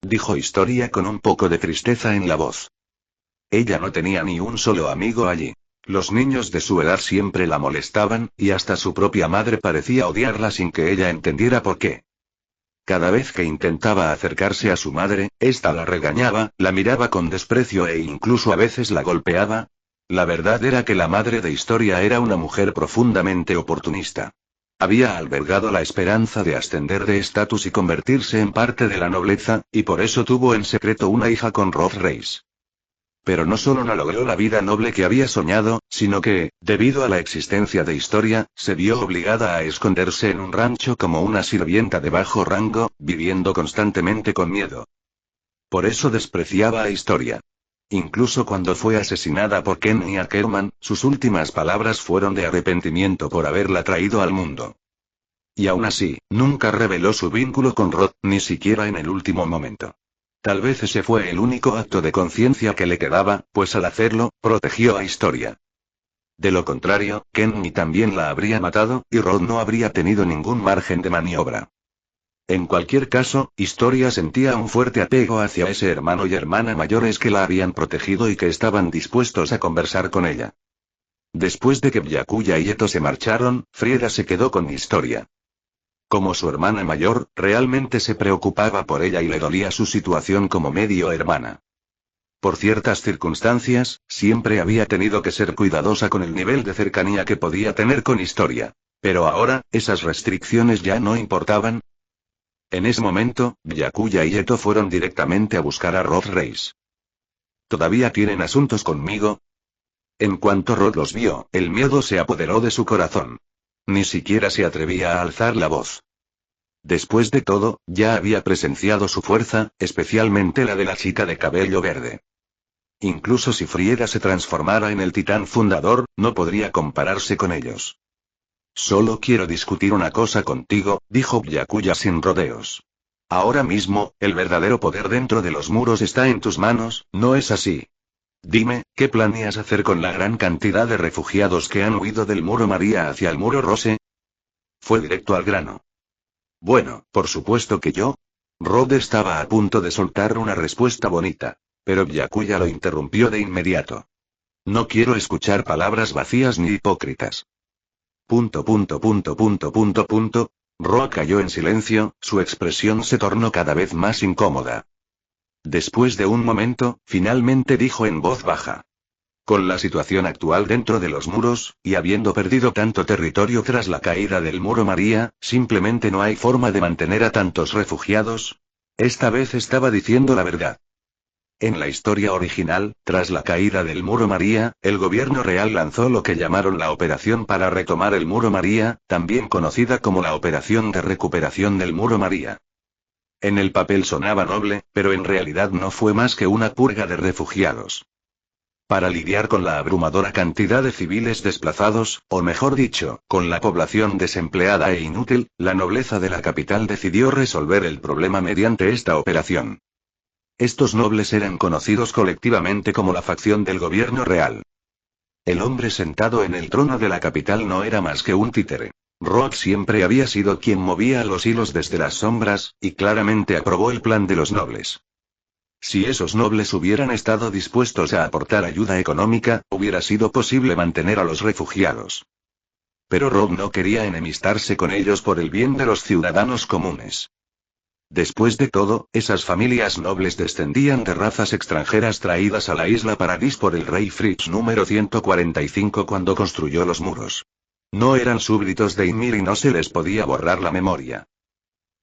Dijo Historia con un poco de tristeza en la voz. Ella no tenía ni un solo amigo allí. Los niños de su edad siempre la molestaban, y hasta su propia madre parecía odiarla sin que ella entendiera por qué. Cada vez que intentaba acercarse a su madre, ésta la regañaba, la miraba con desprecio e incluso a veces la golpeaba. La verdad era que la madre de Historia era una mujer profundamente oportunista. Había albergado la esperanza de ascender de estatus y convertirse en parte de la nobleza, y por eso tuvo en secreto una hija con Roth Reis. Pero no solo no logró la vida noble que había soñado, sino que, debido a la existencia de Historia, se vio obligada a esconderse en un rancho como una sirvienta de bajo rango, viviendo constantemente con miedo. Por eso despreciaba a Historia. Incluso cuando fue asesinada por Kenny Ackerman, sus últimas palabras fueron de arrepentimiento por haberla traído al mundo. Y aún así, nunca reveló su vínculo con Roth, ni siquiera en el último momento. Tal vez ese fue el único acto de conciencia que le quedaba, pues al hacerlo, protegió a Historia. De lo contrario, Kenny también la habría matado, y Roth no habría tenido ningún margen de maniobra. En cualquier caso, Historia sentía un fuerte apego hacia ese hermano y hermana mayores que la habían protegido y que estaban dispuestos a conversar con ella. Después de que Byakuya y Eto se marcharon, Frieda se quedó con Historia. Como su hermana mayor, realmente se preocupaba por ella y le dolía su situación como medio hermana. Por ciertas circunstancias, siempre había tenido que ser cuidadosa con el nivel de cercanía que podía tener con Historia. Pero ahora, esas restricciones ya no importaban. En ese momento, Byakuya y Eto fueron directamente a buscar a Roth Reis. ¿Todavía tienen asuntos conmigo? En cuanto Roth los vio, el miedo se apoderó de su corazón. Ni siquiera se atrevía a alzar la voz. Después de todo, ya había presenciado su fuerza, especialmente la de la chica de cabello verde. Incluso si Frieda se transformara en el titán fundador, no podría compararse con ellos. Solo quiero discutir una cosa contigo, dijo Byakuya sin rodeos. Ahora mismo, el verdadero poder dentro de los muros está en tus manos, ¿no es así? Dime, ¿qué planeas hacer con la gran cantidad de refugiados que han huido del muro María hacia el muro Rose? Fue directo al grano. Bueno, por supuesto que yo. Rod estaba a punto de soltar una respuesta bonita. Pero Byakuya lo interrumpió de inmediato. No quiero escuchar palabras vacías ni hipócritas. Rod cayó en silencio, su expresión se tornó cada vez más incómoda. Después de un momento, finalmente dijo en voz baja. Con la situación actual dentro de los muros, y habiendo perdido tanto territorio tras la caída del muro María, simplemente no hay forma de mantener a tantos refugiados. Esta vez estaba diciendo la verdad. En la historia original, tras la caída del Muro María, el gobierno real lanzó lo que llamaron la Operación para retomar el Muro María, también conocida como la Operación de Recuperación del Muro María. En el papel sonaba noble, pero en realidad no fue más que una purga de refugiados. Para lidiar con la abrumadora cantidad de civiles desplazados, o mejor dicho, con la población desempleada e inútil, la nobleza de la capital decidió resolver el problema mediante esta operación. Estos nobles eran conocidos colectivamente como la facción del gobierno real. El hombre sentado en el trono de la capital no era más que un títere. Rod siempre había sido quien movía los hilos desde las sombras, y claramente aprobó el plan de los nobles. Si esos nobles hubieran estado dispuestos a aportar ayuda económica, hubiera sido posible mantener a los refugiados. Pero Rod no quería enemistarse con ellos por el bien de los ciudadanos comunes. Después de todo, esas familias nobles descendían de razas extranjeras traídas a la isla Paradis por el rey Fritz número 145 cuando construyó los muros. No eran súbditos de Ymir y no se les podía borrar la memoria.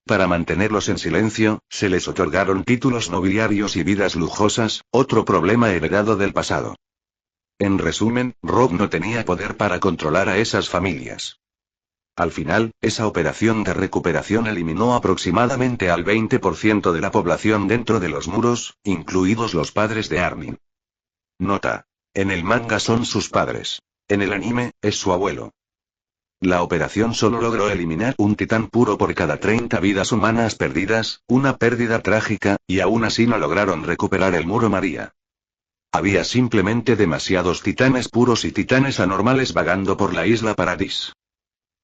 Para mantenerlos en silencio, se les otorgaron títulos nobiliarios y vidas lujosas, otro problema heredado del pasado. En resumen, Rob no tenía poder para controlar a esas familias. Al final, esa operación de recuperación eliminó aproximadamente al 20% de la población dentro de los muros, incluidos los padres de Armin. Nota: en el manga son sus padres. En el anime, es su abuelo. La operación solo logró eliminar un titán puro por cada 30 vidas humanas perdidas, una pérdida trágica, y aún así no lograron recuperar el Muro María. Había simplemente demasiados titanes puros y titanes anormales vagando por la isla Paradis.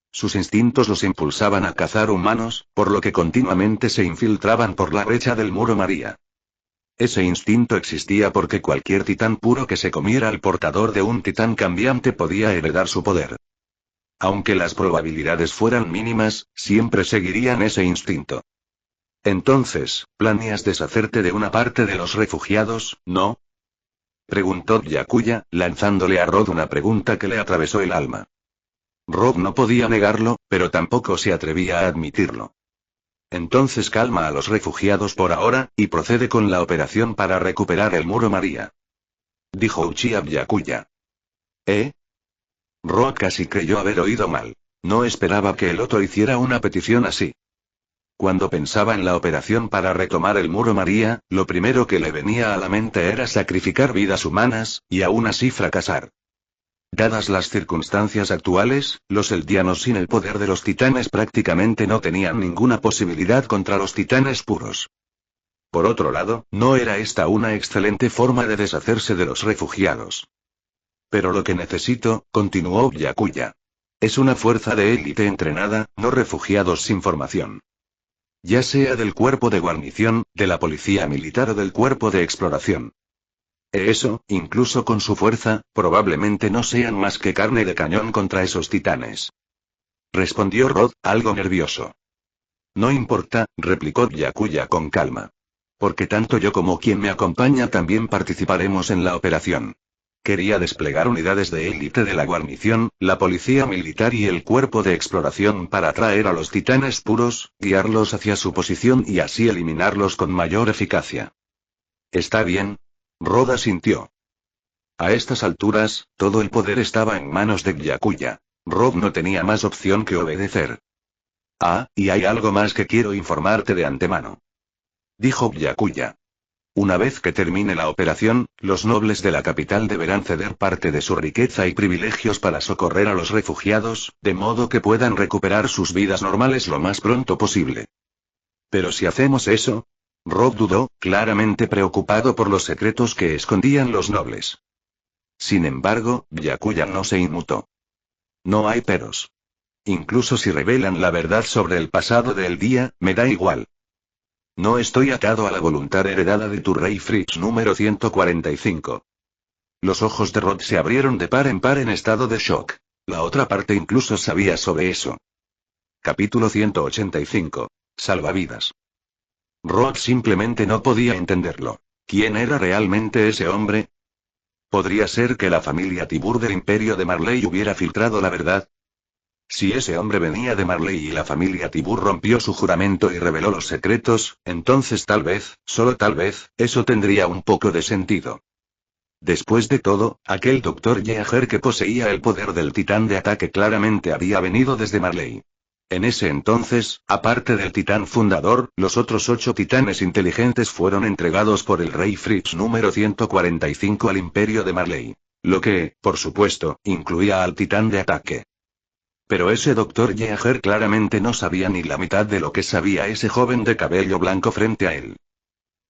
Sus instintos los impulsaban a cazar humanos, por lo que continuamente se infiltraban por la brecha del Muro María. Ese instinto existía porque cualquier titán puro que se comiera al portador de un titán cambiante podía heredar su poder. Aunque las probabilidades fueran mínimas, siempre seguirían ese instinto. Entonces, ¿planeas deshacerte de una parte de los refugiados, no? Preguntó Byakuya, lanzándole a Rod una pregunta que le atravesó el alma. Rob no podía negarlo, pero tampoco se atrevía a admitirlo. Entonces calma a los refugiados por ahora, y procede con la operación para recuperar el Muro María. Dijo Uchiha Byakuya. ¿Eh? Rob casi creyó haber oído mal. No esperaba que el otro hiciera una petición así. Cuando pensaba en la operación para retomar el Muro María, lo primero que le venía a la mente era sacrificar vidas humanas, y aún así fracasar. Dadas las circunstancias actuales, los eldianos sin el poder de los titanes prácticamente no tenían ninguna posibilidad contra los titanes puros. Por otro lado, no era esta una excelente forma de deshacerse de los refugiados. Pero lo que necesito, continuó Byakuya, es una fuerza de élite entrenada, no refugiados sin formación. Ya sea del cuerpo de guarnición, de la policía militar o del cuerpo de exploración. Eso, incluso con su fuerza, probablemente no sean más que carne de cañón contra esos titanes. Respondió Rod, algo nervioso. No importa, replicó Byakuya con calma. Porque tanto yo como quien me acompaña también participaremos en la operación. Quería desplegar unidades de élite de la guarnición, la policía militar y el cuerpo de exploración para atraer a los titanes puros, guiarlos hacia su posición y así eliminarlos con mayor eficacia. ¿Está bien? Rod asintió. A estas alturas, todo el poder estaba en manos de Byakuya. Rod no tenía más opción que obedecer. Ah, y hay algo más que quiero informarte de antemano. Dijo Byakuya. Una vez que termine la operación, los nobles de la capital deberán ceder parte de su riqueza y privilegios para socorrer a los refugiados, de modo que puedan recuperar sus vidas normales lo más pronto posible. Pero si hacemos eso... Rob dudó, claramente preocupado por los secretos que escondían los nobles. Sin embargo, Byakuya no se inmutó. No hay peros. Incluso si revelan la verdad sobre el pasado del día, me da igual. No estoy atado a la voluntad heredada de tu rey Fritz número 145. Los ojos de Rod se abrieron de par en par en estado de shock. La otra parte incluso sabía sobre eso. Capítulo 185. Salvavidas. Rod simplemente no podía entenderlo. ¿Quién era realmente ese hombre? ¿Podría ser que la familia Tibur del Imperio de Marley hubiera filtrado la verdad? Si ese hombre venía de Marley y la familia Tibur rompió su juramento y reveló los secretos, entonces tal vez, solo tal vez, eso tendría un poco de sentido. Después de todo, aquel Dr. Yeager que poseía el poder del titán de ataque claramente había venido desde Marley. En ese entonces, aparte del titán fundador, los otros 8 titanes inteligentes fueron entregados por el rey Fritz número 145 al imperio de Marley. Lo que, por supuesto, incluía al titán de ataque. Pero ese Dr. Yeager claramente no sabía ni la mitad de lo que sabía ese joven de cabello blanco frente a él.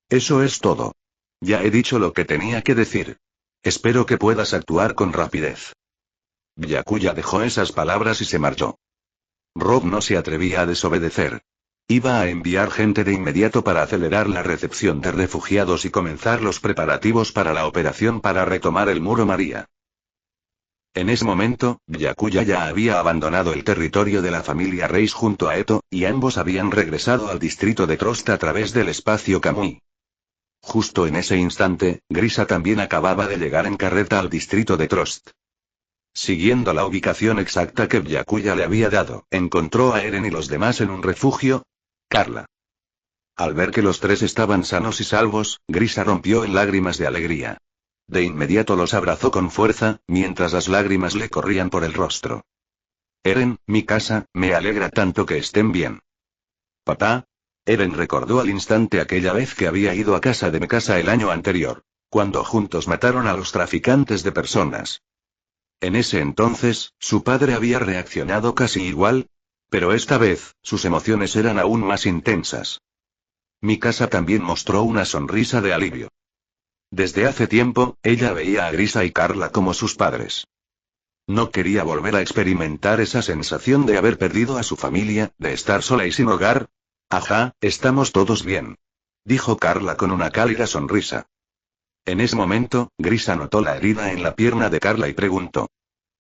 Eso es todo. Ya he dicho lo que tenía que decir. Espero que puedas actuar con rapidez. Byakuya dejó esas palabras y se marchó. Rob no se atrevía a desobedecer. Iba a enviar gente de inmediato para acelerar la recepción de refugiados y comenzar los preparativos para la operación para retomar el Muro María. En ese momento, Byakuya ya había abandonado el territorio de la familia Reis junto a Eto, y ambos habían regresado al distrito de Trost a través del espacio Kamui. Justo en ese instante, Grisa también acababa de llegar en carreta al distrito de Trost. Siguiendo la ubicación exacta que Byakuya le había dado, encontró a Eren y los demás en un refugio. Carla. Al ver que los 3 estaban sanos y salvos, Grisa rompió en lágrimas de alegría. De inmediato los abrazó con fuerza, mientras las lágrimas le corrían por el rostro. Eren, mi casa, me alegra tanto que estén bien. Papá. Eren recordó al instante aquella vez que había ido a casa de Mikasa el año anterior, cuando juntos mataron a los traficantes de personas. En ese entonces, su padre había reaccionado casi igual, pero esta vez, sus emociones eran aún más intensas. Mikasa también mostró una sonrisa de alivio. Desde hace tiempo, ella veía a Grisa y Carla como sus padres. No quería volver a experimentar esa sensación de haber perdido a su familia, de estar sola y sin hogar. Ajá, estamos todos bien. Dijo Carla con una cálida sonrisa. En ese momento, Grisa notó la herida en la pierna de Carla y preguntó.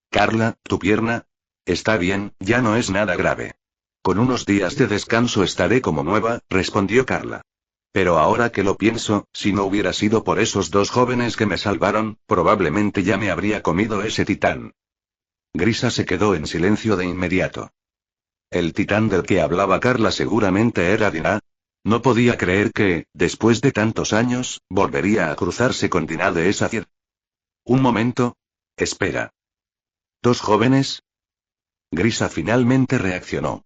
Carla, ¿tu pierna? Está bien, ya no es nada grave. Con unos días de descanso estaré como nueva, respondió Carla. Pero ahora que lo pienso, si no hubiera sido por esos 2 jóvenes que me salvaron, probablemente ya me habría comido ese titán. Grisa se quedó en silencio de inmediato. El titán del que hablaba Carla seguramente era Dinah. No podía creer que, después de tantos años, volvería a cruzarse con Dinah de esa cier. Un momento. Espera. ¿2 jóvenes? Grisa finalmente reaccionó.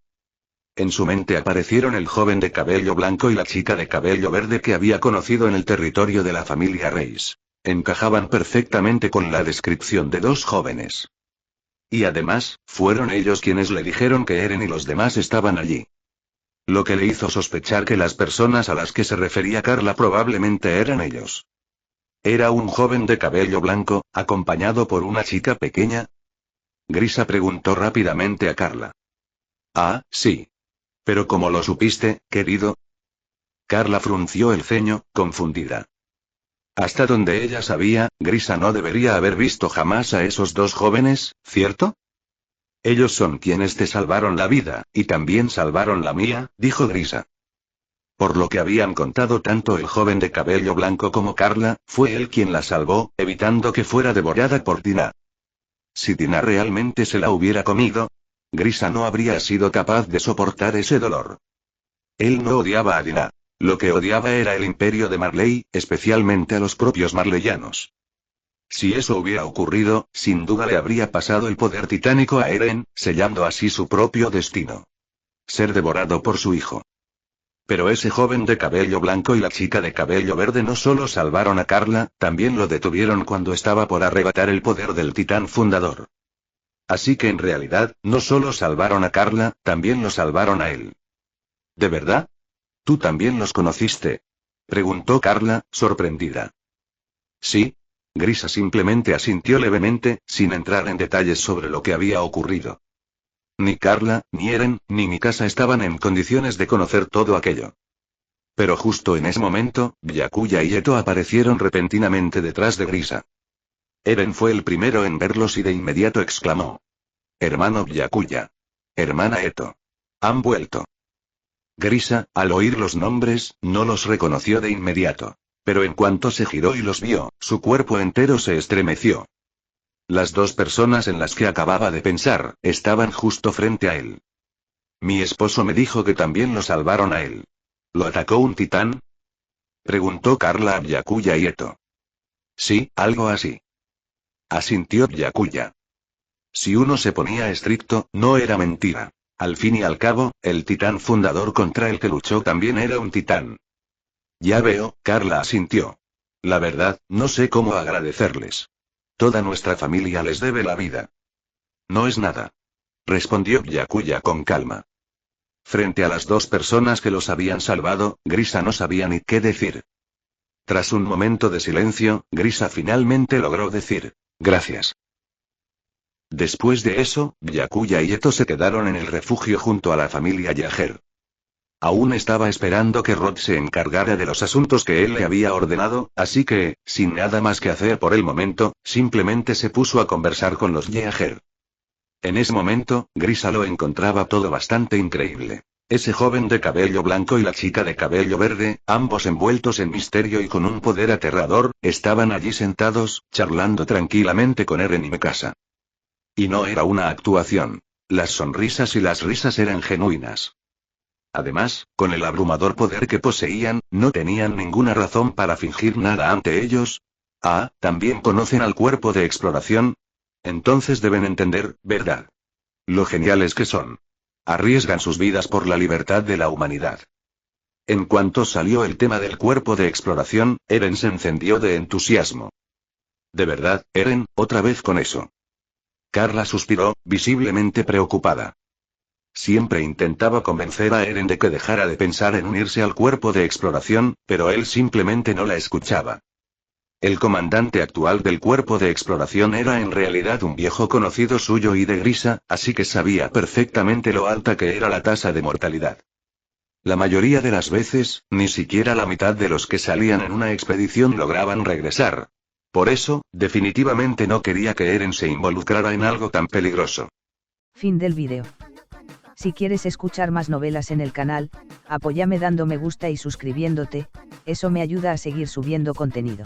En su mente aparecieron el joven de cabello blanco y la chica de cabello verde que había conocido en el territorio de la familia Reis. Encajaban perfectamente con la descripción de 2 jóvenes. Y además, fueron ellos quienes le dijeron que Eren y los demás estaban allí. Lo que le hizo sospechar que las personas a las que se refería Carla probablemente eran ellos. ¿Era un joven de cabello blanco, acompañado por una chica pequeña? Grisa preguntó rápidamente a Carla. Ah, sí. ¿Pero cómo lo supiste, querido? Carla frunció el ceño, confundida. Hasta donde ella sabía, Grisa no debería haber visto jamás a esos 2 jóvenes, ¿cierto? Ellos son quienes te salvaron la vida, y también salvaron la mía, dijo Grisa. Por lo que habían contado tanto el joven de cabello blanco como Carla, fue él quien la salvó, evitando que fuera devorada por Dinah. Si Dinah realmente se la hubiera comido, Grisa no habría sido capaz de soportar ese dolor. Él no odiaba a Dinah. Lo que odiaba era el imperio de Marley, especialmente a los propios marleyanos. Si eso hubiera ocurrido, sin duda le habría pasado el poder titánico a Eren, sellando así su propio destino. Ser devorado por su hijo. Pero ese joven de cabello blanco y la chica de cabello verde no solo salvaron a Carla, también lo detuvieron cuando estaba por arrebatar el poder del titán fundador. Así que en realidad, no solo salvaron a Carla, también lo salvaron a él. ¿De verdad? ¿Tú también los conociste? Preguntó Carla, sorprendida. Sí. Grisa simplemente asintió levemente, sin entrar en detalles sobre lo que había ocurrido. Ni Carla, ni Eren, ni Mikasa estaban en condiciones de conocer todo aquello. Pero justo en ese momento, Byakuya y Eto aparecieron repentinamente detrás de Grisa. Eren fue el primero en verlos y de inmediato exclamó. Hermano Byakuya. Hermana Eto. Han vuelto. Grisa, al oír los nombres, no los reconoció de inmediato. Pero en cuanto se giró y los vio, su cuerpo entero se estremeció. Las dos personas en las que acababa de pensar, estaban justo frente a él. Mi esposo me dijo que también lo salvaron a él. ¿Lo atacó un titán? Preguntó Carla a Byakuya y Eto. Sí, algo así. Asintió Byakuya. Si uno se ponía estricto, no era mentira. Al fin y al cabo, el titán fundador contra el que luchó también era un titán. Ya veo, Carla asintió. La verdad, no sé cómo agradecerles. Toda nuestra familia les debe la vida. No es nada. Respondió Byakuya con calma. Frente a las dos personas que los habían salvado, Grisa no sabía ni qué decir. Tras un momento de silencio, Grisa finalmente logró decir, gracias. Después de eso, Byakuya y Eto se quedaron en el refugio junto a la familia Yager. Aún estaba esperando que Rod se encargara de los asuntos que él le había ordenado, así que, sin nada más que hacer por el momento, simplemente se puso a conversar con los Yager. En ese momento, Grisa lo encontraba todo bastante increíble. Ese joven de cabello blanco y la chica de cabello verde, ambos envueltos en misterio y con un poder aterrador, estaban allí sentados, charlando tranquilamente con Eren y Mikasa. Y no era una actuación. Las sonrisas y las risas eran genuinas. Además, con el abrumador poder que poseían, no tenían ninguna razón para fingir nada ante ellos. Ah, ¿también conocen al cuerpo de exploración? Entonces deben entender, ¿verdad? Lo geniales que son. Arriesgan sus vidas por la libertad de la humanidad. En cuanto salió el tema del cuerpo de exploración, Eren se encendió de entusiasmo. De verdad, Eren, otra vez con eso. Carla suspiró, visiblemente preocupada. Siempre intentaba convencer a Eren de que dejara de pensar en unirse al cuerpo de exploración, pero él simplemente no la escuchaba. El comandante actual del cuerpo de exploración era en realidad un viejo conocido suyo y de Grisa, así que sabía perfectamente lo alta que era la tasa de mortalidad. La mayoría de las veces, ni siquiera la mitad de los que salían en una expedición lograban regresar. Por eso, definitivamente no quería que Eren se involucrara en algo tan peligroso. Fin del vídeo. Si quieres escuchar más novelas en el canal, apóyame dando me gusta y suscribiéndote, eso me ayuda a seguir subiendo contenido.